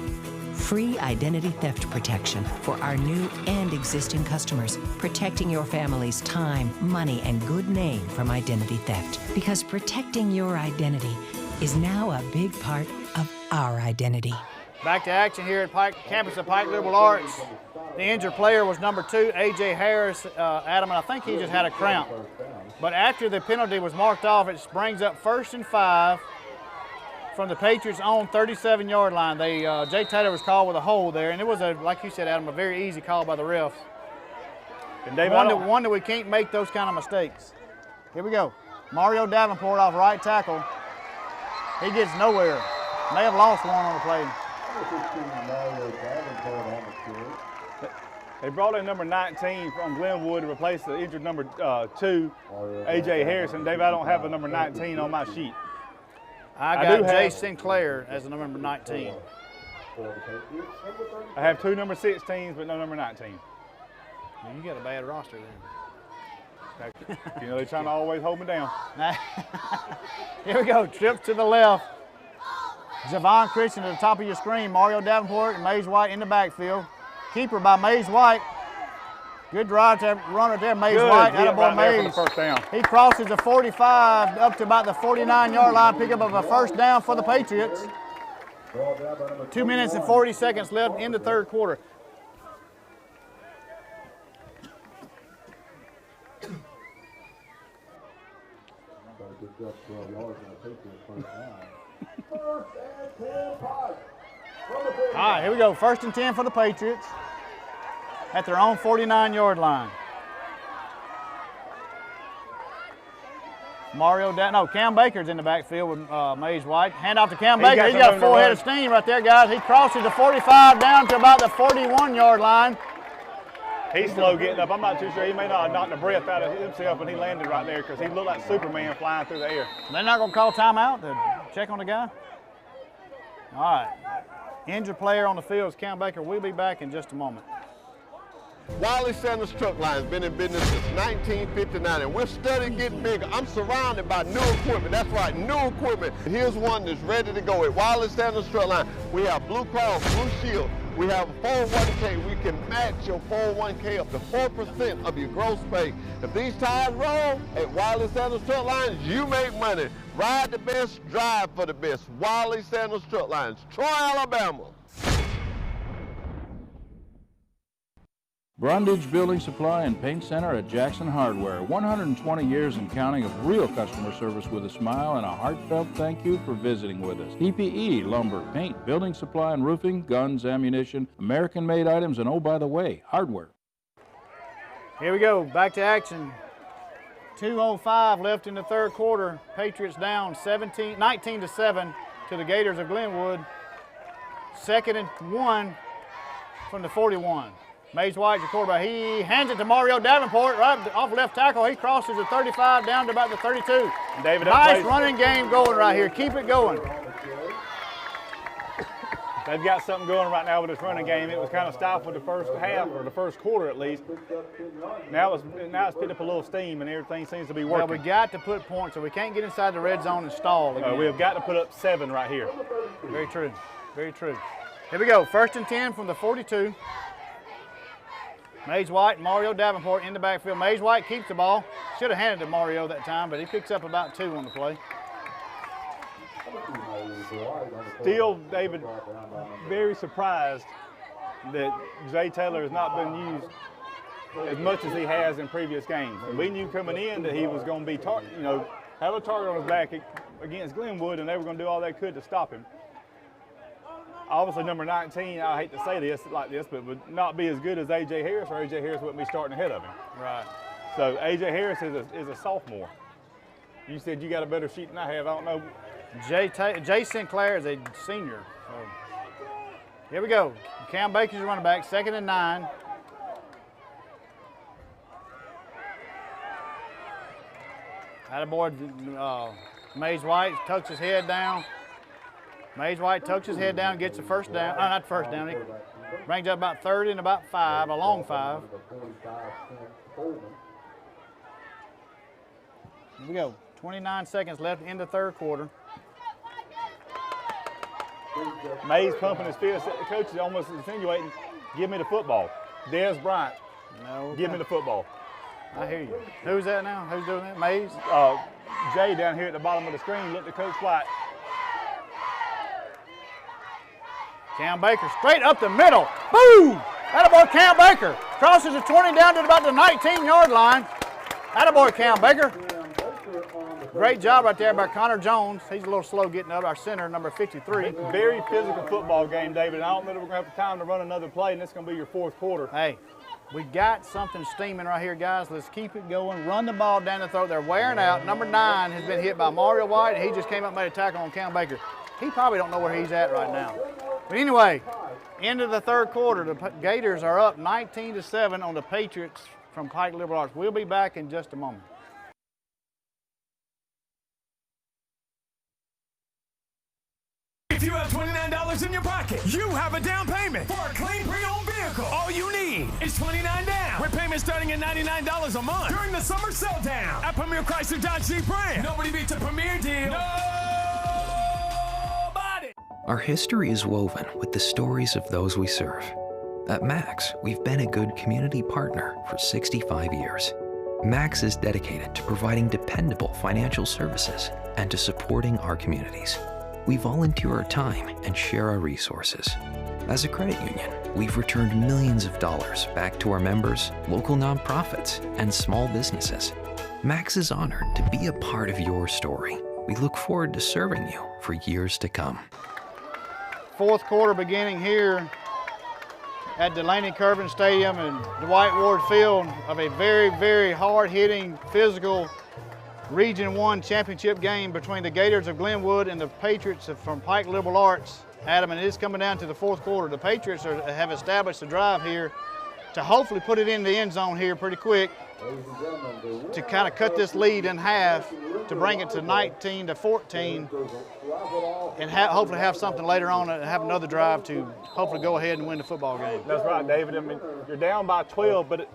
Free identity theft protection for our new and existing customers, protecting your family's time, money, and good name from identity theft. Because protecting your identity is now a big part of our identity. Back to action here at campus of Pike Liberal Arts. The injured player was number 2, A.J. Harris, Adam, and I think he just had a cramp. But after the penalty was marked off, it brings up 1st and 5 from the Patriots' own 37-yard line. Jay Taylor was called with a hold there, and it was, like you said, Adam, a very easy call by the ref. And David, one that we can't make those kind of mistakes. Here we go. Mario Davenport off right tackle. He gets nowhere. May have lost one on the play. They brought in number 19 from Glenwood to replace the injured number 2, A.J. Harrison. Dave, I don't have a number 19 on my sheet. I got Jay Sinclair as the number 19. I have 2 number 16s, but no number 19. Well, you got a bad roster then. You know, they're trying to always hold me down. Here we go, trips to the left. Javon Christian at the top of your screen. Mario Davenport and Mays White in the backfield. Keeper by Mays White. Good drive to runner there, Mays White. Attaboy Mays. First down. He crosses the 45 up to about the 49-yard line, pick up of a first down for the Patriots. 2 minutes and 40 seconds left in the third quarter. All right, here we go. 1st and 10 for the Patriots at their own 49-yard line. Cam Baker's in the backfield with Mays White. Hand off to Cam Baker. He's got a full head of steam right there, guys. He crosses the 45 down to about the 41-yard line. He's slow getting up. I'm not too sure. He may not have knocked the breath out of himself when he landed right there because he looked like Superman flying through the air. They're not going to call timeout to check on the guy? All right. Injured player on the field is Cam Baker. We'll be back in just a moment. Wiley Sanders Truck Line has been in business since 1959, and we're steadily getting bigger. I'm surrounded by new equipment. That's right, new equipment. Here's one that's ready to go at Wiley Sanders Truck Line. We have Blue Cross, Blue Shield. We have a 401k. We can match your 401k up to 4% of your gross pay. If these tires roll at Wiley Sanders Truck Lines, you make money. Ride the best, drive for the best. Wiley Sanders Truck Lines, Troy, Alabama. Brundage Building Supply and Paint Center at Jackson Hardware. 120 years and counting of real customer service with a smile and a heartfelt thank you for visiting with us. PPE, lumber, paint, building supply and roofing, guns, ammunition, American-made items, and oh, by the way, hardware. Here we go, back to action. 2:05 left in the third quarter. Patriots down 19-7 to the Gators of Glenwood. 2nd and 1 from the 41. Mays White, the quarterback, he hands it to Mario Davenport right off left tackle. He crosses the 35 down to about the 32. David, nice running game going right here. Keep it going. They've got something going right now with this running game. It was kind of stifled the first half, or the first quarter at least. Now it's picked up a little steam and everything seems to be working. Well, we got to put points, so we can't get inside the red zone and stall again. We have got to put up 7 right here. Very true, very true. Here we go, 1st and 10 from the 42. Mays White, Mario Davenport in the backfield. Mays White keeps the ball. Should have handed it to Mario that time, but he picks up about 2 on the play. Still, David, very surprised that Jay Taylor has not been used as much as he has in previous games. And we knew coming in that he was going to be, have a target on his back against Glenwood, and they were going to do all they could to stop him. Obviously, number 19, I hate to say this like this, but would not be as good as A.J. Harris, or A.J. Harris wouldn't be starting ahead of him. Right. So A.J. Harris is a sophomore. You said you got a better sheet than I have. I don't know. Jay Sinclair is a senior. So. Here we go. Cam Baker's your running back, 2nd and 9. Attaboy, Mays White tucks his head down. Mays White tucks his head down, gets the first down. Not first down. He brings up about 30 and about 5, a long 5. Here we go. 29 seconds left in the third quarter. Mays pumping his fist. The coach is almost insinuating, give me the football. Des Bryant, no, give me the football. I hear you. Who's that now? Who's doing that? Mays? Jay down here at the bottom of the screen looked at Coach White. Cam Baker straight up the middle. Boom! Attaboy Cam Baker. Crosses the 20 down to about the 19-yard line. Attaboy Cam Baker. Great job right there by Connor Jones. He's a little slow getting up, our center, number 53. Very physical football game, David. I don't know that we're going to have time to run another play, and it's going to be your 4th quarter. Hey, we got something steaming right here, guys. Let's keep it going. Run the ball down the throat. They're wearing out. Number 9 has been hit by Mario White, and he just came up and made a tackle on Cam Baker. He probably don't know where he's at right now. But anyway, end of the third quarter, the Gators are up 19-7 on the Patriots from Pike Liberal Arts. We'll be back in just a moment. If you have $29 in your pocket, you have a down payment for a clean pre-owned vehicle. All you need is $29 down, with payments starting at $99 a month during the summer sell down at Premier Chrysler Dodge Jeep Ram. Nobody beats a Premier deal. Our history is woven with the stories of those we serve. At Max, we've been a good community partner for 65 years. Max is dedicated to providing dependable financial services and to supporting our communities. We volunteer our time and share our resources. As a credit union, we've returned millions of dollars back to our members, local nonprofits, and small businesses. Max is honored to be a part of your story. We look forward to serving you for years to come. 4th quarter beginning here at Delaney Curvin Stadium and Dwight Ward Field of a very, very hard-hitting, physical Region 1 championship game between the Gators of Glenwood and the Patriots from Pike Liberal Arts. Adam, and it is coming down to the fourth quarter. The Patriots have established a drive here to hopefully put it in the end zone here pretty quick to kind of cut this lead in half to bring it to 19-14 and hopefully have something later on and have another drive to hopefully go ahead and win the football game. That's right, David. I mean, you're down by 12, but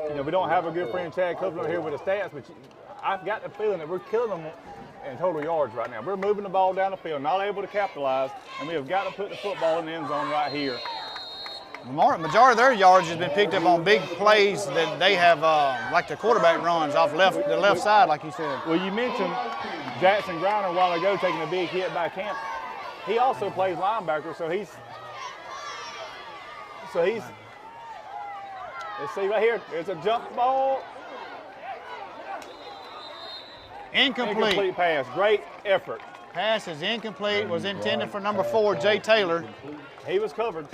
you know, we don't have a good friend Chad Copeland here with the stats, but I've got the feeling that we're killing them in total yards right now. We're moving the ball down the field, not able to capitalize, and we have got to put the football in the end zone right here. The majority of their yards has been picked up on big plays that they have, like the quarterback runs off the left side, like you said. Well, you mentioned Jackson Griner a while ago taking a big hit by Camp. He also plays linebacker, so he's. Let's see right here. There's a jump ball. Incomplete pass. Great effort. Pass is incomplete. Was intended for number 4, Jay Taylor. He was covered.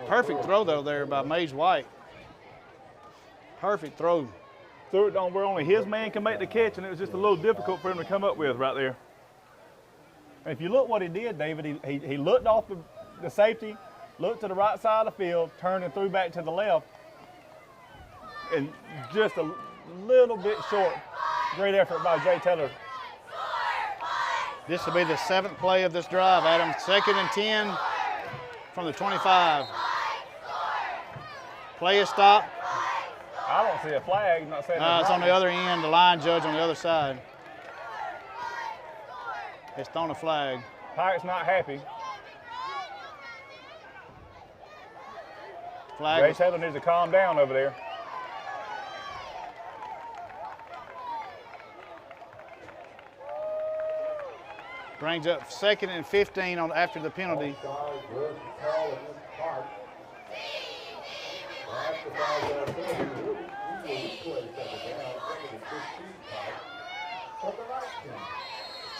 Perfect throw though there by Mays White. Perfect throw. Threw it on where only his man can make the catch, and it was just a little difficult for him to come up with right there. And if you look what he did, David, he looked off the safety, looked to the right side of the field, turned and threw back to the left, and just a little bit short. Great effort by Jay Taylor. This will be the 7th play of this drive, Adam. 2nd and 10 from the 25. Play is stopped. I don't see a flag. Not saying it's on the other end, the line judge on the other side. It's thrown a flag. Pike's not happy. Flag. Jay Taylor needs to calm down over there. Brings up 2nd and 15 after the penalty.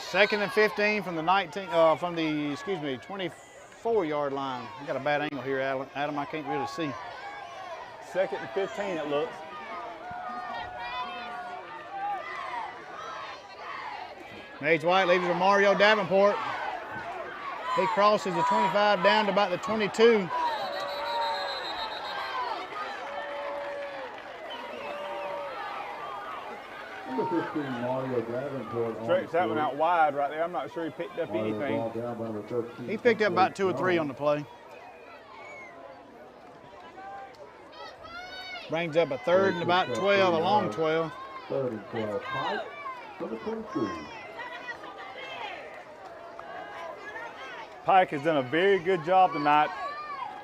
Second and 15 from the 24-yard line. I got a bad angle here, Adam. I can't really see. 2nd and 15, it looks. Mays White leaves it to Mario Davenport. He crosses the 25 down to about the 22. Number 15, Mario Davenport. Stretched that one out wide right there. I'm not sure he picked up anything. He picked up about 2 or 3 on the play. Brings up a 3rd and about 12, a long 12. 3rd and 12, Pike, number 23. Pike has done a very good job tonight.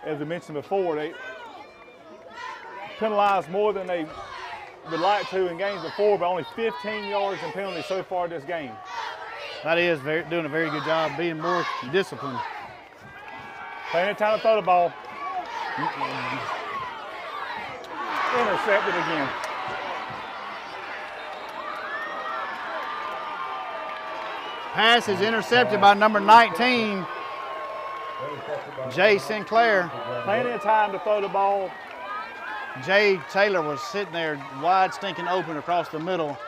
As we mentioned before, they penalized more than they would like to in games before, but only 15 yards in penalties so far this game. That is doing a very good job, being more disciplined. Plenty of time to throw the ball. Intercepted again. Pass is intercepted by number 19, Jay Sinclair. Plenty of time to throw the ball. Jay Taylor was sitting there wide stinking open across the middle,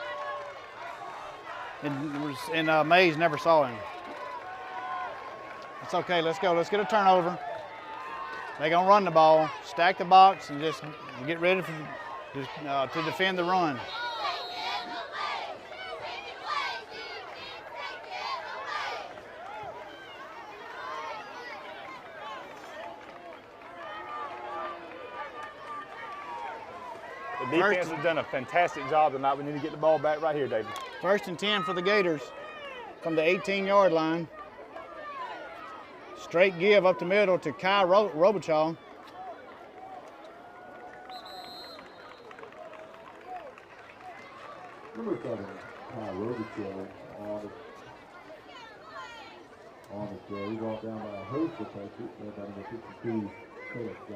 and Mays never saw him. It's okay, let's go. Let's get a turnover. They're gonna run the ball, stack the box, and just get ready to defend the run. The defense has done a fantastic job tonight. We need to get the ball back right here, David. 1st and 10 for the Gators from the 18-yard line. Straight give up the middle to Kai Robichaud. Number 7, Kai Robichaud on the throw. He brought down by a host of Patriots. By number 52.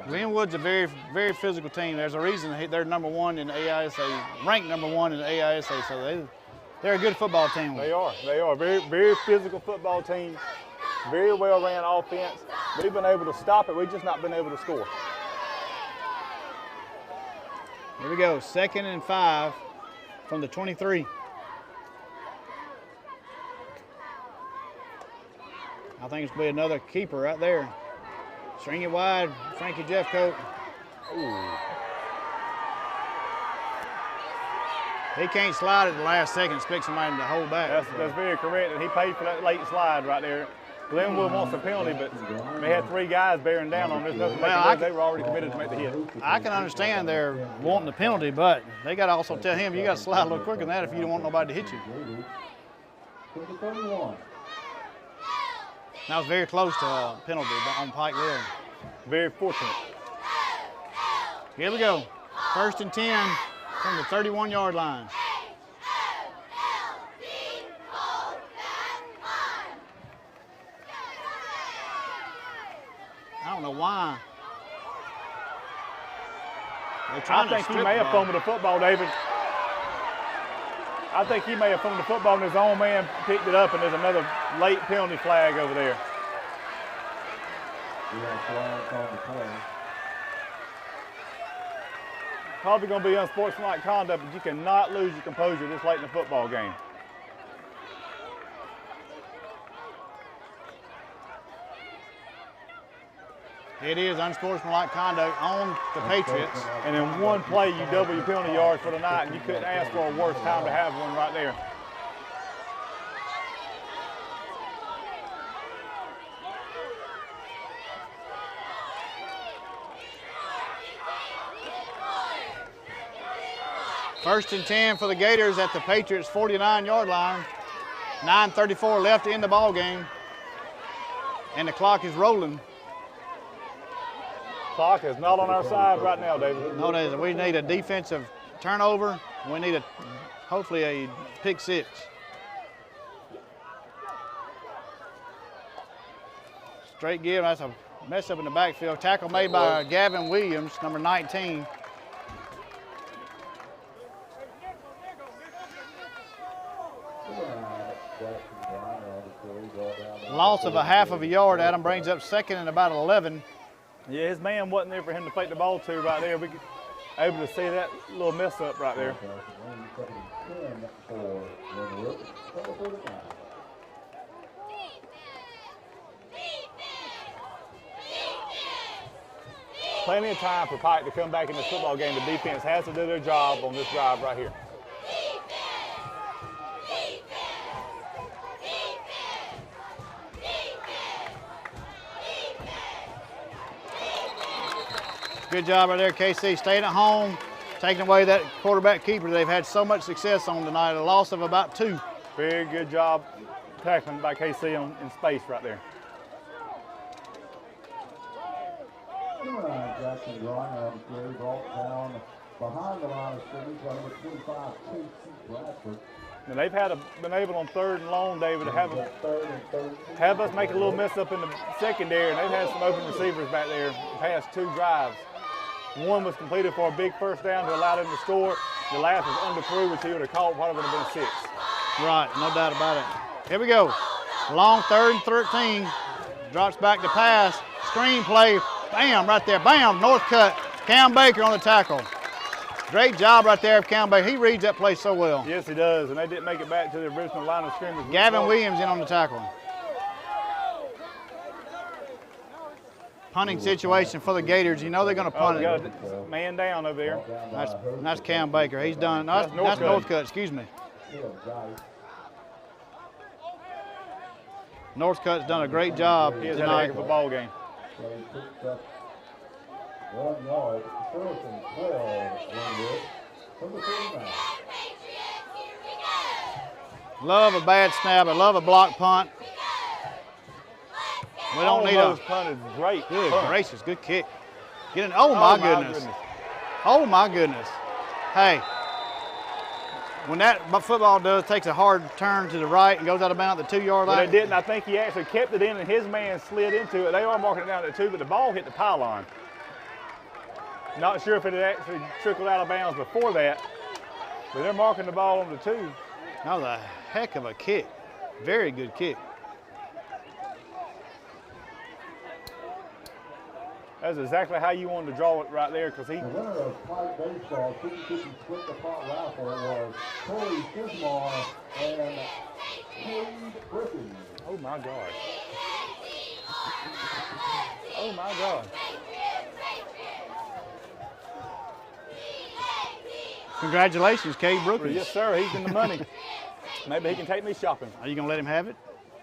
Glenwood's a very, very physical team. There's a reason they're number 1 in the AISA, ranked number 1 in the AISA. So they're a good football team. They are. They are. Very, very physical football team. Very well ran offense. We've been able to stop it. We've just not been able to score. Here we go. 2nd and 5 from the 23. I think it's going to be another keeper right there. String it wide, Frankie Jeffcoat. Ooh. He can't slide at the last second, expect somebody to hold back. That's very correct, and he paid for that late slide right there. Glenwood wants a penalty, but they had 3 guys bearing down on this. Nothing they were already committed to make the hit. I can understand they're wanting the penalty, but they got to also tell him you got to slide a little quicker than that if you don't want nobody to hit you. That was very close to a penalty on Pike Lib. Very fortunate. Here we go. 1st and 10 from the 31-yard line. I don't know why. I think he may have fumbled the football, David. I think he may have fumbled the football and his own man picked it up, and there's another late penalty flag over there. Probably going to be unsportsmanlike conduct, but you cannot lose your composure this late in the football game. It is unsportsmanlike conduct on the Patriots. And in one play, you double your penalty yards for the night, and you couldn't ask for a worse time to have one right there. First and 10 for the Gators at the Patriots' 49-yard line. 9:34 left in the ball game, and the clock is rolling. Clock is not on our side right now, David. No, it isn't. We need a defensive turnover. We need hopefully a pick 6. Straight give. That's a mess up in the backfield. Tackle made by Gavin Williams, number 19. Loss of a half of a yard. Adam brings up 2nd and about 11. Yeah, his man wasn't there for him to fake the ball to right there. We could able to see that little mess up right there. Plenty of time for Pike to come back in this football game. The defense has to do their job on this drive right here. Good job right there, KC. Staying at home, taking away that quarterback keeper they've had so much success on tonight. A loss of about 2. Very good job tackling by KC in space right there. Jackson drawing on the carry, brought down behind the line of scrimmage by number 25, Casey Bradford. And they've been able on 3rd and long, David, to have us make a little mess up in the secondary, and they've had some open receivers back there the past 2 drives. One was completed for a big first down to allow them to score. The last was underthrew, which he would have caught, probably would have been 6. Right, no doubt about it. Here we go. Long 3rd and 13. Drops back to pass. Screen play. Bam, right there. Bam, north cut. Cam Baker on the tackle. Great job right there of Cam Baker. He reads that play so well. Yes, he does, and they didn't make it back to the original line of scrimmage. Gavin Williams in on the tackle. Punting situation for the Gators. You know they're going to punt it. Man down over there. That's Cam Baker. He's done. That's Northcutt, excuse me. Northcutt's done a great job He has tonight. had a heck of a ball game. 1 yard, 1st and 12, Glenwood, from the 39. Love a bad snap. I love a block punt. We don't need a punt is great. Good gracious, good kick. Get in. Oh my goodness. Oh my goodness. Hey, when that football takes a hard turn to the right and goes out of bounds at the 2-yard line. But they didn't. I think he actually kept it in, and his man slid into it. They are marking it down at 2, but the ball hit the pylon. Not sure if it had actually trickled out of bounds before that, but they're marking the ball on the 2. That was a heck of a kick. Very good kick. That's exactly how you wanted to draw it right there, because he. The winner of Pike Baseball 50-50 split the pot raffle was Corey Fismar and Cade Griffin. Oh my God. Oh my God. Congratulations, Cade Brookers. Yes, sir. He's in the money. Maybe he can take me shopping. Are you going to let him have it?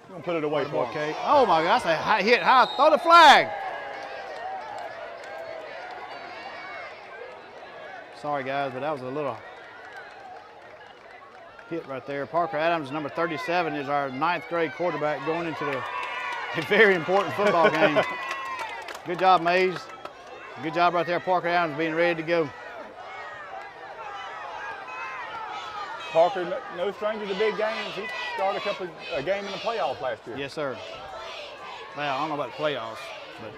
I'm going to put it away for him. Okay. Oh, my God. That's a high hit. High. Throw the flag. Sorry, guys, but that was a little hit right there. Parker Adams, number 37, is our 9th grade quarterback going into a very important football game. Good job, Mays. Good job right there, Parker Adams, being ready to go. Parker, no stranger to big games. He started a game in the playoffs last year. Yes, sir. Well, I don't know about the playoffs, but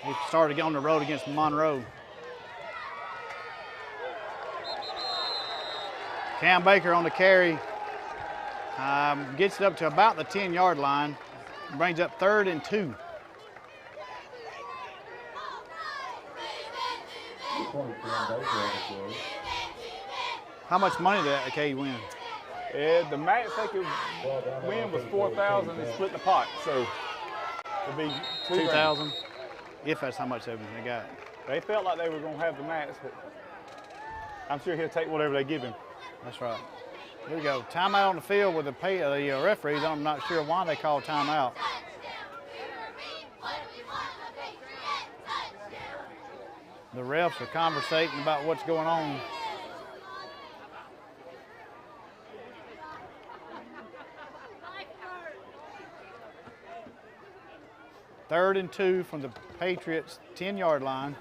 he started on the road against Monroe. Cam Baker on the carry. Gets it up to about the 10-yard line. Brings up 3rd and 2. How much money did that Cade win? The max they could win was $4,000 and split the pot, so it'd be $2,000. If that's how much they got. They felt like they were going to have the max, but I'm sure he'll take whatever they give him. That's right. Here we go. Timeout on the field with the referees. I'm not sure why they called timeout. The refs are conversating about what's going on. Third and 2 from the Patriots' 10-yard line.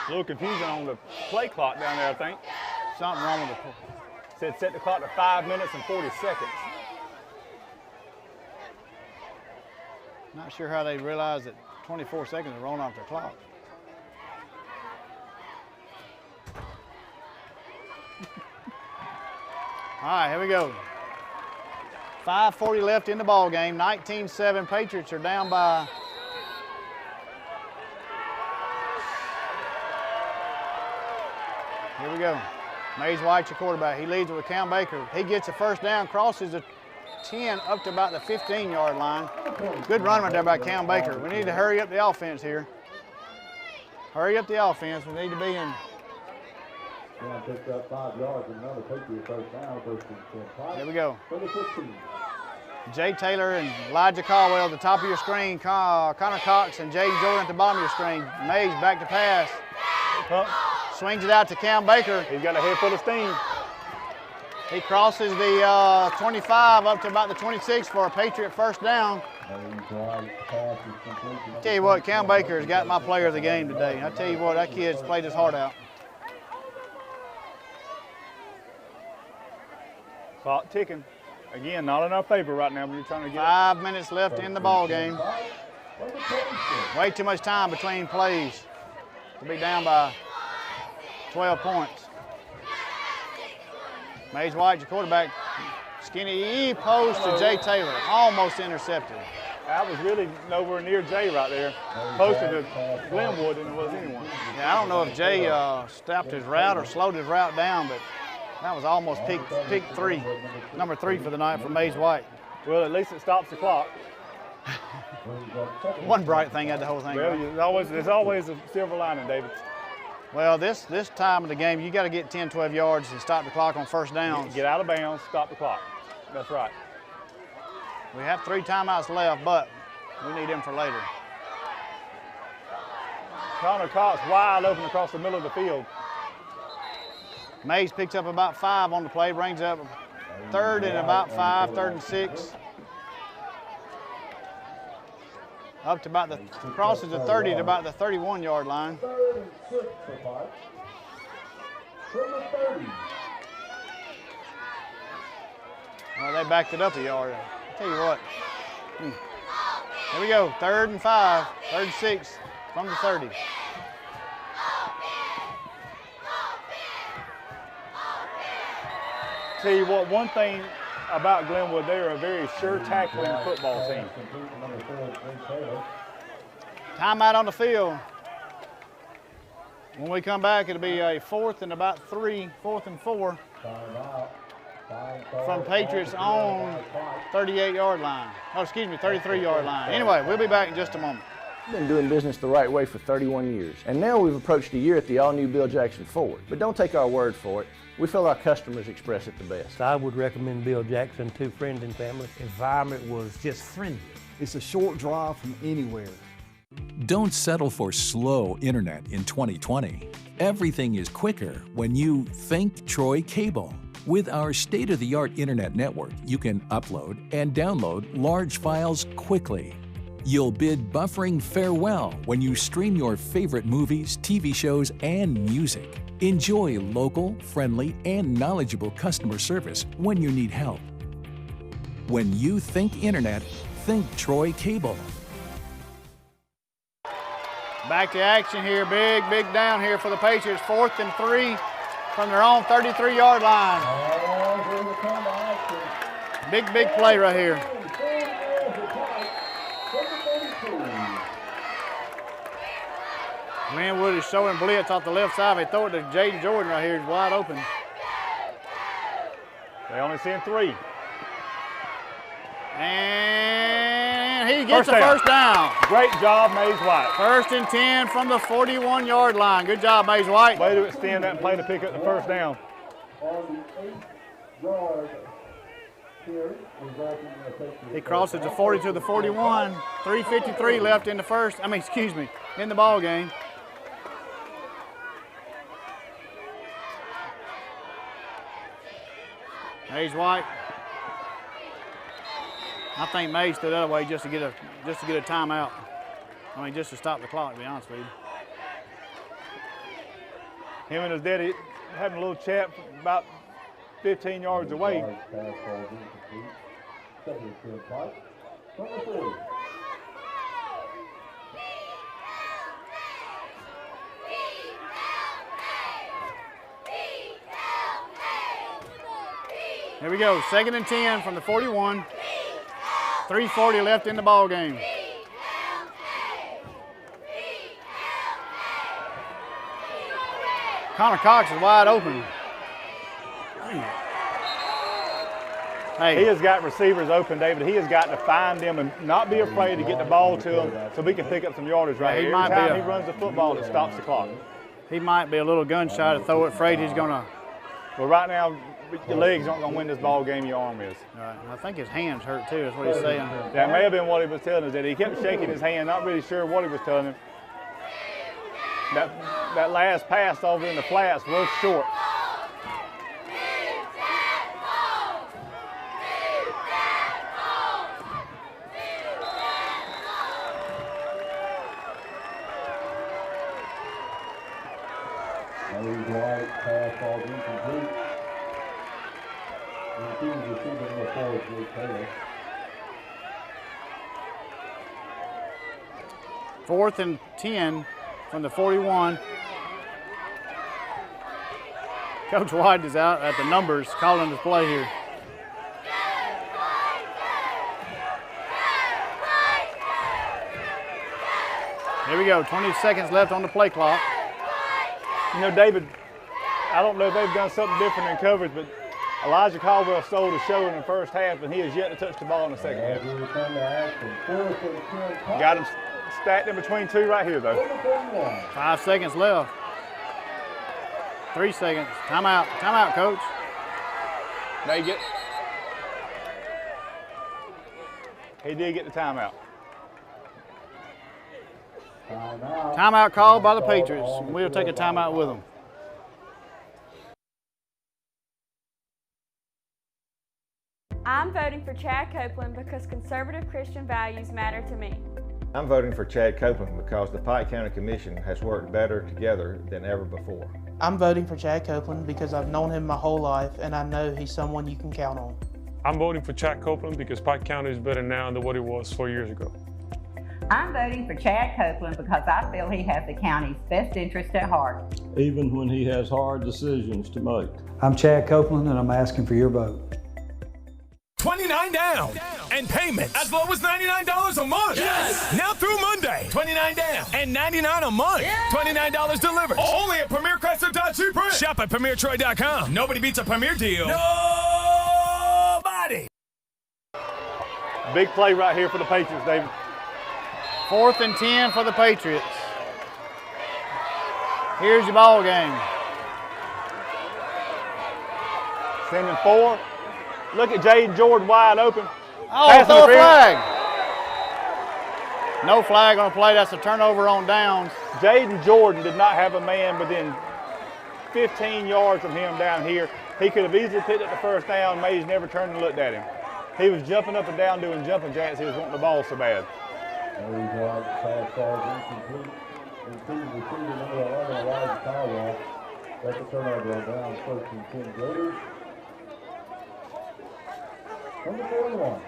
A little confusion on the play clock down there, I think. Something wrong with the said set the clock to 5 minutes and 40 seconds. Not sure how they realized that 24 seconds are rolling off their clock. All right, here we go. 5:40 left in the ball game. 19-7. Patriots are down by. Here we go. Mays White, your quarterback. He leads it with Cam Baker. He gets a first down, crosses the 10 up to about the 15-yard line. Good run right there by Cam Baker. We need to hurry up the offense here. Hurry up the offense. We need to be in. Picked up 5 yards and another Patriot first down. Here we go. Jay Taylor and Elijah Caldwell at the top of your screen. Connor Cox and Jaden Jordan at the bottom of your screen. Mays back to pass. Swings it out to Cam Baker. He's got a head full of steam. He crosses the 25 up to about the 26 for a Patriot first down. Tell you what, Cam Baker has got my player of the game today. I tell you what, that kid's played his heart out. Clock ticking. Again, not in our favor right now when you're trying to get 5 minutes left in the ball game. Way too much time between plays to be down by 12 points. Mays White, your quarterback. Skinny post to Jay Taylor. Almost intercepted. That was really nowhere near Jay right there. Closer to Glenwood than it was anyone. Yeah, I don't know if Jay stopped his route or slowed his route down, but that was almost peak 3. Number 3 for the night for Mays White. Well, at least it stops the clock. One bright thing out of the whole thing. Well, there's always a silver lining, David. Well, this time of the game, you got to get 10, 12 yards and stop the clock on first downs. Get out of bounds, stop the clock. That's right. We have 3 timeouts left, but we need them for later. Connor Cox wide open across the middle of the field. Mays picks up about 5 on the play, brings up 3rd and about 5, 3rd and 6. Up to about the, crosses the 30 to about the 31-yard line. 3rd and 6 for Pike. From the 30. Well, they backed it up a yard. I'll tell you what. Here we go, 3rd and 5, 3rd and 6 from the 30. tell you what, one thing about Glenwood, they're a very sure tackling football team. Timeout on the field. When we come back, it'll be a 4th and about 3, 4th and 4 from Patriots on 38-yard line. Oh, excuse me, 33-yard line. Anyway, we'll be back in just a moment. We've been doing business the right way for 31 years, and now we've approached a year at the all-new Bill Jackson Ford. But don't take our word for it. We feel our customers express it the best. I would recommend Bill Jackson to friends and family. Environment was just friendly. It's a short drive from anywhere. Don't settle for slow internet in 2020. Everything is quicker when you think Troy Cable. With our state-of-the-art internet network, you can upload and download large files quickly. You'll bid buffering farewell when you stream your favorite movies, TV shows, and music. Enjoy local, friendly, and knowledgeable customer service when you need help. When you think internet, think Troy Cable. Back to action here. Big down here for the Patriots. 4th and 3 from their own 33-yard line. Big play right here. Glenwood is showing blitz off the left side. They throw it to Jaden Jordan right here. He's wide open. They only send 3. And he gets a first down. Great job, Mays White. 1st and 10 from the 41-yard line. Good job, Mays White. Way to extend that play to pick up the first down. He crosses the 40 to the 41. 3:53 left in the in the ball game. Mays White. I think Mays stood that way just to get a timeout. Just to stop the clock, to be honest with you. Him and his daddy having a little chat about 15 yards away. Here we go, 2nd and 10 from the 41. 3:40 left in the ball game. Connor Cox is wide open. Hey. He has got receivers open, David. He has got to find them and not be afraid to get the ball to him so we can pick up some yardage right here. Every time he runs the football, it stops the clock. He might be a little gun shy to throw it, afraid he's going to. Well, right now, your legs aren't going to win this ball game, your arm is. Right. I think his hands hurt too, is what he's saying. That may have been what he was telling us. That he kept shaking his hand, not really sure what he was telling him. That last pass over in the flats was short. Pass ball incomplete. And the team is receiving the forward to Taylor. 4th and 10 from the 41. Coach White is out at the numbers calling the play here. Here we go, 20 seconds left on the play clock. You know, David, I don't know if they've done something different in coverage, but Elijah Caldwell stole the show in the first half, and he has yet to touch the ball in the second half. Got him stacked in between 2 right here, though. 5 seconds left. 3 seconds. Timeout. Timeout, Coach. He did get the timeout. Timeout called by the Patriots. We'll take a timeout with them. I'm voting for Chad Copeland because conservative Christian values matter to me. I'm voting for Chad Copeland because the Pike County Commission has worked better together than ever before. I'm voting for Chad Copeland because I've known him my whole life and I know he's someone you can count on. I'm voting for Chad Copeland because Pike County is better now than what it was 4 years ago. I'm voting for Chad Copeland because I feel he has the county's best interest at heart. Even when he has hard decisions to make. I'm Chad Copeland, and I'm asking for your vote. 29 down and payments as low as $99 a month. Yes! Now through Monday, 29 down and $99 a month. Yeah! $29 delivered. Only at Premier Chrysler Dodge Jeep Ram. Shop at PremierTroy.com. Nobody beats a Premier deal. Nobody. Big play right here for the Patriots, David. 4th and 10 for the Patriots. Here's your ball game. Sending 4. Look at Jaden Jordan wide open. Oh, throw a flag. No flag on the play. That's a turnover on downs. Jaden Jordan did not have a man within 15 yards from him down here. He could have easily picked up the first down. Mays never turned and looked at him. He was jumping up and down doing jumping jacks. He was wanting the ball so bad. That's a turnover on down, 1st and 10 Gators. Number 41.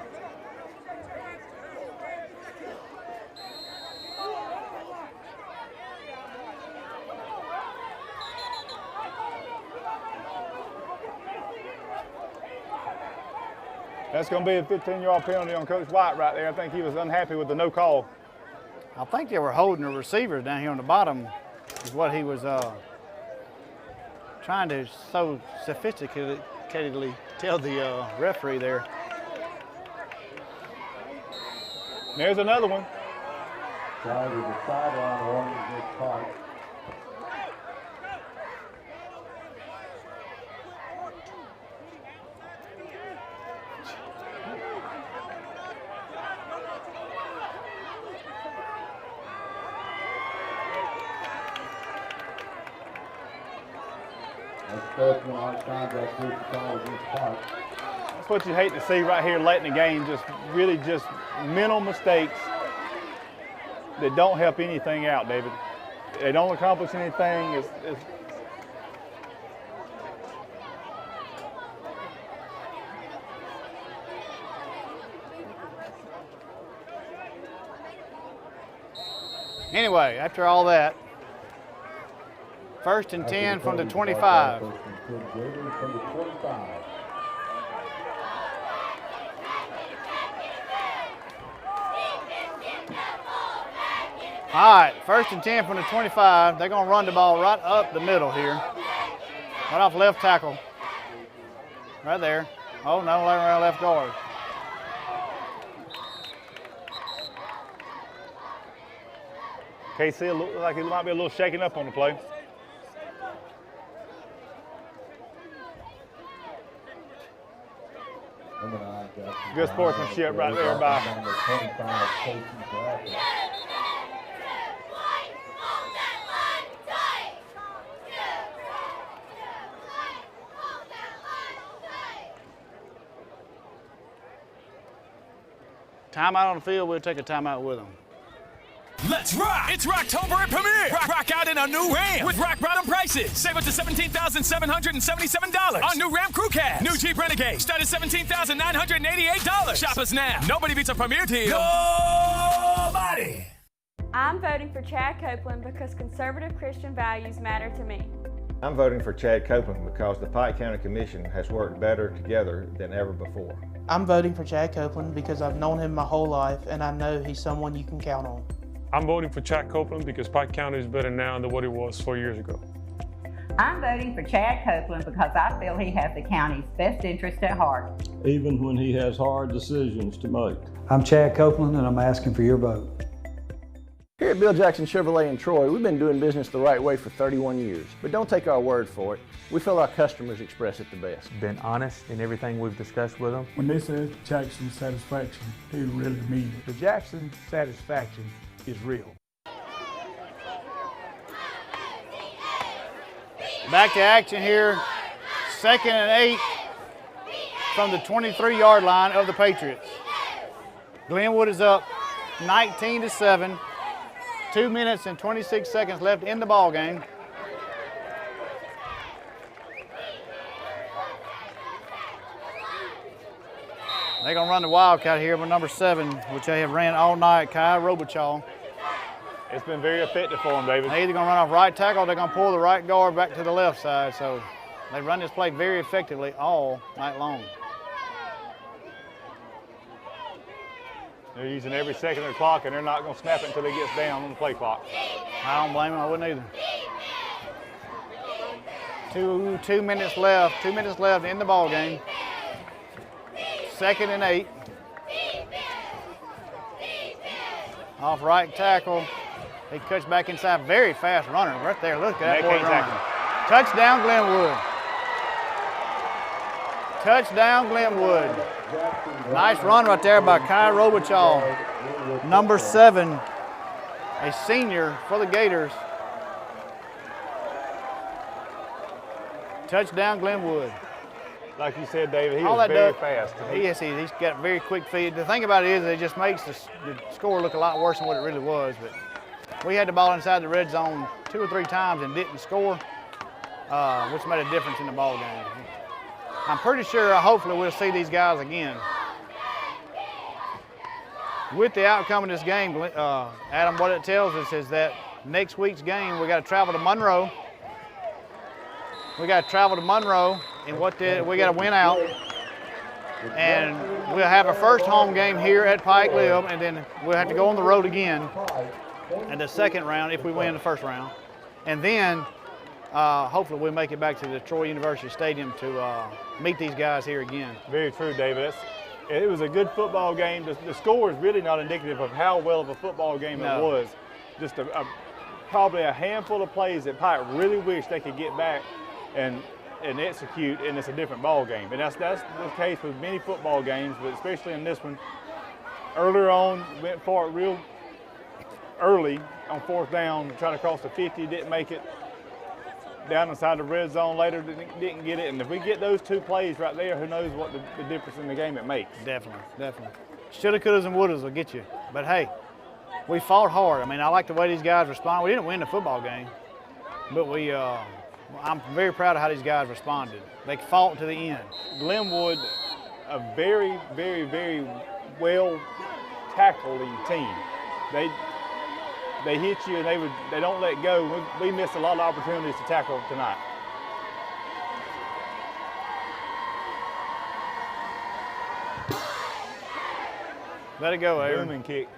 That's going to be a 15-yard penalty on Coach White right there. I think he was unhappy with the no call. I think they were holding the receivers down here on the bottom is what he was trying to so sophisticatedly tell the referee there. There's another one. Side of the sideline along with Pike. That's what you hate to see right here late in the game, just really just mental mistakes that don't help anything out, David. They don't accomplish anything. Anyway, after all that, 1st and 10 from the 25. All right, 1st and 10 from the 25. They're going to run the ball right up the middle here. Right off left tackle. Right there. Oh, no, around left guard. KC looks like he might be a little shaken up on the play. Good sportsmanship right there by timeout on the field, we'll take a timeout with them. Let's rock! It's Rocktober at Premier. Rock out in a new Ram with rock bottom prices. Save up to $17,777 on new Ram Crew Cab. New Jeep Renegade start at $17,988. Shop us now. Nobody beats a Premier deal. Nobody. I'm voting for Chad Copeland because conservative Christian values matter to me. I'm voting for Chad Copeland because the Pike County Commission has worked better together than ever before. I'm voting for Chad Copeland because I've known him my whole life and I know he's someone you can count on. I'm voting for Chad Copeland because Pike County is better now than what it was 4 years ago. I'm voting for Chad Copeland because I feel he has the county's best interest at heart. Even when he has hard decisions to make. I'm Chad Copeland, and I'm asking for your vote. Here at Bill Jackson Chevrolet in Troy, we've been doing business the right way for 31 years. But don't take our word for it. We feel our customers express it the best. Been honest in everything we've discussed with them. When they say Jackson satisfaction, they really mean it. The Jackson satisfaction is real. Back to action here. 2nd and 8 from the 23-yard line of the Patriots. Glenwood is up 19-7. 2 minutes and 26 seconds left in the ball game. They're going to run the Wildcat here with number 7, which they have ran all night, Kai Robichaw. It's been very effective for them, David. They're either going to run off right tackle or they're going to pull the right guard back to the left side. So they run this play very effectively all night long. They're using every second of the clock, and they're not going to snap it until it gets down on the play clock. I don't blame them. I wouldn't either. 2 minutes left. 2 minutes left in the ball game. 2nd and 8. Off right tackle. He cuts back inside. Very fast runner right there. Look at that boy running. Touchdown, Glenwood. Touchdown, Glenwood. Nice run right there by Kai Robichaw. Number 7, a senior for the Gators. Touchdown, Glenwood. Like you said, David, he was very fast. Yes, he's got very quick feet. The thing about it is it just makes the score look a lot worse than what it really was. But we had the ball inside the red zone 2 or 3 times and didn't score, which made a difference in the ball game. I'm pretty sure, hopefully, we'll see these guys again. With the outcome of this game, Adam, what it tells us is that next week's game, we got to travel to Monroe. We got to travel to Monroe, and we got to win out. And we'll have a first home game here at Pike Lib, and then we'll have to go on the road again in the second round if we win the first round. And then hopefully we'll make it back to the Troy University Stadium to meet these guys here again. Very true, David. It was a good football game. The score is really not indicative of how well of a football game it was. Just probably a handful of plays that Pike really wish they could get back and execute, and it's a different ball game. And that's the case with many football games, but especially in this one. Earlier on, went for it real early on 4th down, trying to cross the 50, didn't make it. Down inside the red zone later, didn't get it. And if we get those 2 plays right there, who knows what the difference in the game it makes. Definitely, definitely. Shoulda, couldas, and wouldas will get you. But hey, we fought hard. I mean, I like the way these guys respond. We didn't win the football game, but I'm very proud of how these guys responded. They fought to the end. Glenwood, a very, very, very well tackling team. They hit you and they don't let go. We missed a lot of opportunities to tackle tonight. Let it go, Aaron. Booming kick.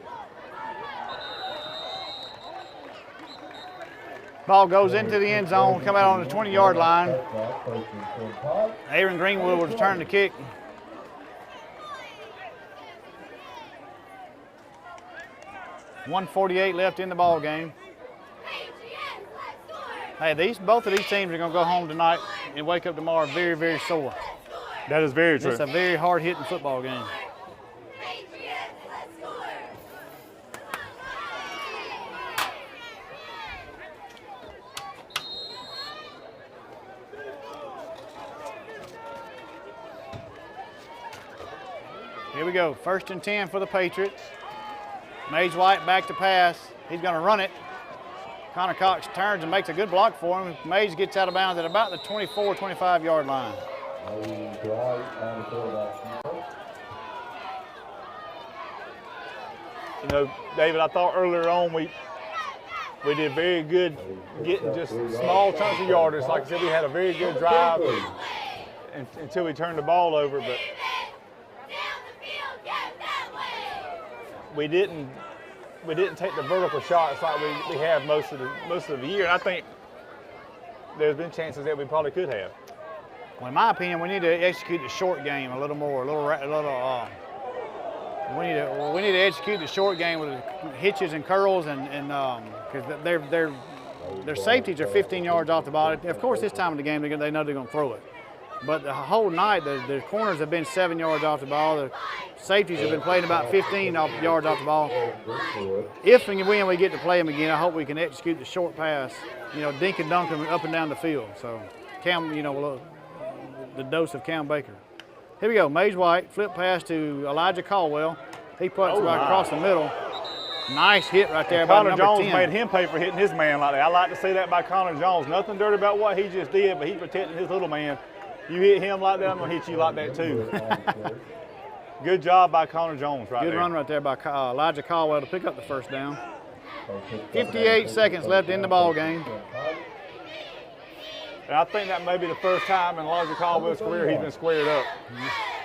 Ball goes into the end zone, come out on the 20-yard line. Aaron Greenwood will return the kick. .148 left in the ball game. Hey, both of these teams are going to go home tonight and wake up tomorrow very, very sore. That is very true. It's a very hard-hitting football game. Here we go, 1st and 10 for the Patriots. Mage White back to pass. He's going to run it. Connor Cox turns and makes a good block for him. Mage gets out of bounds at about the 24, 25-yard line. You know, David, I thought earlier on we did very good getting just small chunks of yardage. Like I said, we had a very good drive until we turned the ball over, but we didn't take the vertical shots like we have most of the year. And I think there's been chances that we probably could have. Well, in my opinion, we need to execute the short game a little more, we need to execute the short game with hitches and curls, and because their safeties are 15 yards off the ball. Of course, this time of the game they know they're going to throw it. But the whole night, the corners have been 7 yards off the ball. The safeties have been playing about 15 yards off the ball. If and when we get to play them again, I hope we can execute the short pass, dink and dunk them up and down the field. So, Cam, the dose of Cam Baker. Here we go, Mage White, flip pass to Elijah Caldwell. He puts right across the middle. Nice hit right there by number 10. Connor Jones made him pay for hitting his man like that. I like to see that by Connor Jones. Nothing dirty about what he just did, but he's protecting his little man. You hit him like that, I'm going to hit you like that too. Good job by Connor Jones right there. Good run right there by Elijah Caldwell to pick up the first down. 58 seconds left in the ball game. And I think that may be the first time in Elijah Caldwell's career he's been squared up.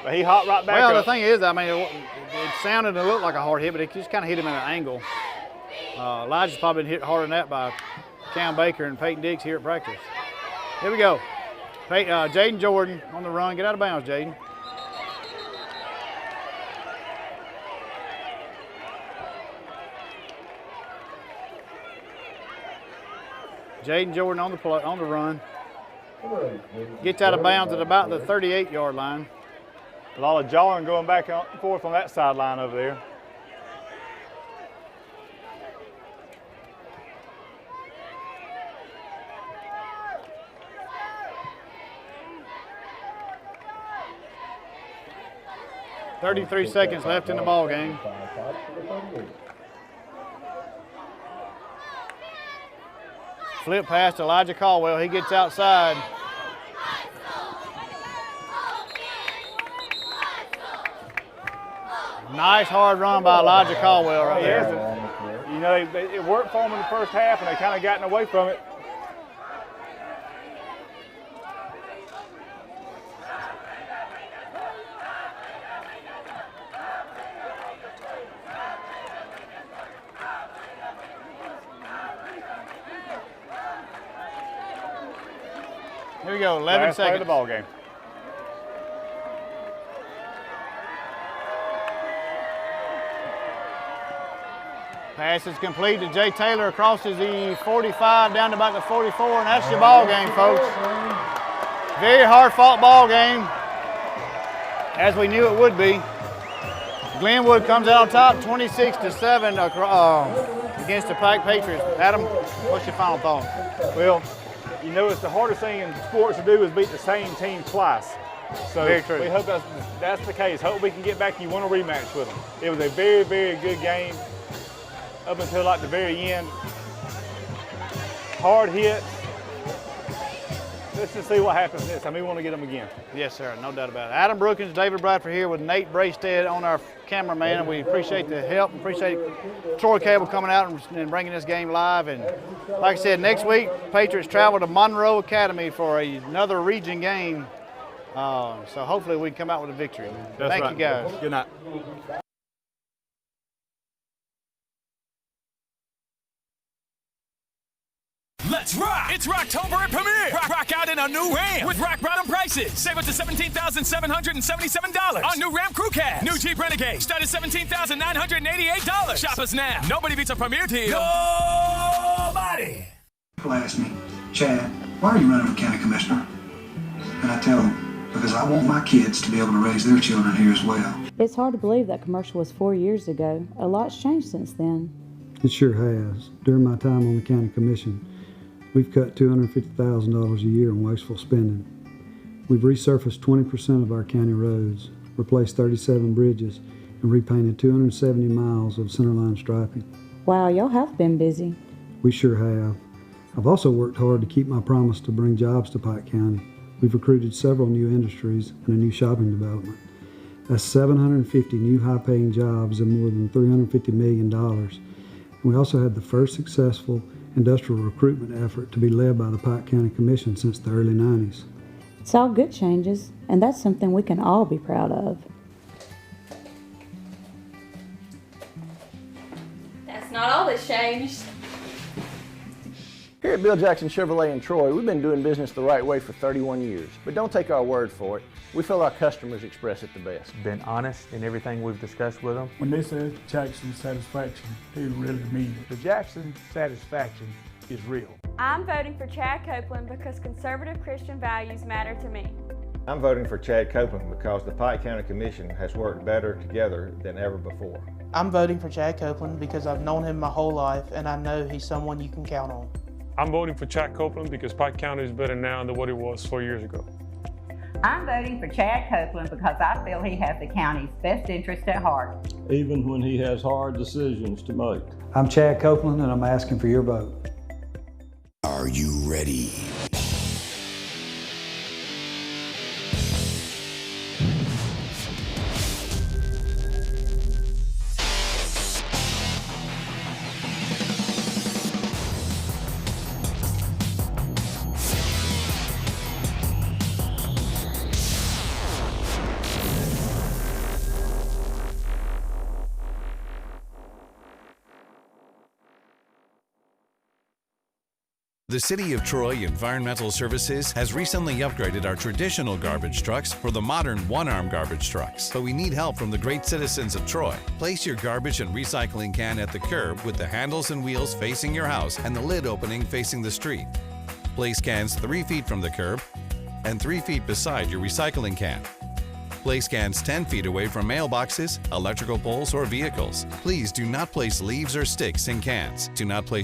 But he hopped right back up. Well, the thing is, I mean, it sounded and looked like a hard hit, but it just kind of hit him at an angle. Elijah's probably been hit harder than that by Cam Baker and Peyton Dix here at practice. Here we go. Jaden Jordan on the run. Get out of bounds, Jaden. Jaden Jordan on the run. Gets out of bounds at about the 38-yard line. A lot of jawing going back and forth on that sideline over there. .33 seconds left in the ball game. Flip pass to Elijah Caldwell. He gets outside. Nice hard run by Elijah Caldwell right there. You know, it worked for them in the first half, and they kind of gotten away from it. Here we go, 11 Last play seconds. of the ball game. Pass is complete to Jay Taylor, crosses the 45 down to about the 44, and that's your ball game, folks. Very hard-fought ball game, as we knew it would be. Glenwood comes out on top, 26-7 against the Pike Patriots. Adam, what's your final thought? Well, you know, it's the hardest thing in sports to do is beat the same team twice. So Very true. we hope that's the case. Hope we can get back and you win a rematch with them. It was a very, very good game up until like the very end. Hard hit. Let's just see what happens next time. We want to get them again. Yes, sir, no doubt about it. Adam Brookins, David Bradford here with Nate Braystead on our cameraman, and we appreciate the help. Appreciate Troy Cable coming out and bringing this game live. And like I said, next week, Patriots travel to Monroe Academy for another region game. So hopefully we can come out with a victory. Thank you, guys. Good night. Let's rock! It's Rocktober at Premier. Rock out in a new Ram with rock bottom prices. Save up to $17,777 on new Ram Crew Cab. New Jeep Renegade start at $17,988. Shop us now. Nobody beats a Premier deal. Nobody. People ask me, Chad, why are you running for county commissioner? And I tell them, because I want my kids to be able to raise their children here as well. It's hard to believe that commercial was 4 years ago. A lot's changed since then. It sure has. During my time on the county commission, we've cut $250,000 a year in wasteful spending. We've resurfaced 20% of our county roads, replaced 37 bridges, and repainted 270 miles of centerline striping. Wow, y'all have been busy. We sure have. I've also worked hard to keep my promise to bring jobs to Pike County. We've recruited several new industries and a new shopping development. That's 750 new high-paying jobs and more than $350 million. And we also had the first successful industrial recruitment effort to be led by the Pike County Commission since the early 90s. It's all good changes, and that's something we can all be proud of. That's not all that's changed. Here at Bill Jackson Chevrolet in Troy, we've been doing business the right way for 31 years. But don't take our word for it. We feel our customers express it the best. Been honest in everything we've discussed with them. When they say Jackson satisfaction, they really mean it. The Jackson satisfaction is real. I'm voting for Chad Copeland because conservative Christian values matter to me. I'm voting for Chad Copeland because the Pike County Commission has worked better together than ever before. I'm voting for Chad Copeland because I've known him my whole life and I know he's someone you can count on. I'm voting for Chad Copeland because Pike County is better now than what it was 4 years ago. I'm voting for Chad Copeland because I feel he has the county's best interest at heart. Even when he has hard decisions to make. I'm Chad Copeland, and I'm asking for your vote. Are you ready? The City of Troy Environmental Services has recently upgraded our traditional garbage trucks for the modern one-arm garbage trucks, but we need help from the great citizens of Troy. Place your garbage and recycling can at the curb with the handles and wheels facing your house and the lid opening facing the street. Place cans 3 feet from the curb and 3 feet beside your recycling can. Place cans 10 feet away from mailboxes, electrical poles, or vehicles. Please do not place leaves or sticks in cans. Do not place